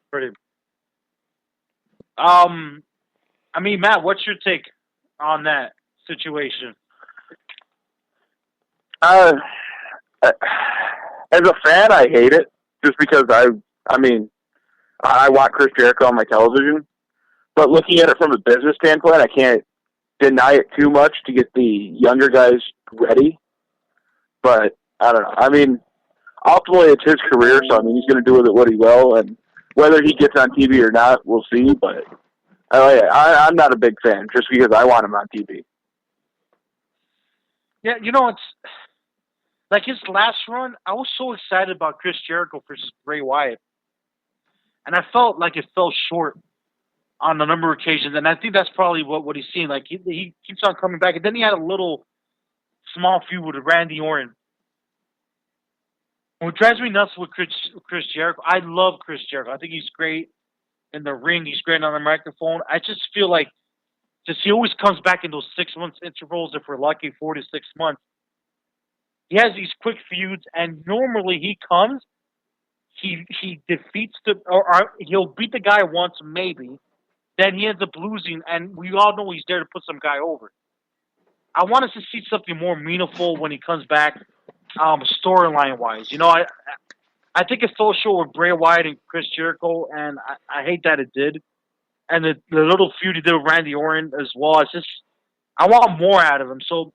I mean, Matt, what's your take on that situation? As a fan, I hate it just because I want Chris Jericho on my television. But looking at it from a business standpoint, I can't deny it too much to get the younger guys ready. But I don't know. I mean, ultimately it's his career, so I mean he's going to do with it what he will, and whether he gets on TV or not, we'll see. But I'm not a big fan just because I want him on TV. Yeah, you know, it's like his last run. I was so excited about Chris Jericho versus Bray Wyatt, and I felt like it fell short on a number of occasions. And I think that's probably what he's seeing. Like he keeps on coming back, and then he had a little small feud with Randy Orton. What drives me nuts with Chris Jericho, I love Chris Jericho. I think he's great in the ring. He's great on the microphone. I just feel like he always comes back in those 6 months intervals, if we're lucky, 4 to 6 months. He has these quick feuds, and normally he comes, he defeats or he'll beat the guy once, maybe. Then he ends up losing, and we all know he's there to put some guy over. I want us to see something more meaningful when he comes back, storyline-wise. You know, I think it fell short with Bray Wyatt and Chris Jericho, and I hate that it did. And the little feud he did with Randy Orton as well. It's just, I want more out of him. So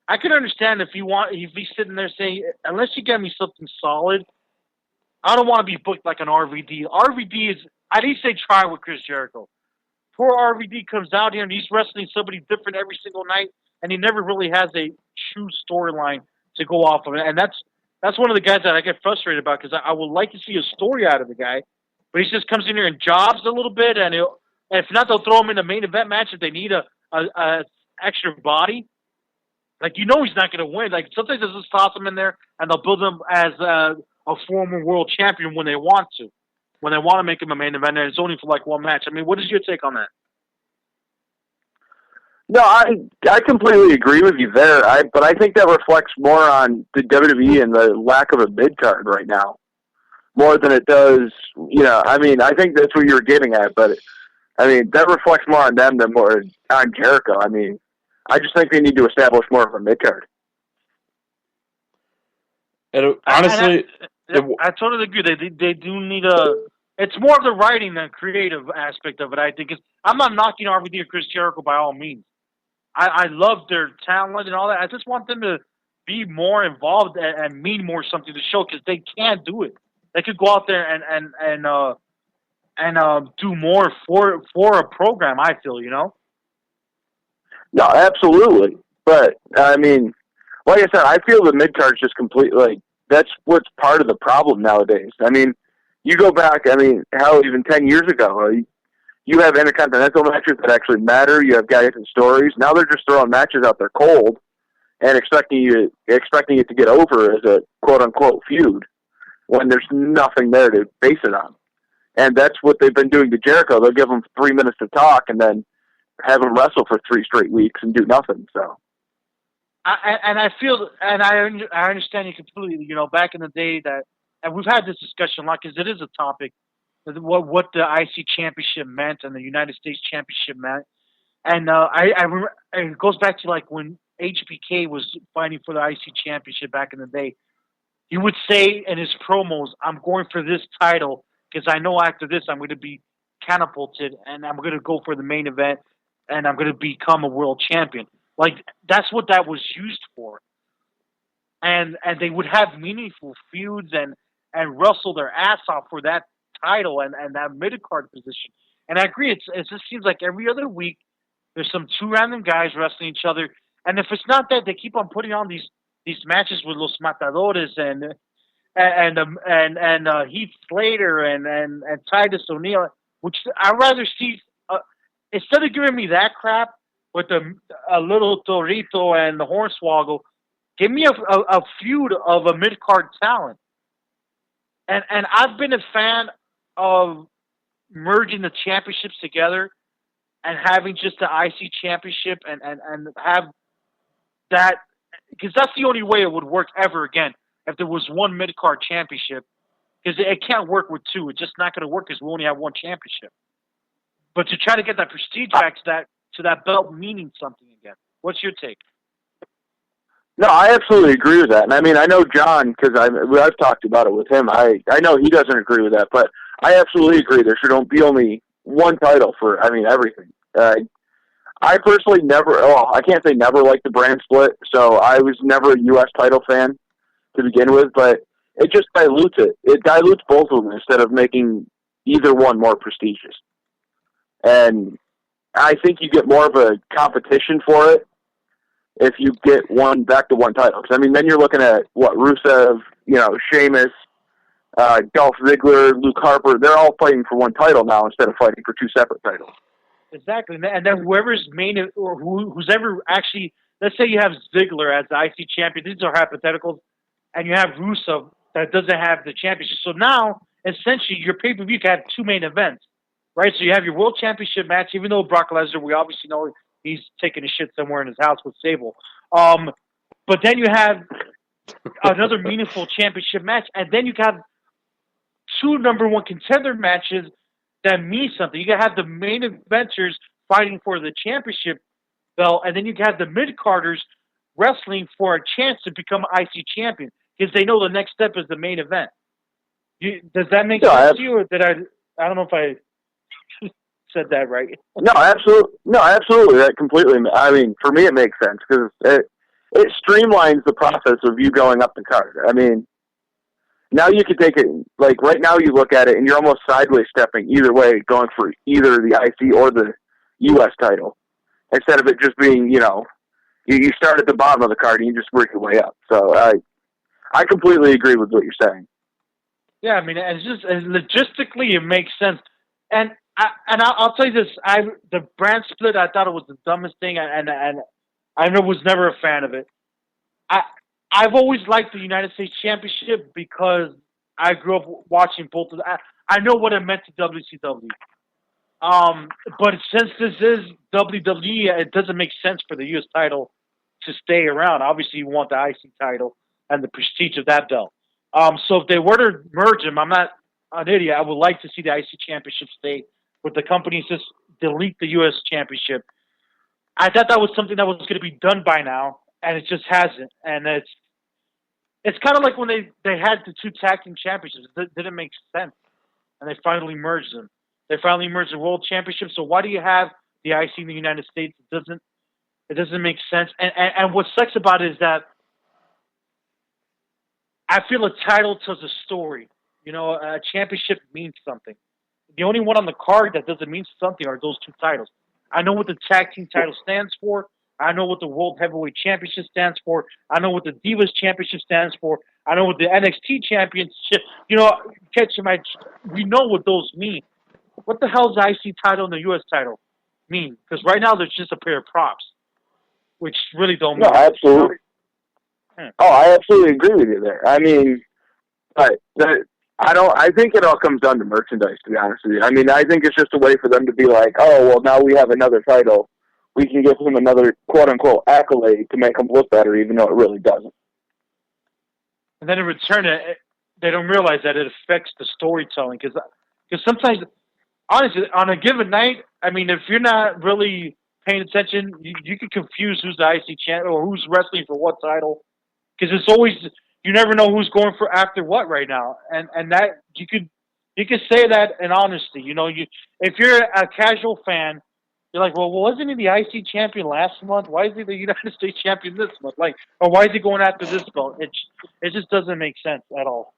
I could understand if he's sitting there saying, unless you get me something solid, I don't want to be booked like an RVD. RVD is, I didn't say try with Chris Jericho. Poor RVD comes out here and he's wrestling somebody different every single night, and he never really has a true storyline to go off of. And that's one of the guys that I get frustrated about, because I would like to see a story out of the guy, but he just comes in here and jobs a little bit, and if not, they'll throw him in a main event match if they need a extra body. Like, you know he's not going to win. Like, sometimes they'll just toss him in there, and they'll build him as a former world champion when they want to. When they want to make him a main event, and it's only for, like, one match. I mean, what is your take on that? No, I completely agree with you there. But I think that reflects more on the WWE and the lack of a mid-card right now, more than it does, you know. I mean, I think that's what you were getting at, but I mean, that reflects more on them than more on Jericho. I mean, I just think they need to establish more of a mid-card. And honestly, I totally agree. They do need it's more of the writing than creative aspect of it, I think. I'm not knocking RVD or Chris Jericho by all means. I love their talent and all that. I just want them to be more involved and mean more something to show, because they can't do it. They could go out there and do more for a program, I feel, you know? No, absolutely. But, I mean, like I said, I feel the mid-card's just completely, like, that's what's part of the problem nowadays. I mean, you go back, I mean, hell, even 10 years ago, you have intercontinental matches that actually matter. You have guys and stories. Now they're just throwing matches out there cold and expecting it to get over as a quote-unquote feud when there's nothing there to base it on. And that's what they've been doing to Jericho. They'll give him 3 minutes to talk and then have him wrestle for 3 straight weeks and do nothing. So, I feel, and I understand you completely. You know, back in the day and we've had this discussion a lot, because it is a topic, what the IC Championship meant and the United States Championship meant. And I remember, it goes back to like when HBK was fighting for the IC Championship back in the day. He would say in his promos, "I'm going for this title because I know after this I'm going to be catapulted and I'm going to go for the main event and I'm going to become a world champion." Like, that's what that was used for. And they would have meaningful feuds and wrestle their ass off for that title and that mid-card position. And I agree. It just seems like every other week there's some two random guys wrestling each other. And if it's not that, they keep on putting on these matches with Los Matadores and Heath Slater and Titus O'Neil, which I'd rather see instead of giving me that crap with a little Torito and the Hornswoggle. Give me a feud of a mid card talent. And I've been a fan of merging the championships together and having just the IC championship and have that, because that's the only way it would work ever again if there was one mid card championship, because it can't work with two. It's just not going to work because we only have one championship. But to try to get that prestige back to that belt meaning something again. What's your take? No, I absolutely agree with that. And I mean, I know John, because I've talked about it with him. I know he doesn't agree with that, but I absolutely agree. There should be only one title for, everything. I personally I can't say never liked the brand split, so I was never a U.S. title fan to begin with, but it just dilutes it. It dilutes both of them instead of making either one more prestigious. And I think you get more of a competition for it if you get one back to one title. Because, then you're looking at, Rusev, Sheamus, Dolph Ziggler, Luke Harper. They're all fighting for one title now instead of fighting for two separate titles. Exactly. And then whoever's main, or who's ever actually, let's say you have Ziggler as the IC champion. These are hypotheticals. And you have Rusev that doesn't have the championship. So now, essentially, your pay-per-view can have two main events, right? So you have your World Championship match, even though Brock Lesnar, we obviously know he's taking a shit somewhere in his house with Sable. But then you have another meaningful championship match, and then you have two number one contender matches that mean something. You can have the main eventers fighting for the championship belt, and then you can have the mid-carders wrestling for a chance to become IC champion because they know the next step is the main event. Does that make sense to you, or did I don't know if I said that right? No, absolutely. That completely. For me, it makes sense because it streamlines the process of you going up the card. Now you can take it, like right now you look at it and you're almost sideways stepping either way, going for either the IC or the U.S. title, instead of it just being, you start at the bottom of the card and you just work your way up. So I completely agree with what you're saying. Yeah, it's just logistically it makes sense. And I'll tell you this, the brand split, I thought it was the dumbest thing, and I was never a fan of it. I've always liked the United States Championship because I grew up watching both of them. I know what it meant to WCW. But since this is WWE, it doesn't make sense for the U.S. title to stay around. Obviously, you want the IC title and the prestige of that belt. So if they were to merge them, I'm not an idiot. I would like to see the IC Championship stay with the companies, just delete the U.S. Championship. I thought that was something that was going to be done by now, and it just hasn't. And it's kind of like when they had the two tag team championships. It didn't make sense, and they finally merged them. They finally merged the World Championship. So why do you have the IC in the United States? It doesn't make sense. And what sucks about it is that I feel a title tells a story. A championship means something. The only one on the card that doesn't mean something are those two titles. I know what the tag team title stands for. I know what the World Heavyweight Championship stands for. I know what the Divas Championship stands for. I know what the NXT Championship, we know what those mean. What the hell does the IC title and the US title mean? Because right now there's just a pair of props, which really don't mean. No, absolutely. I absolutely agree with you there. I think it all comes down to merchandise, to be honest with you. I think it's just a way for them to be like, oh, well, now we have another title. We can give him another quote-unquote accolade to make him look better, even though it really doesn't. And then in return, they don't realize that it affects the storytelling. Because sometimes, honestly, on a given night, if you're not really paying attention, you can confuse who's the IC champion or who's wrestling for what title. Because it's always, you never know who's going for after what right now. And that, you could say that in honesty. If you're a casual fan, you're like, well, wasn't he the IC champion last month? Why is he the United States champion this month? Or why is he going after this belt? It just doesn't make sense at all.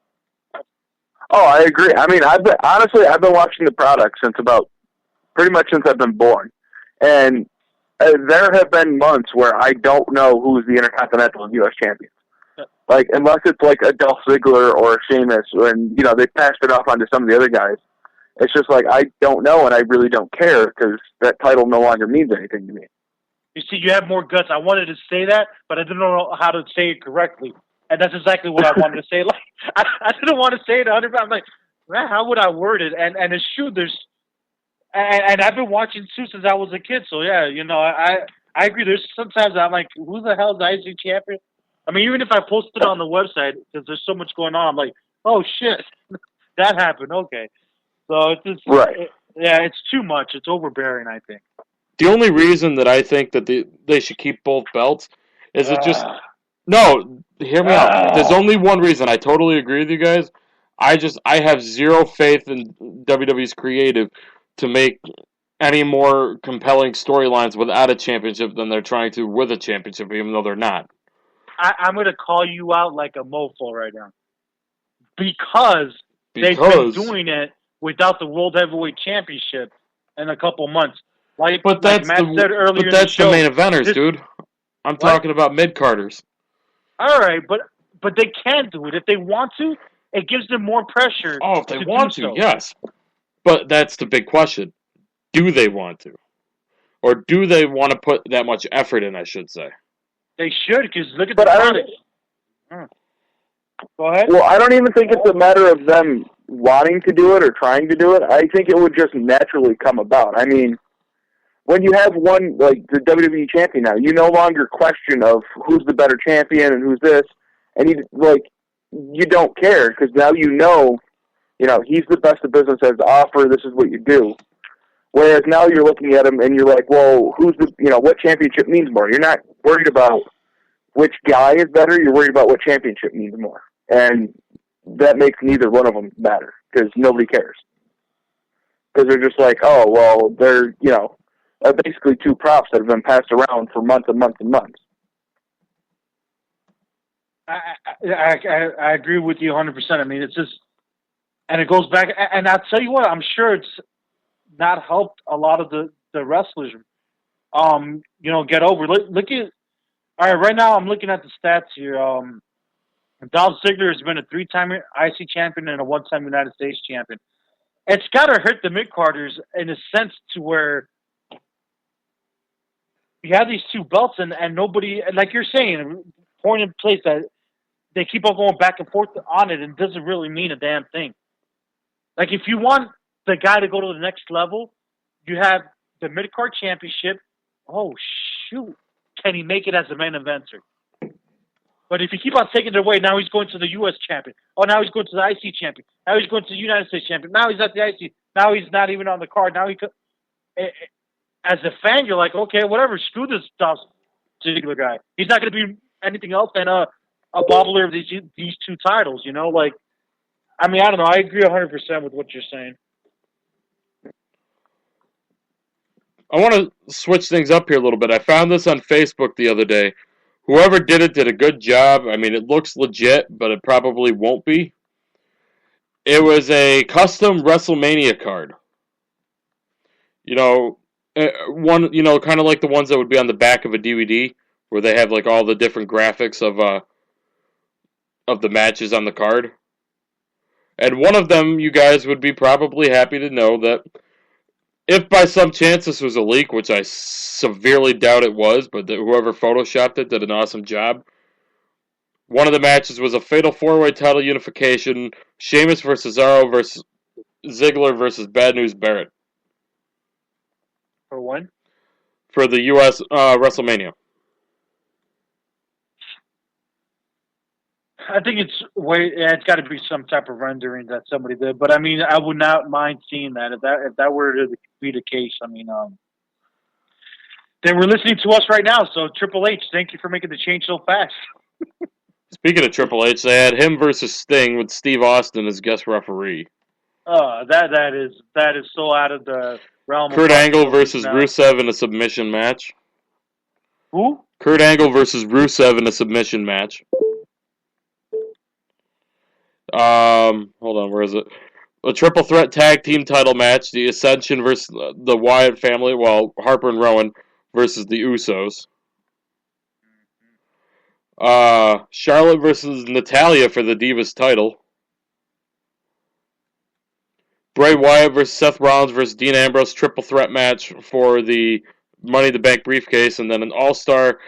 Oh, I agree. I've been watching the product since about pretty much since I've been born. And there have been months where I don't know who's the Intercontinental and U.S. champions. Like, unless it's like a Dolph Ziggler or a Sheamus, and, you know, they passed it off onto some of the other guys. It's just like, I don't know, and I really don't care, because that title no longer means anything to me. You see, you have more guts. I wanted to say that, but I didn't know how to say it correctly. And that's exactly what I wanted to say. Like, I didn't want to say it 100%. I'm like, man, how would I word it? And it's true. And I've been watching too since I was a kid. So yeah, you know, I agree. There's sometimes I'm like, who the hell is the IC champion? I mean, even if I post it on the website, because there's so much going on, I'm like, oh shit, that happened. Okay, so it's just, Right. it's too much. It's overbearing, I think. The only reason that I think that they should keep both belts is it just... No, hear me out. There's only one reason. I totally agree with you guys. I have zero faith in WWE's creative to make any more compelling storylines without a championship than they're trying to with a championship, even though they're not. I'm going to call you out like a mofo right now. Because they've been doing it without the World Heavyweight Championship in a couple months. But that's Matt said earlier but that's in the show, the main eventers, dude. I'm talking about mid-carders. All right, but they can do it. If they want to, it gives them more pressure. Oh, if they want to, yes. But that's the big question. Do they want to? Or do they want to put that much effort in, I should say? They should, because look at the product. Go ahead. Well, I don't even think it's a matter of them wanting to do it or trying to do it. I think it would just naturally come about. I mean, when you have one, like the WWE champion now, you no longer question of who's the better champion and who's this, and you don't care, because now you know, he's the best the business has to offer, this is what you do. Whereas now you're looking at him and you're like, well, what championship means more? You're not worried about which guy is better, you're worried about what championship means more. And that makes neither one of them matter, because nobody cares. Because they're just like, oh, well, they're, basically two props that have been passed around for months and months and months. I agree with you 100%. I mean, it's just, and it goes back, and I'll tell you what, I'm sure it's not helped a lot of the wrestlers, get over. Look at, all right, right now I'm looking at the stats here. Dolph Ziggler has been a 3-time IC champion and a 1-time United States champion. It's got to hurt the mid-carders in a sense to where you have these two belts and nobody, like you're saying, point in place that they keep on going back and forth on it and doesn't really mean a damn thing. Like, if you want the guy to go to the next level, you have the mid-card championship. Oh, shoot. Can he make it as a main eventer? But if you keep on taking it away, now he's going to the U.S. champion. Oh, now he's going to the IC champion. Now he's going to the United States champion. Now he's at the IC. Now he's not even on the card. Now as a fan, you're like, okay, whatever. Screw this Dolph Ziggler guy. He's not going to be anything else than a bobbler of these two titles. Like, I mean, I don't know. I agree 100% with what you're saying. I want to switch things up here a little bit. I found this on Facebook the other day. Whoever did it did a good job. I mean, it looks legit, but it probably won't be. It was a custom WrestleMania card. One, kind of like the ones that would be on the back of a DVD, where they have like all the different graphics of the matches on the card. And one of them, you guys would be probably happy to know that if by some chance this was a leak, which I severely doubt it was, but whoever photoshopped it did an awesome job. One of the matches was a fatal 4-way title unification: Sheamus versus Cesaro versus Ziggler versus Bad News Barrett. For when? For the U.S. WrestleMania. I think it's got to be some type of rendering that somebody did. But I mean, I would not mind seeing that if that were to be the case. I mean, they were listening to us right now. So Triple H, thank you for making the change so fast. Speaking of Triple H, they had him versus Sting with Steve Austin as guest referee. That is so out of the realm. Kurt Angle versus Rusev in a submission match. Who? Kurt Angle versus Rusev in a submission match. Hold on, where is it? a triple threat tag team title match: the Ascension versus the Wyatt family, while Harper and Rowan versus the Usos. Charlotte versus Natalya for the Divas title. Bray Wyatt versus Seth Rollins versus Dean Ambrose triple threat match for the Money in the Bank briefcase, and then an all-star.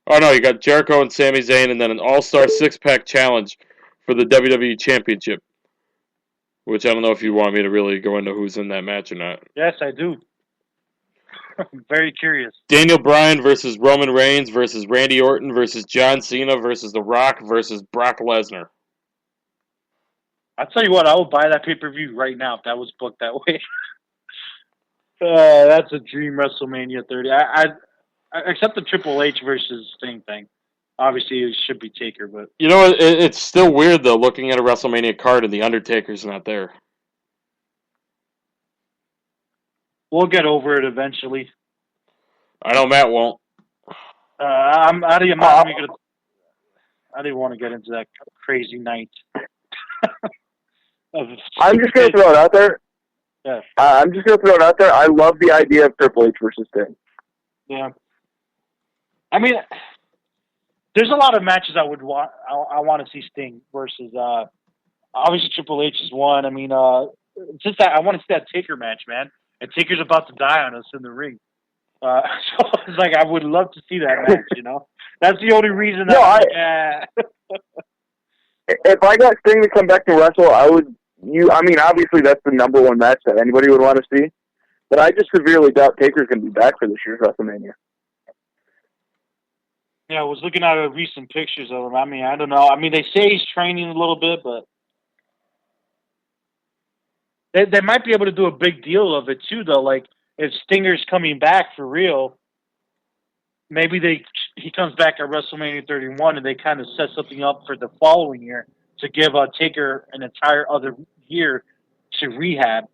Oh no, you got Jericho and Sami Zayn, and then an all-star six-pack challenge for the WWE Championship. Which I don't know if you want me to really go into who's in that match or not. Yes, I do. I'm very curious. Daniel Bryan versus Roman Reigns versus Randy Orton versus John Cena versus The Rock versus Brock Lesnar. I'll tell you what, I would buy that pay-per-view right now if that was booked that way. That's a dream WrestleMania 30. I except the Triple H versus Sting thing. Obviously, it should be Taker, but... You know, it's still weird, though, looking at a WrestleMania card and The Undertaker's not there. We'll get over it eventually. I know Matt won't. I didn't want to get into that crazy night. I'm just going to throw it out there. Yeah. I'm just going to throw it out there. I love the idea of Triple H versus Sting. Yeah. I mean, there's a lot of matches I want to see Sting versus. Obviously, Triple H is one. I mean, just that I want to see that Taker match, man. And Taker's about to die on us in the ring. So it's like I would love to see that match. You know, that's the only reason. If I got Sting to come back to wrestle, I would. I mean, obviously that's the number one match that anybody would want to see. But I just severely doubt Taker's going to be back for this year's WrestleMania. Yeah, I was looking at recent pictures of him. I mean, I don't know. I mean, they say he's training a little bit, but they might be able to do a big deal of it too, though. Like if Stinger's coming back for real, maybe he comes back at WrestleMania 31 and they kind of set something up for the following year to give Taker an entire other year to rehab.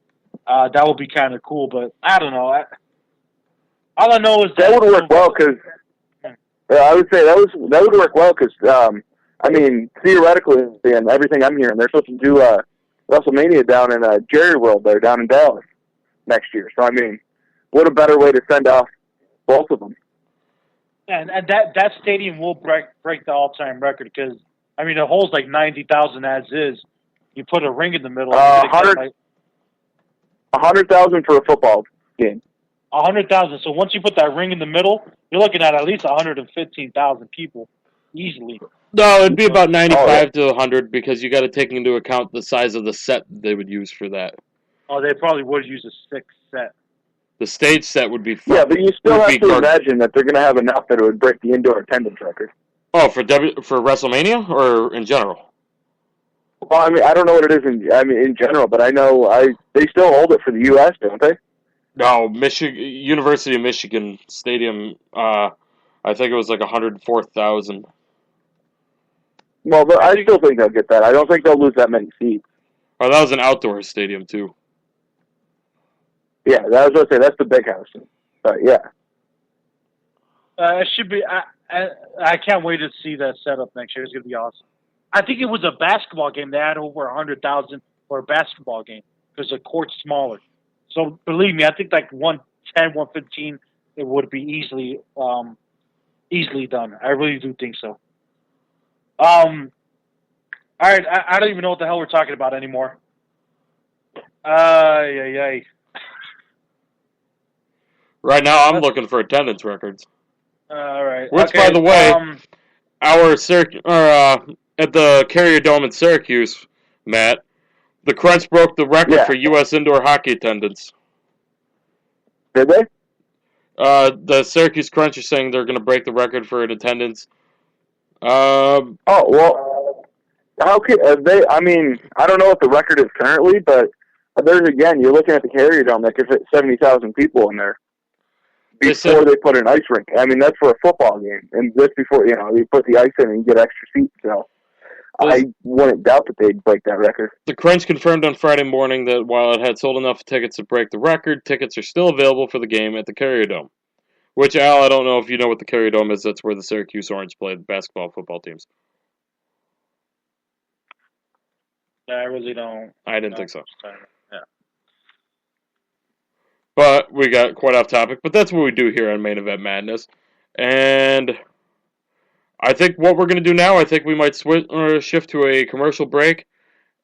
That would be kind of cool, but I don't know. All I know is that would work well because I would say that would work well because I mean theoretically and everything I'm hearing, they're supposed to do WrestleMania down in Jerry World there down in Dallas next year. So I mean, what a better way to send off both of them. And that stadium will break the all-time record because I mean it holds like 90,000 as is. You put a ring in the middle. 100,000 for a football game. 100,000. So once you put that ring in the middle, you're looking at least 115,000 people easily. No, it'd be about 95 to 100 because you got to take into account the size of the set they would use for that. Oh, they probably would use a 6 set. The stage set would be fun. Yeah, but you still have to imagine that they're going to have enough that it would break the indoor attendance record. Oh, for WrestleMania or in general? Well, I mean, I don't know what it is in general, but I know they still hold it for the U.S., don't they? No, University of Michigan Stadium. I think it was like 104,000. Well, but I still think they'll get that. I don't think they'll lose that many seats. Oh, that was an outdoor stadium too. Yeah, that was going to say that's the big house. But yeah, it should be. I can't wait to see that setup next year. It's going to be awesome. I think it was a basketball game. They had over 100,000 for a basketball game because the court's smaller. So believe me, I think like 110, 115, it would be easily done. I really do think so. All right, I don't even know what the hell we're talking about anymore. Right now, I'm looking for attendance records. All right. Which, okay, by the way, at the Carrier Dome in Syracuse, Matt, the Crunch broke the record for U.S. indoor hockey attendance. Did they? The Syracuse Crunch are saying they're going to break the record for an attendance. Oh, well, how could they? I mean, I don't know what the record is currently, but there's again, you're looking at the Carrier Dome that could fit 70,000 people in there before they put an ice rink. I mean, that's for a football game, and just before you put the ice in and you get extra seats. So I wouldn't doubt that they'd break that record. The Crunch confirmed on Friday morning that while it had sold enough tickets to break the record, tickets are still available for the game at the Carrier Dome. Which, Al, I don't know if you know what the Carrier Dome is. That's where the Syracuse Orange play the basketball football teams. I really don't. I didn't think so. But we got quite off topic. But that's what we do here on Main Event Madness. And I think what we're going to do now, I think we might shift to a commercial break.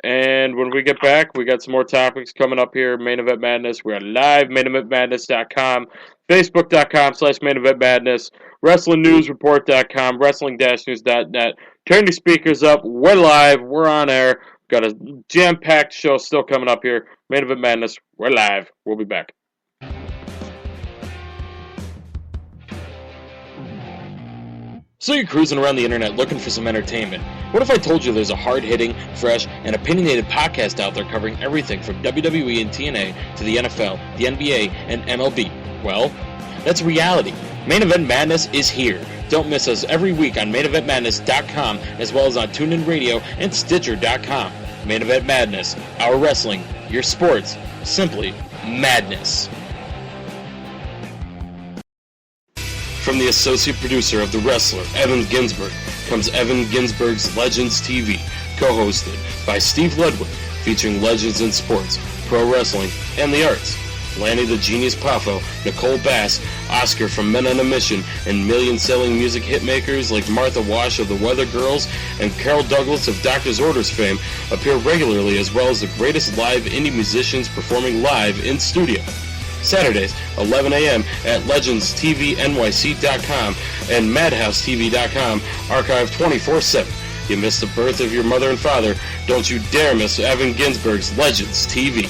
And when we get back, we got some more topics coming up here. Main Event Madness. We are live, maineventmadness.com, facebook.com/Main Event Madness, WrestlingNewsReport.com, wrestling-news.net. Turn your speakers up. We're live. We're on air. Got a jam-packed show still coming up here. Main Event Madness. We're live. We'll be back. So you're cruising around the internet looking for some entertainment. What if I told you there's a hard-hitting, fresh, and opinionated podcast out there covering everything from WWE and TNA to the NFL, the NBA, and MLB? Well, that's reality. Main Event Madness is here. Don't miss us every week on maineventmadness.com as well as on TuneIn Radio and Stitcher.com. Main Event Madness, our wrestling, your sports, simply madness. From the associate producer of The Wrestler, Evan Ginsberg, comes Evan Ginsberg's Legends TV, co-hosted by Steve Ludwig, featuring legends in sports, pro wrestling, and the arts. Lanny the Genius Poffo, Nicole Bass, Oscar from Men on a Mission, and million-selling music hitmakers like Martha Wash of the Weather Girls and Carol Douglas of Doctor's Orders fame appear regularly, as well as the greatest live indie musicians performing live in studio. Saturdays, 11 a.m. at legendstvnyc.com and madhousetv.com, archived 24/7. You missed the birth of your mother and father, don't you dare miss Evan Ginsberg's Legends TV.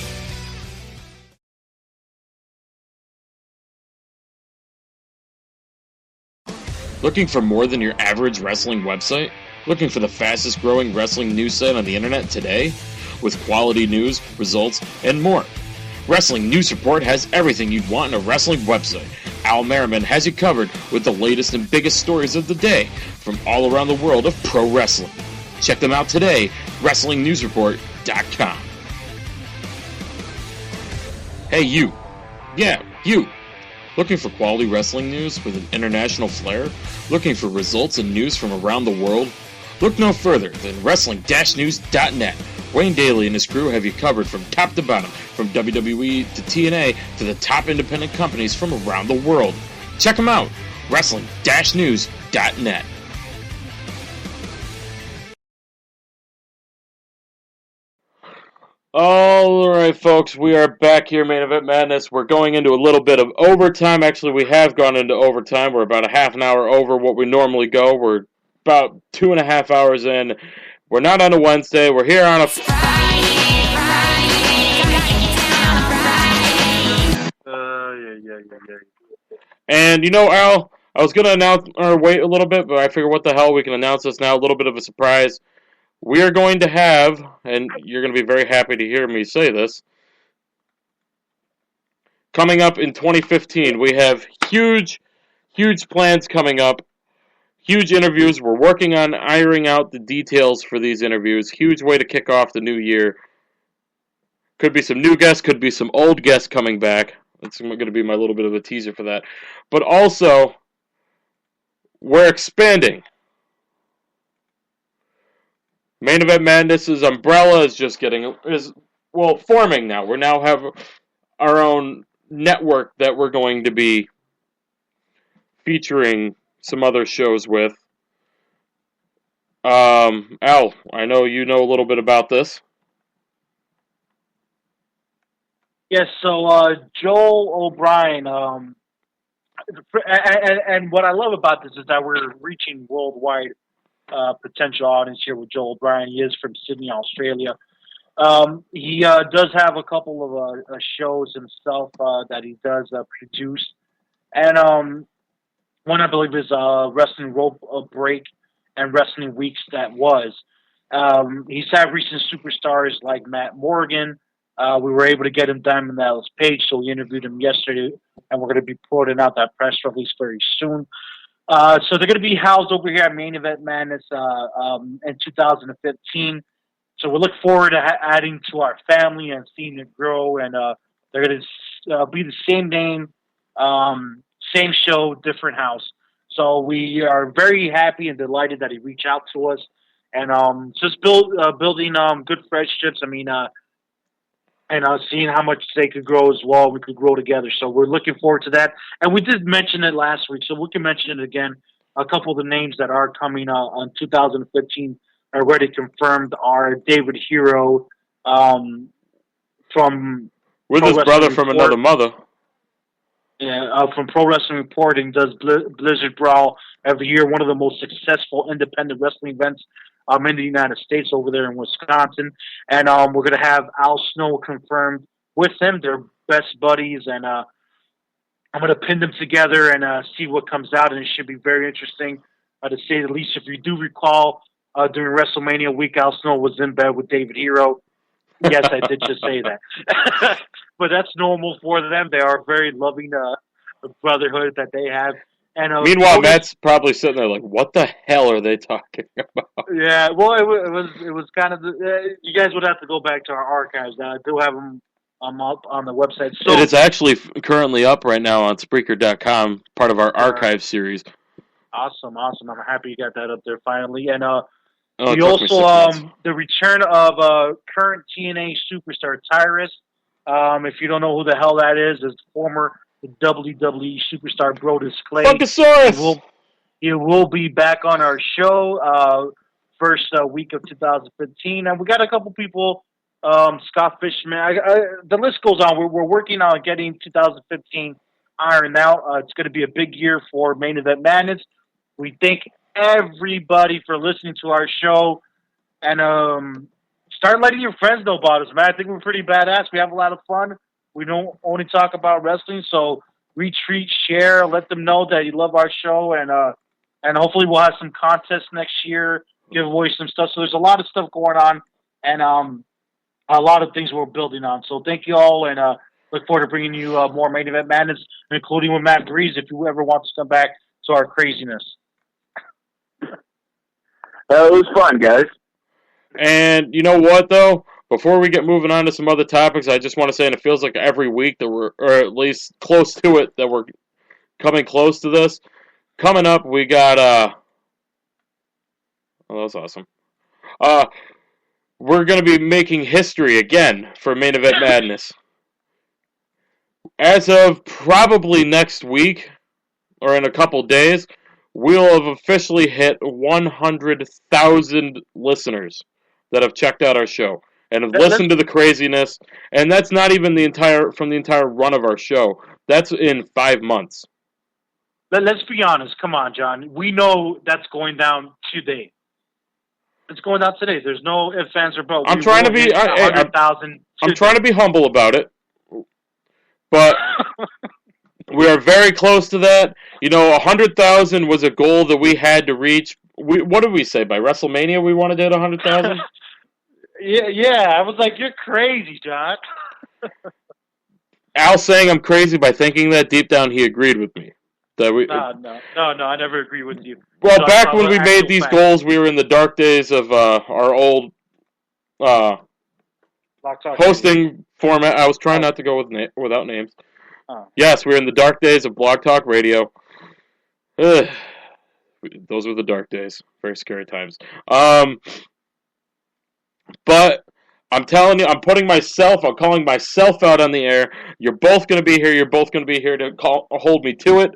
Looking for more than your average wrestling website? Looking for the fastest growing wrestling news site on the internet today? With quality news, results, and more. Wrestling News Report has everything you'd want in a wrestling website. Al Merriman has you covered with the latest and biggest stories of the day from all around the world of pro wrestling. Check them out today, WrestlingNewsReport.com. Hey you. Yeah, you. Looking for quality wrestling news with an international flair? Looking for results and news from around the world? Look no further than Wrestling-News.net. Wayne Daly and his crew have you covered from top to bottom, from WWE to TNA to the top independent companies from around the world. Check them out, Wrestling-News.net. Alright folks, we are back here, Main Event Madness. We're going into a little bit of overtime. Actually, we have gone into overtime. We're about a half an hour over what we normally go. We're about 2.5 hours in. We're not on a Wednesday. We're here on a And you know, Al, I was gonna announce or wait a little bit, but I figure what the hell, we can announce this now. A little bit of a surprise. We are going to have, and you're going to be very happy to hear me say this, coming up in 2015, we have huge plans coming up. Huge interviews. We're working on ironing out the details for these interviews. Huge way to kick off the new year. Could be some new guests, could be some old guests coming back. That's going to be my little bit of a teaser for that. But also, we're expanding. Main Event Madness's umbrella is just forming now. We now have our own network that we're going to be featuring some other shows with. Al, I know you know a little bit about this. Yes, so Joel O'Brien, and what I love about this is that we're reaching worldwide potential audience here with Joel O'Brien. He is from Sydney, Australia. He does have a couple of shows himself that he does produce, and one I believe is Wrestling Rope Break and Wrestling Weeks that was. He's had recent superstars like Matt Morgan. We were able to get him Diamond Dallas Page, so we interviewed him yesterday, and we're going to be putting out that press release very soon. So they're going to be housed over here at Main Event Madness in 2015. So we look forward to adding to our family and seeing it grow, and they're going to be the same name, same show, different house. So we are very happy and delighted that he reached out to us, and just building good friendships. I mean, and seeing how much they could grow as well. We could grow together. So we're looking forward to that. And we did mention it last week, so we can mention it again. A couple of the names that are coming on 2015 already confirmed are David Hero from with Pro his Wrestling brother from Report. another mother. Yeah, from Pro Wrestling Reporting, does Blizzard Brawl every year, one of the most successful independent wrestling events in the United States over there in Wisconsin. And we're going to have Al Snow confirmed with him. They're best buddies, and I'm going to pin them together and see what comes out, and it should be very interesting, to say the least. If you do recall, during WrestleMania week, Al Snow was in bed with David Hero. Yes, I did just say that. But that's normal for them. They are very loving brotherhood that they have. And meanwhile, Matt's probably sitting there like, "What the hell are they talking about?" Yeah, well, it was kind of you guys would have to go back to our archives. I do have them up on the website. So It's actually currently up right now on Spreaker.com, part of our archive series. Awesome. I'm happy you got that up there finally. And it we took me 6 also months. the return of current TNA superstar Tyrus. If you don't know who the hell that is former WWE superstar Brodus Clay. Funkasaurus! He will be back on our show first week of 2015, and we got a couple people. Scott Fishman. The list goes on. We're working on getting 2015 ironed out. It's going to be a big year for Main Event Madness. We thank everybody for listening to our show, and start letting your friends know about us, man. I think we're pretty badass. We have a lot of fun. We don't only talk about wrestling, so retweet, share, let them know that you love our show, and hopefully we'll have some contests next year, give away some stuff. So there's a lot of stuff going on, and a lot of things we're building on. So thank you all, and look forward to bringing you more Main Event Madness, including with Matt Breeze, if you ever want to come back to our craziness. It was fun, guys. And you know what, though? Before we get moving on to some other topics, I just want to say, and it feels like every week that we're, or at least close to it, that we're coming close to this. Coming up, we got, oh, that's awesome. We're going to be making history again for Main Event Madness. As of probably next week, or in a couple days, we'll have officially hit 100,000 listeners that have checked out our show and have listened to the craziness. And that's not even the entire run of our show. That's in 5 months. Let's be honest. Come on, John. We know that's going down today. It's going down today. There's no ifs, ands, or buts. I'm trying to be. I'm trying to be humble about it, but we are very close to that. You know, 100,000 was a goal that we had to reach. What did we say by WrestleMania? We wanted to hit 100,000. Yeah. I was like, you're crazy, John. Al saying I'm crazy by thinking that deep down he agreed with me. That we. No, I never agree with you. Well, back when we made these goals, we were in the dark days of our old hosting format. I was trying not to go without names. Oh. Yes, we were in the dark days of Blog Talk Radio. Those were the dark days. Very scary times. But I'm telling you, I'm calling myself out on the air. You're both going to be here. You're both going to be here to hold me to it.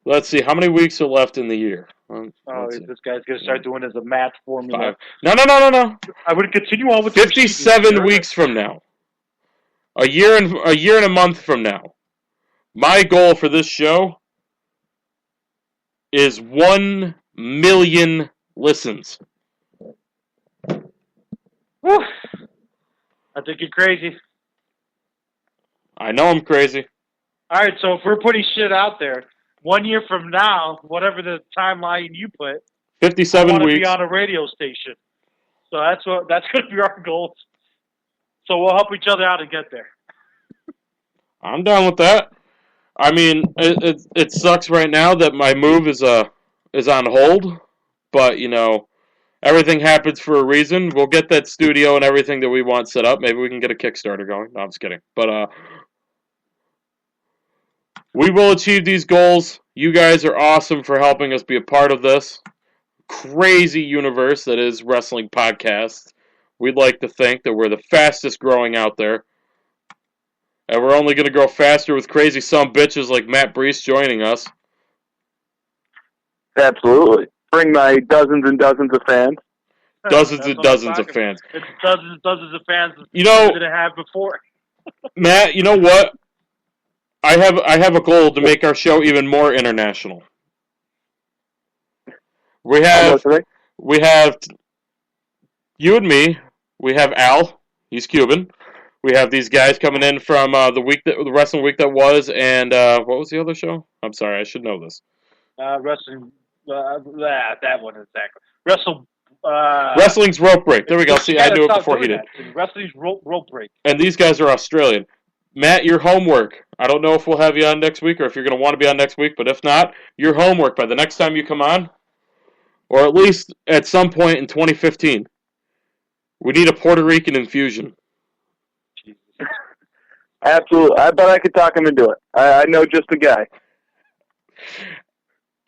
Let's see, how many weeks are left in the year? This guy's going to start doing as a math formula. 5. No. I would continue on with 57 weeks from now. A year and a month from now. My goal for this show is 1 million listens. Whew. I think you're crazy. I know I'm crazy. All right, so if we're putting shit out there, 1 year from now, whatever the timeline you put, 57 I want to weeks. be on a radio station. So that's going to be our goal. So we'll help each other out and get there. I'm down with that. I mean, it sucks right now that my move is on hold, but you know, everything happens for a reason. We'll get that studio and everything that we want set up. Maybe we can get a Kickstarter going. No, I'm just kidding. But we will achieve these goals. You guys are awesome for helping us be a part of this crazy universe that is Wrestling Podcast we'd like to think that we're the fastest growing out there. And we're only going to grow faster with crazy bitches like Matt Brees joining us. Absolutely. Bring my dozens and dozens of fans. Dozens and dozens of fans. It's dozens and dozens of fans that I had before. Matt, you know what? I have a goal to make our show even more international. We have you and me. We have Al. He's Cuban. We have these guys coming in from the wrestling week that was, and what was the other show? I'm sorry, I should know this. Wrestling. That one exactly. Wrestling's Rope Break. There we go. See, I knew it before he did. Wrestling's Rope Break. And these guys are Australian. Matt, your homework. I don't know if we'll have you on next week or if you're going to want to be on next week, but if not, your homework by the next time you come on, or at least at some point in 2015, we need a Puerto Rican infusion. Absolutely. I bet I could talk him into it. I know just a guy.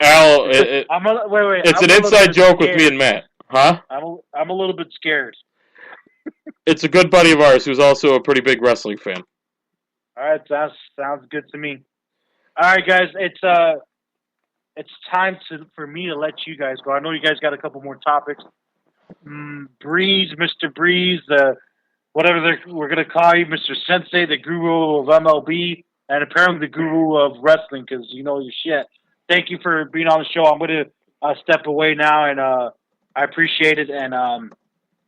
Al, it's an inside joke with me and Matt. Huh? I'm a little bit scared. It's a good buddy of ours who's also a pretty big wrestling fan. All right, sounds good to me. All right, guys, it's time for me to let you guys go. I know you guys got a couple more topics. Breeze, Mr. Breeze, whatever we're gonna call you, Mr. Sensei, the guru of MLB, and apparently the guru of wrestling, because you know your shit. Thank you for being on the show. I'm gonna step away now, and I appreciate it. And all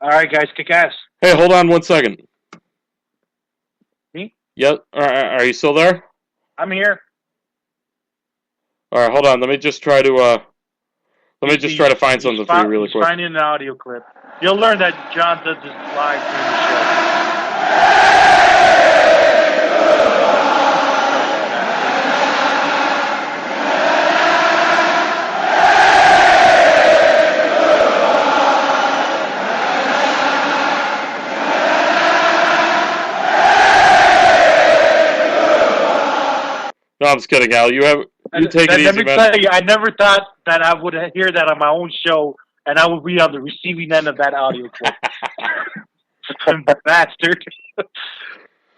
right, guys, kick ass. Hey, hold on 1 second. Me? Yep. Are you still there? I'm here. All right, hold on. Let me just try to find something for you really quick. Finding an audio clip. You'll learn that John does this live during the show. No, I'm just kidding, Al. You take it easy, man. Tell you, I never thought that I would hear that on my own show, and I would be on the receiving end of that audio clip. Bastard.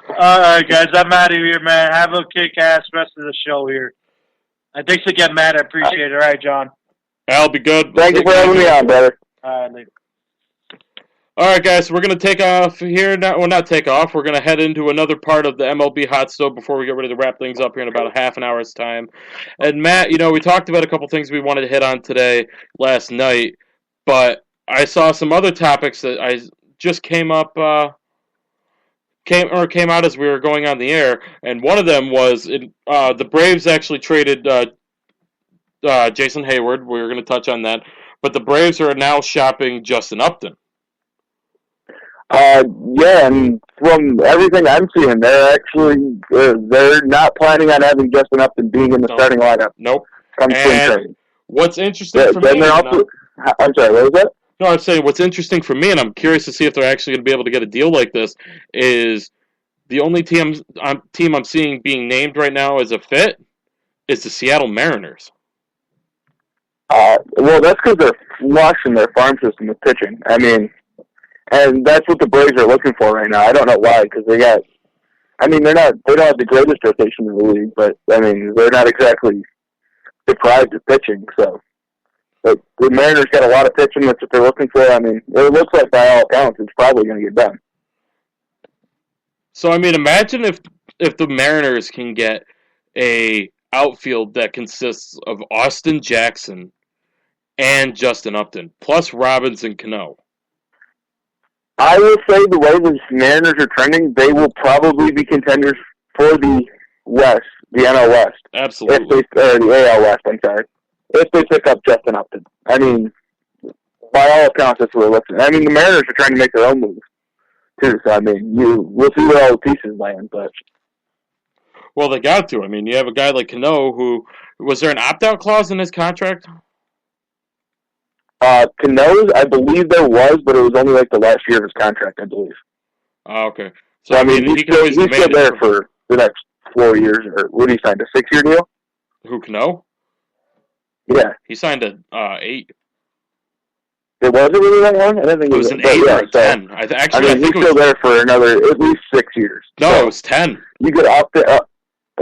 All right, guys, I'm out of here, man. Have a kick-ass rest of the show here. And thanks again, Matt. I appreciate it. All right, John. Al, be good. Thank you for having me on, brother. All right, later. All right, guys, we're going to take off here now. Well, not take off. We're going to head into another part of the MLB hot stove before we get ready to wrap things up here in about a half an hour's time. And, Matt, we talked about a couple things we wanted to hit on today last night, but I saw some other topics that I just came out as we were going on the air, and one of them was the Braves actually traded Jason Hayward. We were going to touch on that, but the Braves are now shopping Justin Upton. Yeah, and from everything I'm seeing, they're not planning on having Justin Upton being in the starting lineup. Nope. Come spring training. What's interesting for me... I'm sorry, what was that? No, I'm saying what's interesting for me, and I'm curious to see if they're actually going to be able to get a deal like this, is the only team I'm seeing being named right now as a fit is the Seattle Mariners. Well, that's because they're flush in their farm system with pitching. I mean... And that's what the Braves are looking for right now. I don't know why, because they don't have the greatest rotation in the league, but, they're not exactly deprived of pitching, so. But the Mariners got a lot of pitching. That's what they're looking for. It looks like, by all accounts, it's probably going to get done. So, imagine if the Mariners can get a outfield that consists of Austin Jackson and Justin Upton, plus Robinson Cano. I will say the way the Mariners are trending, they will probably be contenders for the West, the NL West. Absolutely. Or the AL West, I'm sorry. If they pick up Justin Upton. By all accounts, that's what we're looking at. The Mariners are trying to make their own moves, too. So, we'll see where all the pieces land, but... Well, they got to. You have a guy like Cano who... Was there an opt-out clause in his contract? Cano's, I believe there was, but it was only the last year of his contract, I believe. Oh, okay. So, he's still there for the next 4 years, or what did he sign, a 6-year deal? Who, Cano? Yeah. He signed a 8. Was it really that long? I didn't think It was an 8 or a 10. I think he's still there for another at least 6 years. No, so it was 10. You could opt it up.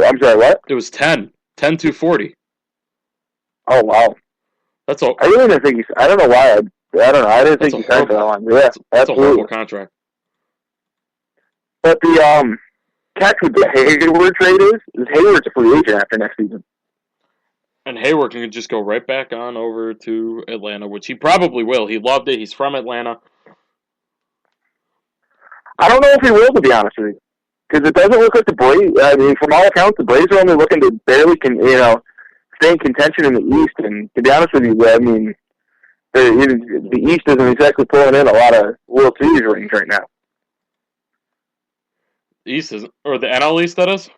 I'm sorry, what? It was 10. 10 to 40. Oh, wow. That's all. I really didn't think I don't know why. I don't know. I didn't think he signed for that long. Yeah, that's a horrible contract. But the catch with the Hayward trade is Hayward's a free agent after next season. And Hayward can just go right back on over to Atlanta, which he probably will. He loved it. He's from Atlanta. I don't know if he will, to be honest with you. Because it doesn't look like the Braves, I mean, from all accounts, the Braves are only looking to barely, stay in contention in the East. And to be honest with you, I mean, the East isn't exactly pulling in a lot of World Series rings right now. East is, or the NL East, that is?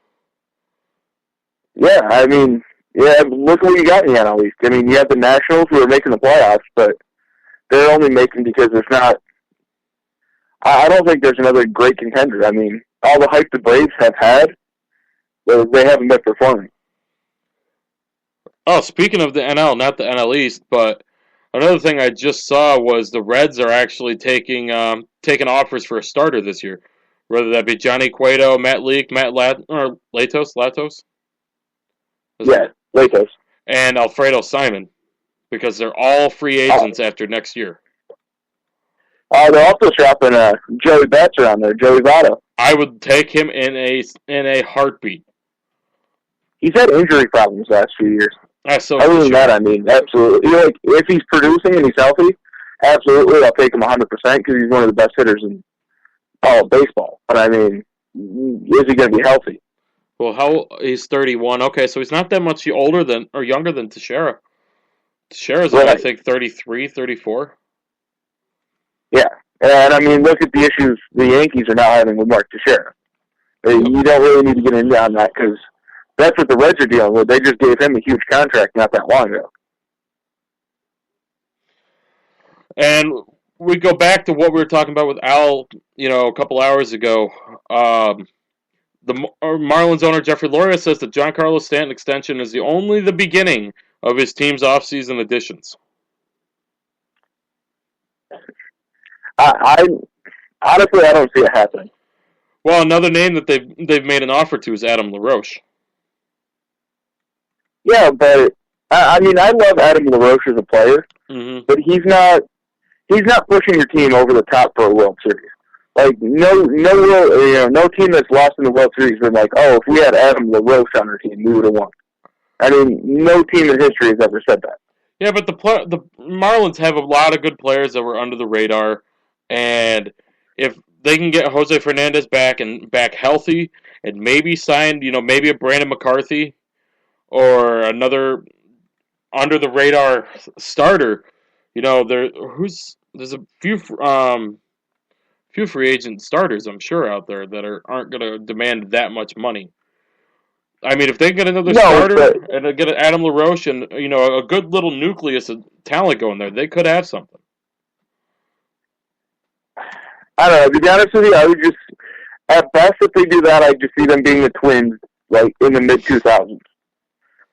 Yeah, I mean, look what you got in the NL East. I mean, you have the Nationals who are making the playoffs, but they're only making because there's not. I don't think there's another great contender. I mean, all the hype the Braves have had, they haven't been performing. Oh, speaking of the NL, not the NL East, but another thing I just saw was the Reds are actually taking offers for a starter this year, whether that be Johnny Cueto, Matt Leake, or Latos. Yeah, Latos. And Alfredo Simon, because they're all free agents after next year. They're also shopping Joey Bats around there, Joey Votto. I would take him in a heartbeat. He's had injury problems the last few years. Other than that, I mean, absolutely. If he's producing and he's healthy, absolutely, I'll take him 100% because he's one of the best hitters in all of baseball. But I mean, is he going to be healthy? Well, he's 31. Okay, so he's not that much older than or younger than Teixeira. Teixeira's, right. I think, 33, 34. Yeah, and I mean, look at the issues the Yankees are now having with Mark Teixeira. You don't really need to get into on that because that's what the Reds are dealing with. They just gave him a huge contract not that long ago. And we go back to what we were talking about with Al, a couple hours ago. The Marlins owner Jeffrey Loria says that Giancarlo Stanton extension is only the beginning of his team's offseason additions. I honestly, I don't see it happening. Well, another name that they've made an offer to is Adam LaRoche. Yeah, but I mean, I love Adam LaRoche as a player, but he's not pushing your team over the top for a World Series. Like no team that's lost in the World Series been like, oh, if we had Adam LaRoche on our team, we would have won. I mean, no team in history has ever said that. Yeah, but the Marlins have a lot of good players that were under the radar, and if they can get Jose Fernandez back healthy and maybe signed, maybe a Brandon McCarthy or another under the radar starter, there's a few free agent starters I'm sure out there that aren't going to demand that much money. I mean, if they get another starter and get an Adam LaRoche and a good little nucleus of talent going there, they could have something. I don't know. To be honest with you, I would just, at best, if they do that, I just see them being the Twins, like in the mid 2000s,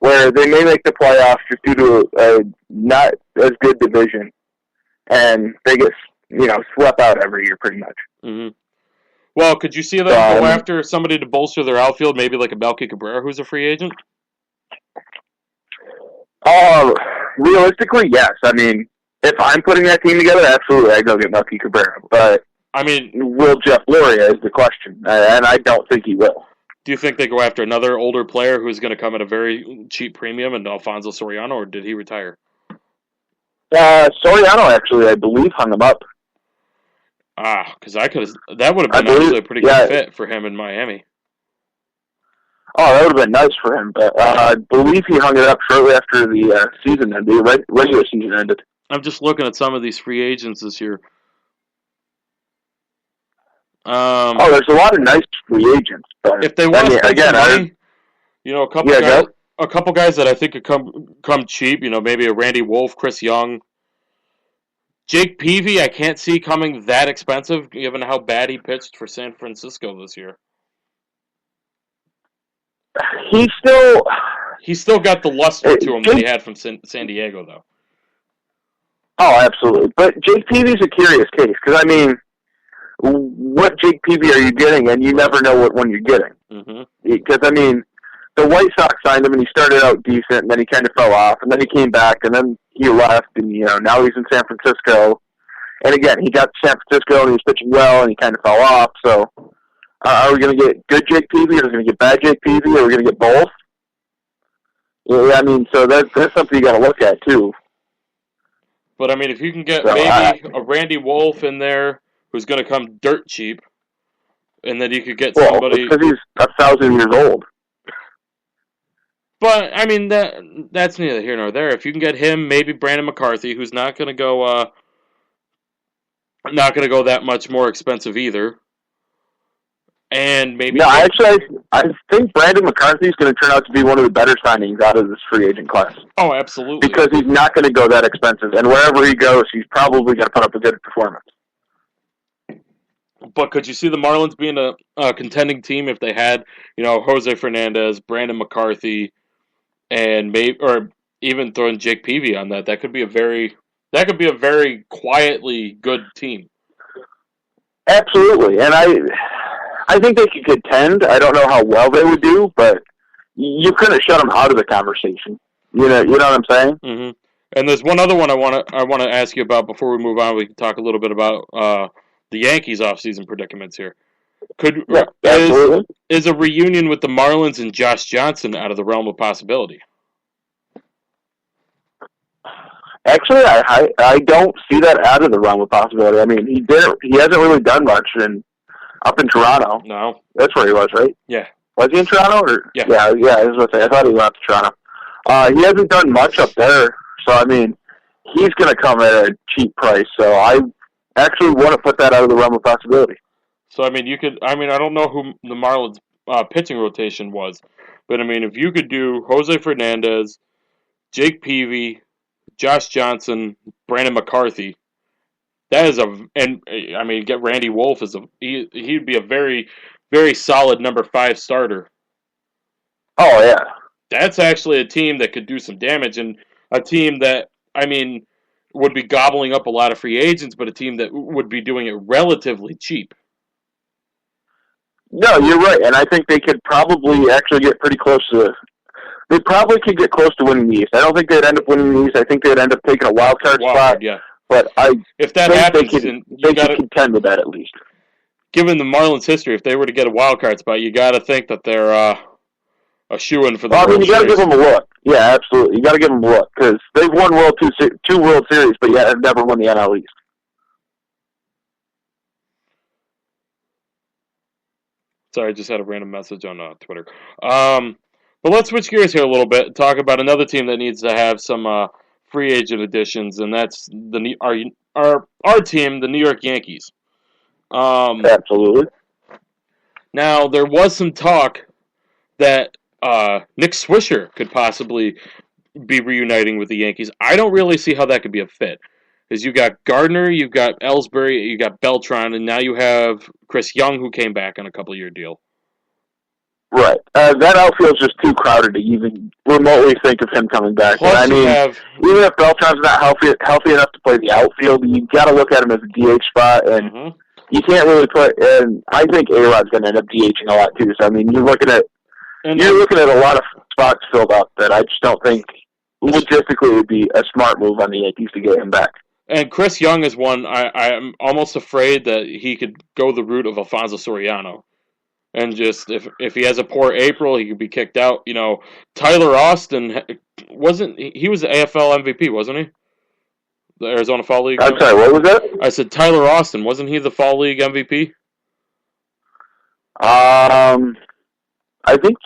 where they may make the playoffs just due to a not as good division, and they get swept out every year pretty much. Mm-hmm. Well, could you see them go after somebody to bolster their outfield, maybe like a Melky Cabrera, who's a free agent? Realistically, yes. I mean, if I'm putting that team together, absolutely, I'd go get Melky Cabrera. But I mean, will Jeff Loria is the question, and I don't think he will. Do you think they go after another older player who's going to come at a very cheap premium, and Alfonso Soriano, or did he retire? Soriano, actually, I believe, hung him up. Because that would have been actually a pretty good fit for him in Miami. Oh, that would have been nice for him, but I believe he hung it up shortly after the season ended, the regular season ended. I'm just looking at some of these free agents this year. There's a lot of nice free agents. But if they want to spend some money, a couple guys that I think could come cheap, maybe a Randy Wolf, Chris Young. Jake Peavy, I can't see coming that expensive, given how bad he pitched for San Francisco this year. He's still got the luster to him that he had from San Diego, though. Oh, absolutely. But Jake Peavy's a curious case because, I mean, what Jake Peavy are you getting? And you never know what one you're getting. Because, I mean, the White Sox signed him, and he started out decent, and then he kind of fell off, and then he came back, and then he left, and, now he's in San Francisco. And, again, he got to San Francisco, and he was pitching well, and he kind of fell off. So, are we going to get good Jake Peavy, or are we going to get bad Jake Peavy, or are we going to get both? Yeah, I mean, so that's something you got to look at, too. But, I mean, if you can get maybe a Randy Wolf in there who's going to come dirt cheap, and then you could get somebody... because he's 1,000 years old. But, I mean, that's neither here nor there. If you can get him, maybe Brandon McCarthy, who's not going to go that much more expensive either. And maybe... No, actually, I think Brandon McCarthy is going to turn out to be one of the better signings out of this free agent class. Oh, absolutely. Because he's not going to go that expensive. And wherever he goes, he's probably going to put up a good performance. But could you see the Marlins being a contending team if they had, Jose Fernandez, Brandon McCarthy, and or even throwing Jake Peavy on that? That could be a very quietly good team. Absolutely, and I think they could contend. I don't know how well they would do, but you couldn't shut them out of the conversation. You know what I'm saying? Mm-hmm. And there's one other one I want to ask you about before we move on. We can talk a little bit about the Yankees' offseason predicaments here. Is a reunion with the Marlins and Josh Johnson out of the realm of possibility? Actually, I don't see that out of the realm of possibility. I mean, he hasn't really done much up in Toronto. No. That's where he was, right? Yeah. Was he in Toronto? Yeah. Yeah, I was going to say, I thought he went to Toronto. He hasn't done much up there, so, I mean, he's going to come at a cheap price, so I actually want to put that out of the realm of possibility. So, I mean, I don't know who the Marlins pitching rotation was, but, I mean, if you could do Jose Fernandez, Jake Peavy, Josh Johnson, Brandon McCarthy, get Randy Wolf he'd be a very, very solid number 5 starter. Oh, yeah. That's actually a team that could do some damage, and a team that, I mean, would be gobbling up a lot of free agents, but a team that would be doing it relatively cheap. No, you're right, and I think they could probably actually get pretty close to... They probably could get close to winning the East. I don't think they'd end up winning the East. I think they'd end up taking a wild card spot. Yeah. But if that happens, they could contend with that at least. Given the Marlins' history, if they were to get a wild card spot, you got to think that they're a shoo-in for the World Series. You got to give them a look. Yeah, absolutely. You got to give them a look because they've won two World Series, but yet have never won the NL East. Sorry, I just had a random message on Twitter. But let's switch gears here a little bit and talk about another team that needs to have some free agent additions, and that's our team, the New York Yankees. Absolutely. Now, there was some talk that Nick Swisher could possibly be reuniting with the Yankees. I don't really see how that could be a fit. Because you got Gardner, you've got Ellsbury, you got Beltran, and now you have Chris Young, who came back on a couple-year deal. Right. That outfield's just too crowded to even remotely think of him coming back. Plus, I mean, even if Beltran's not healthy enough to play the outfield, you got to look at him as a DH spot, and you can't really put. And I think A-Rod's going to end up DHing a lot too. So I mean, you're looking at a lot of spots filled up that I just don't think logistically would be a smart move on the Yankees to get him back. And Chris Young is one I'm almost afraid that he could go the route of Alfonso Soriano. And just, if he has a poor April, he could be kicked out. Tyler Austin, he was the AFL MVP, wasn't he? The Arizona Fall League? I'm sorry, what was that? I said Tyler Austin, wasn't he the Fall League MVP? I think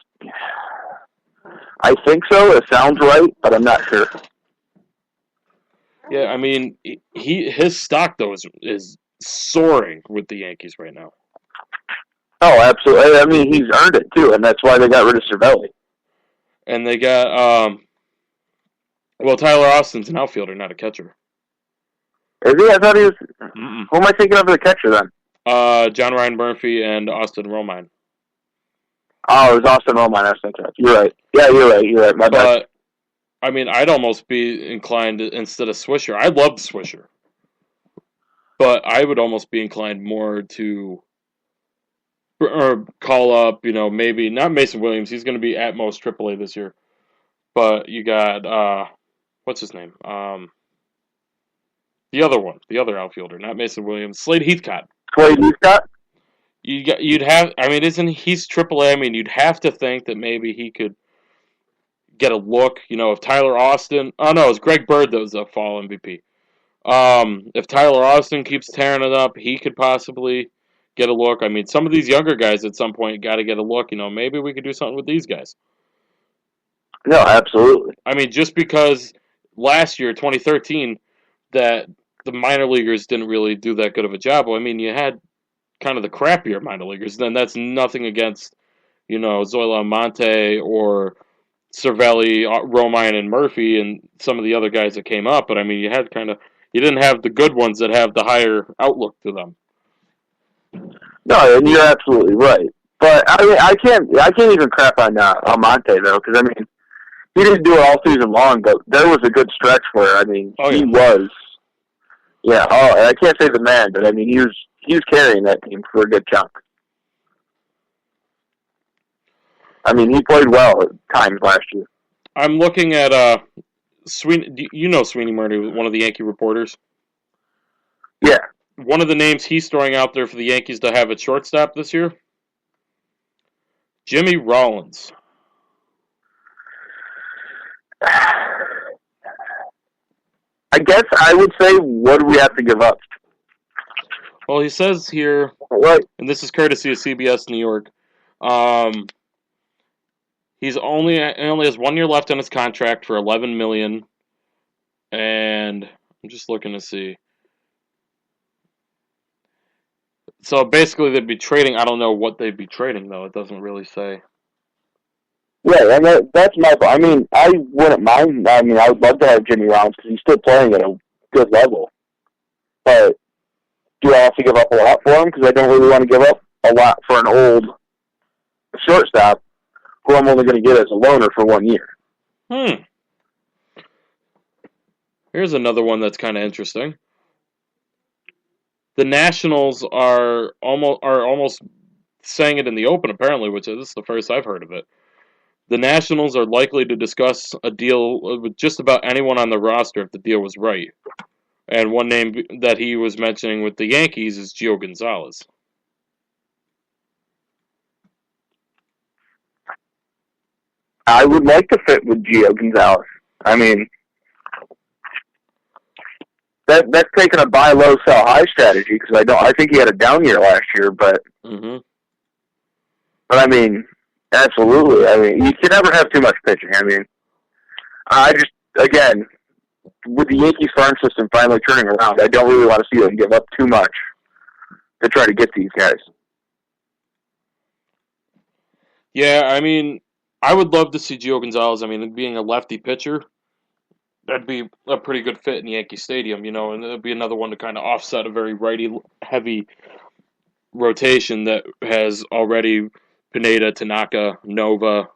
so. It sounds right, but I'm not sure. Yeah, I mean, his stock, though, is soaring with the Yankees right now. Oh, absolutely. I mean, he's earned it, too, and that's why they got rid of Cervelli. And they got, Tyler Austin's an outfielder, not a catcher. Is he? I thought he was... Who am I thinking of as a catcher, then? John Ryan Murphy and Austin Romine. Oh, it was Austin Romine I was thinking of. You're right. Yeah, you're right. My bad. I mean, I'd almost be inclined to, instead of Swisher. I love Swisher, but I would almost be inclined more to or call up. Maybe not Mason Williams. He's going to be at most AAA this year. But you got what's his name? The other one, the other outfielder, not Mason Williams, Slade Heathcott. Slade Heathcott? You'd have. I mean, he's AAA? I mean, you'd have to think that maybe he could get a look. If Tyler Austin. Oh no, it's Greg Bird that was the fall MVP. If Tyler Austin keeps tearing it up, he could possibly get a look. I mean, some of these younger guys at some point got to get a look. Maybe we could do something with these guys. No, absolutely. I mean, just because last year, 2013, that the minor leaguers didn't really do that good of a job. Well, I mean, you had kind of the crappier minor leaguers. Then that's nothing against, Zoila Almonte or Cervelli, Romine, and Murphy, and some of the other guys that came up. But I mean, you didn't have the good ones that have the higher outlook to them. No, and you're absolutely right. But I mean, I can't even crap on Almonte though, because I mean, he didn't do it all season long, but there was a good stretch where he was. Yeah, I can't say the man, but I mean, he was carrying that team for a good chunk. I mean, he played well at times last year. I'm looking at Sweeney. Sweeney Murray, one of the Yankee reporters. Yeah. One of the names he's throwing out there for the Yankees to have at shortstop this year, Jimmy Rollins. I guess I would say, what do we have to give up? Well, he says here, what? And this is courtesy of CBS New York. He only has 1 year left on his contract for $11 million, and I'm just looking to see. So basically, they'd be trading. I don't know what they'd be trading though. It doesn't really say. Yeah, and that's my. I mean, I wouldn't mind. I mean, I would love to have Jimmy Rollins because he's still playing at a good level. But do I have to give up a lot for him? Because I don't really want to give up a lot for an old shortstop who I'm only going to get as a loaner for 1 year. Here's another one that's kind of interesting. The Nationals are almost saying it in the open, apparently, which is the first I've heard of it. The Nationals are likely to discuss a deal with just about anyone on the roster if the deal was right. And one name that he was mentioning with the Yankees is Gio Gonzalez. I would like to fit with Gio Gonzalez. I mean, that's taking a buy low, sell high strategy because I think he had a down year last year, but but I mean, absolutely. I mean, you can never have too much pitching. I mean, again, with the Yankees farm system finally turning around, I don't really want to see them give up too much to try to get these guys. Yeah, I mean, I would love to see Gio Gonzalez. I mean, being a lefty pitcher, that'd be a pretty good fit in Yankee Stadium, and it'd be another one to kind of offset a very righty-heavy rotation that has already Pineda, Tanaka, Nova,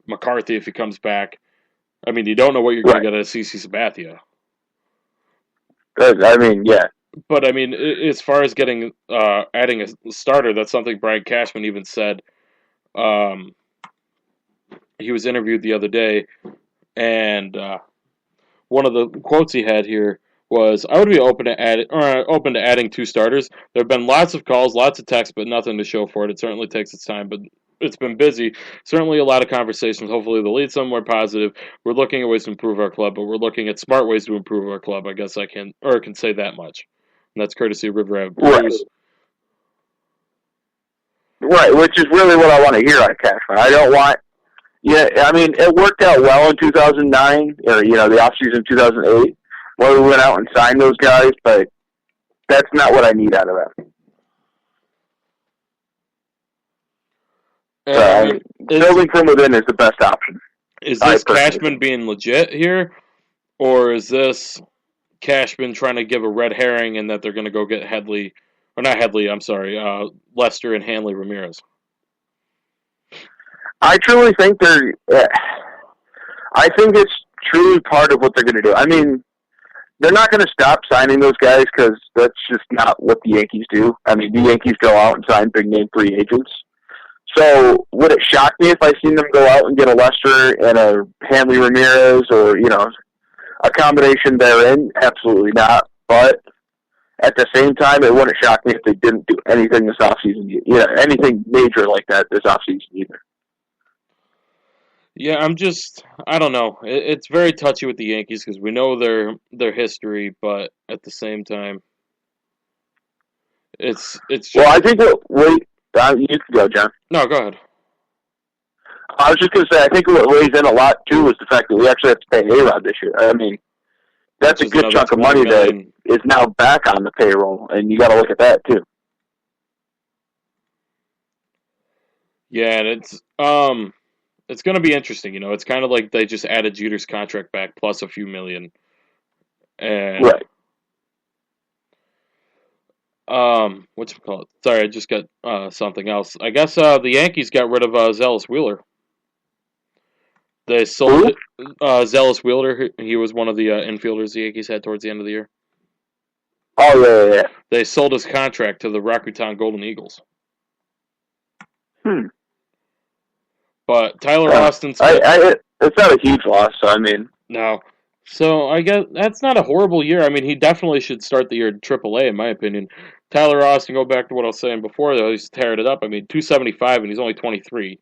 McCarthy if he comes back. I mean, you don't know what you're going to get out of CC Sabathia. I mean, yeah. But, I mean, as far as adding a starter, that's something Brian Cashman even said. He was interviewed the other day, and one of the quotes he had here was, "I would be open to adding 2 starters. There have been lots of calls, lots of texts, but nothing to show for it. It certainly takes its time, but it's been busy. Certainly a lot of conversations. Hopefully they'll lead somewhere positive. We're looking at ways to improve our club, but we're looking at smart ways to improve our club. I guess I can say that much." And that's courtesy of River Ave Blues. Right, which is really what I want to hear out of Cashman. I don't want. Yeah, I mean, it worked out well in 2009, or, the offseason 2008, when we went out and signed those guys, but that's not what I need out of them. Building from within is the best option. Is this Cashman being legit here, or is this Cashman trying to give a red herring and that they're going to go get Lester and Hanley Ramirez? I truly think I think it's truly part of what they're going to do. I mean, they're not going to stop signing those guys because that's just not what the Yankees do. I mean, the Yankees go out and sign big-name free agents. So would it shock me if I seen them go out and get a Lester and a Hanley Ramirez or, a combination therein? Absolutely not. But at the same time, it wouldn't shock me if they didn't do anything this offseason, anything major like that this offseason either. Yeah, I don't know. It's very touchy with the Yankees because we know their history, but at the same time, it's just... Well, I think you can go, John. No, go ahead. I was just going to say, I think what weighs in a lot, too, is the fact that we actually have to pay A-Rod this year. I mean, that's a good chunk of money that is now back on the payroll, and you got to look at that, too. Yeah, and it's going to be interesting, It's kind of like they just added Jeter's contract back plus a few million. And, right. Whatchamacallit? Sorry, I just got something else. I guess the Yankees got rid of Zealous Wheeler. They sold Zealous Wheeler. He was one of the infielders the Yankees had towards the end of the year. Oh, yeah. They sold his contract to the Rakuten Golden Eagles. But Tyler Austin's... it's not a huge loss, so I mean... No. So I guess that's not a horrible year. I mean, he definitely should start the year in AAA, in my opinion. Tyler Austin, go back to what I was saying before, though, he's tearing it up. I mean, 275, and he's only 23.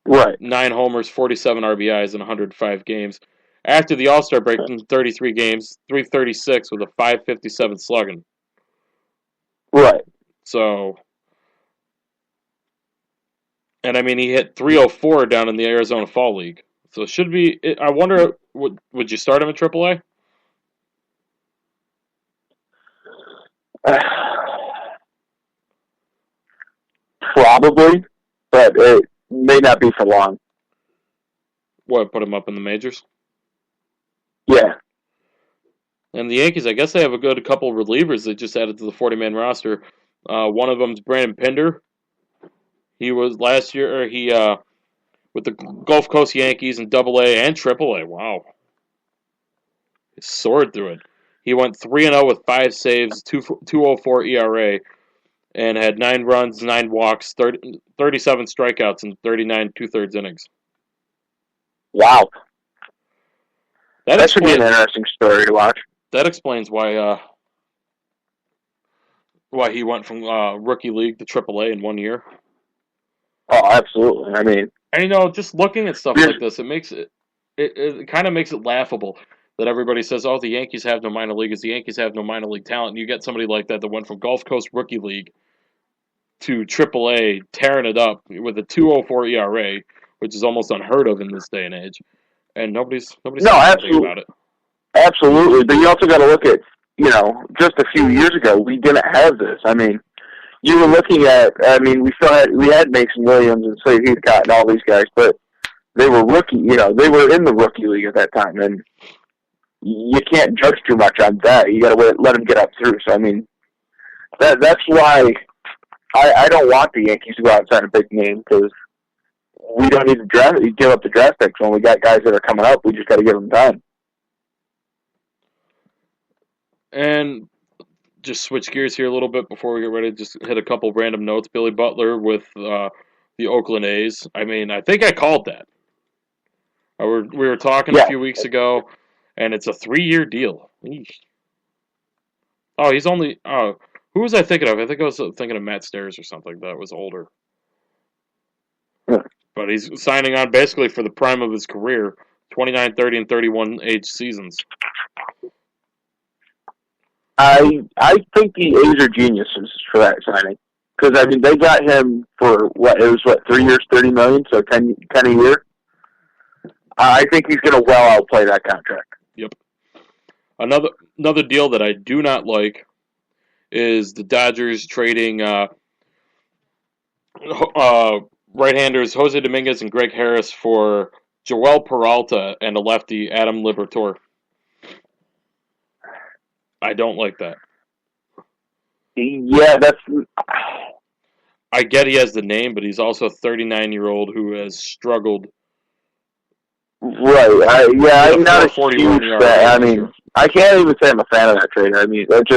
Right. 9 homers, 47 RBIs in 105 games. After the All-Star break in 33 games, 336 with a 557 slugging. Right. So... And, I mean, he hit 304 down in the Arizona Fall League. So it should be... I wonder, would you start him in AAA? Probably, but it may not be for long. What, put him up in the majors? Yeah. And the Yankees, I guess they have a good couple of relievers they just added to the 40-man roster. One of them's Brandon Pinder. He was last year, with the Gulf Coast Yankees in AA and AAA. Wow. He soared through it. He went 3-0 with 5 saves, 2.04 ERA, and had 9 runs, 9 walks, 37 strikeouts, and 39 2/3 innings. Wow. That should be an interesting story to watch. That explains why he went from rookie league to AAA in 1 year. Oh, absolutely. I mean... And, just looking at stuff like this, it kind of makes it laughable that everybody says, oh, the Yankees have no minor leaguers, the Yankees have no minor league talent, and you get somebody like that went from Gulf Coast Rookie League to AAA, tearing it up with a 2.04 ERA, which is almost unheard of in this day and age, and nobody's saying anything about it. Absolutely, but you also got to look at, just a few years ago, we didn't have this. I mean, you were looking at, we had Mason Williams and Slade Heathcott and all these guys, but they were rookie, they were in the rookie league at that time, and you can't judge too much on that. You got to let them get up through. So, I mean, that's why I don't want the Yankees to go out and sign a big name, because we don't need to give up the draft picks when we got guys that are coming up. We just got to give them time. And just switch gears here a little bit before we get ready. Just hit a couple random notes. Billy Butler with the Oakland A's. I mean, I think I called that. We were talking a few weeks ago, and it's a 3-year deal. Eesh. Oh, he's only... who was I thinking of? I think I was thinking of Matt Stairs or something that was older. Yeah. But he's signing on basically for the prime of his career, 29, 30, and 31 age seasons. I think the A's are geniuses for that signing. Because, I mean, they got him for, 3 years, $30 million, so 10 a year? I think he's going to well outplay that contract. Yep. Another deal that I do not like is the Dodgers trading right-handers Jose Dominguez and Greg Harris for Joel Peralta and a lefty, Adam Liberatore. I don't like that. Yeah, I get he has the name, but he's also a 39-year-old who has struggled Right. I'm not a 41 huge fan. I mean, I can't even say I'm a fan of that trade. I mean, that's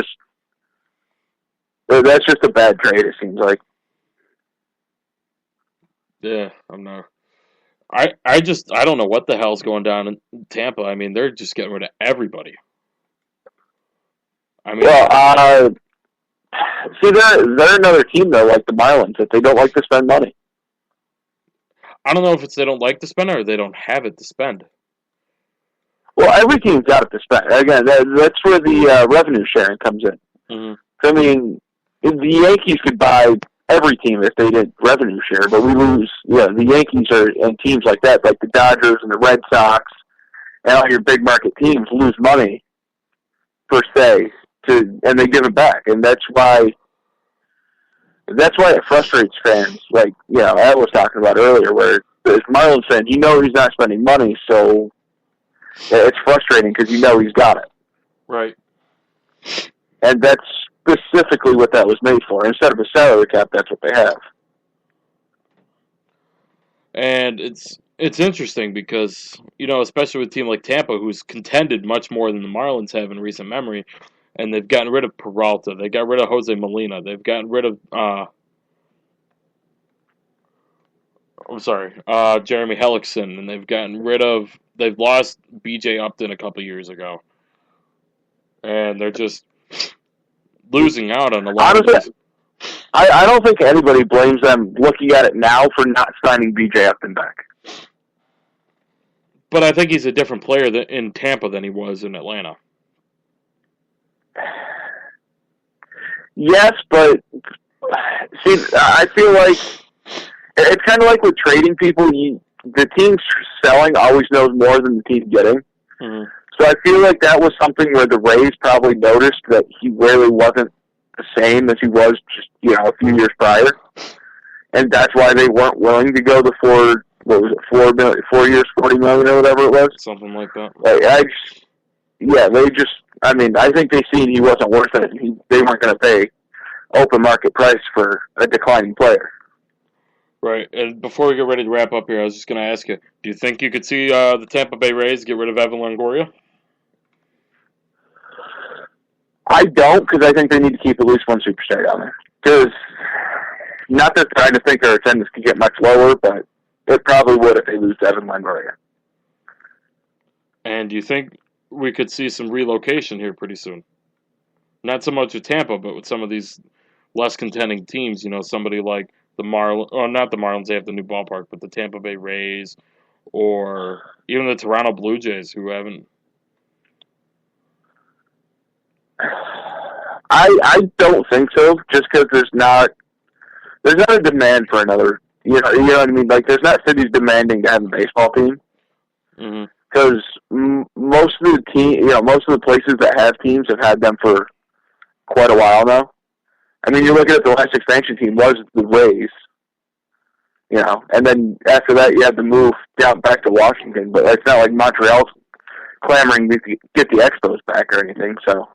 just a bad trade, it seems like. Yeah, I'm not. I don't know what the hell's going down in Tampa. I mean, they're just getting rid of everybody. I mean, well, see, they're another team though, like the Marlins, that they don't like to spend money. I don't know if it's they don't like to spend or they don't have it to spend. Well, every team's got it to spend. Again, that's where the revenue sharing comes in. Mm-hmm. I mean, the Yankees could buy every team if they did revenue share, but we lose. Yeah, the Yankees and teams like that, like the Dodgers and the Red Sox, and all your big market teams lose money per se, and they give it back, and that's why it frustrates fans. Like I was talking about earlier, where as Marlins fan, he's not spending money, so it's frustrating because he's got it. Right. And that's specifically what that was made for. Instead of a salary cap, that's what they have. And it's interesting because, especially with a team like Tampa, who's contended much more than the Marlins have in recent memory, and they've gotten rid of Peralta, they got rid of Jose Molina, they've gotten rid of Jeremy Hellickson, and they've lost BJ Upton a couple years ago. And they're just losing out on a lot of this. I don't think anybody blames them looking at it now for not signing BJ Upton back. But I think he's a different player in Tampa than he was in Atlanta. Yes, but see, I feel like it's kind of like with trading people. The team selling always knows more than the team getting. Mm-hmm. So I feel like that was something where the Rays probably noticed that he really wasn't the same as he was just a few years prior, and that's why they weren't willing to go the 4 years, $40 million or whatever it was, something like that. I think they seen he wasn't worth it. They weren't going to pay open market price for a declining player. Right, and before we get ready to wrap up here, I was just going to ask you: do you think you could see the Tampa Bay Rays get rid of Evan Longoria? I don't, because I think they need to keep at least one superstar down there. Because, not that I just think their attendance could get much lower, but it probably would if they lose Evan Longoria. And do you think we could see some relocation here pretty soon? Not so much with Tampa, but with some of these less contending teams. Somebody like the Marlins, or not the Marlins, they have the new ballpark, but the Tampa Bay Rays, or even the Toronto Blue Jays, who haven't. I don't think so, just because there's not a demand for another. You know what I mean? Like, there's not cities demanding to have a baseball team. Because most of the places that have teams have had them for quite a while now. I mean, you're looking at the last expansion team was the Rays, and then after that you had to move down back to Washington. But it's not like Montreal's clamoring to get the Expos back or anything. So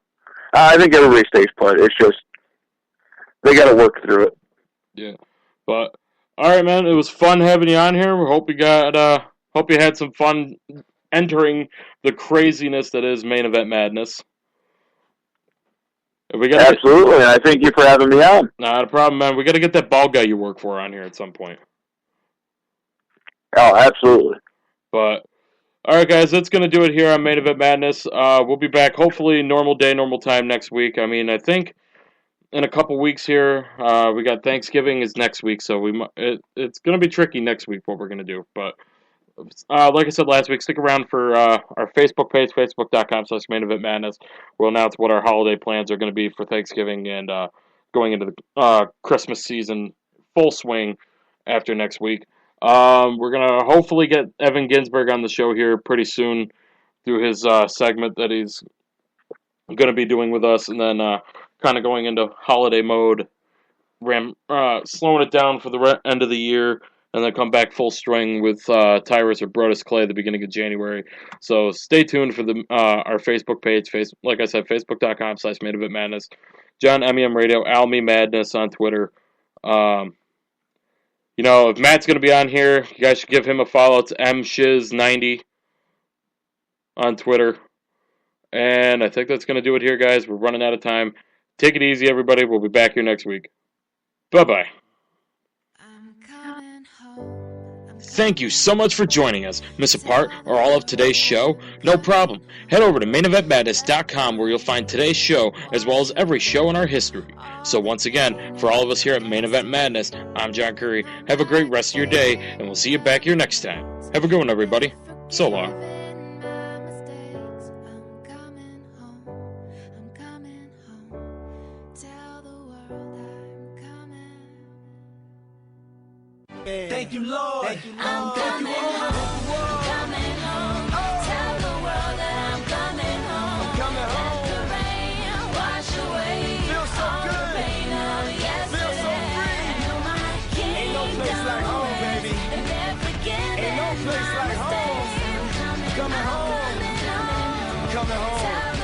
I think everybody stays put. It's just they got to work through it. Yeah, but all right, man. It was fun having you on here. We hope you had some fun entering the craziness that is main event madness. Absolutely, and I thank you for having me on. Not a problem, man. We got to get that bald guy you work for on here at some point. Oh, absolutely. But, all right, guys, that's going to do it here on Main Event Madness. We'll be back, hopefully, normal day, normal time next week. I mean, I think in a couple weeks here, we got Thanksgiving is next week, so it's going to be tricky next week what we're going to do. But, like I said last week, stick around for our Facebook page, facebook.com/Main Event Madness. We'll announce what our holiday plans are going to be for Thanksgiving and going into the Christmas season full swing after next week. We're going to hopefully get Evan Ginsberg on the show here pretty soon through his segment that he's going to be doing with us, and then kind of going into holiday mode, slowing it down for the end of the year, and then come back full string with Tyrus or Brodus Clay at the beginning of January. So stay tuned for our Facebook page. Like I said, facebook.com/Main Event Madness. John MEM Radio, Almy Madness on Twitter. If Matt's going to be on here, you guys should give him a follow. It's MShiz90 on Twitter. And I think that's going to do it here, guys. We're running out of time. Take it easy, everybody. We'll be back here next week. Bye-bye. Thank you so much for joining us. Miss a part or all of today's show? No problem. Head over to maineventmadness.com where you'll find today's show as well as every show in our history. So once again, for all of us here at Main Event Madness, I'm John Curry. Have a great rest of your day, and we'll see you back here next time. Have a good one, everybody. So long. Thank you, Lord. Thank you, Lord. I'm coming home. Coming home. Tell the world that I'm coming home. I'm coming home. Let the rain wash away. Feel so good. The pain of yesterday. Feel so free. I know my kingdom. Ain't no place like home, baby. And they're forgetting. Ain't no place like home. I'm coming home. Coming home. Coming home.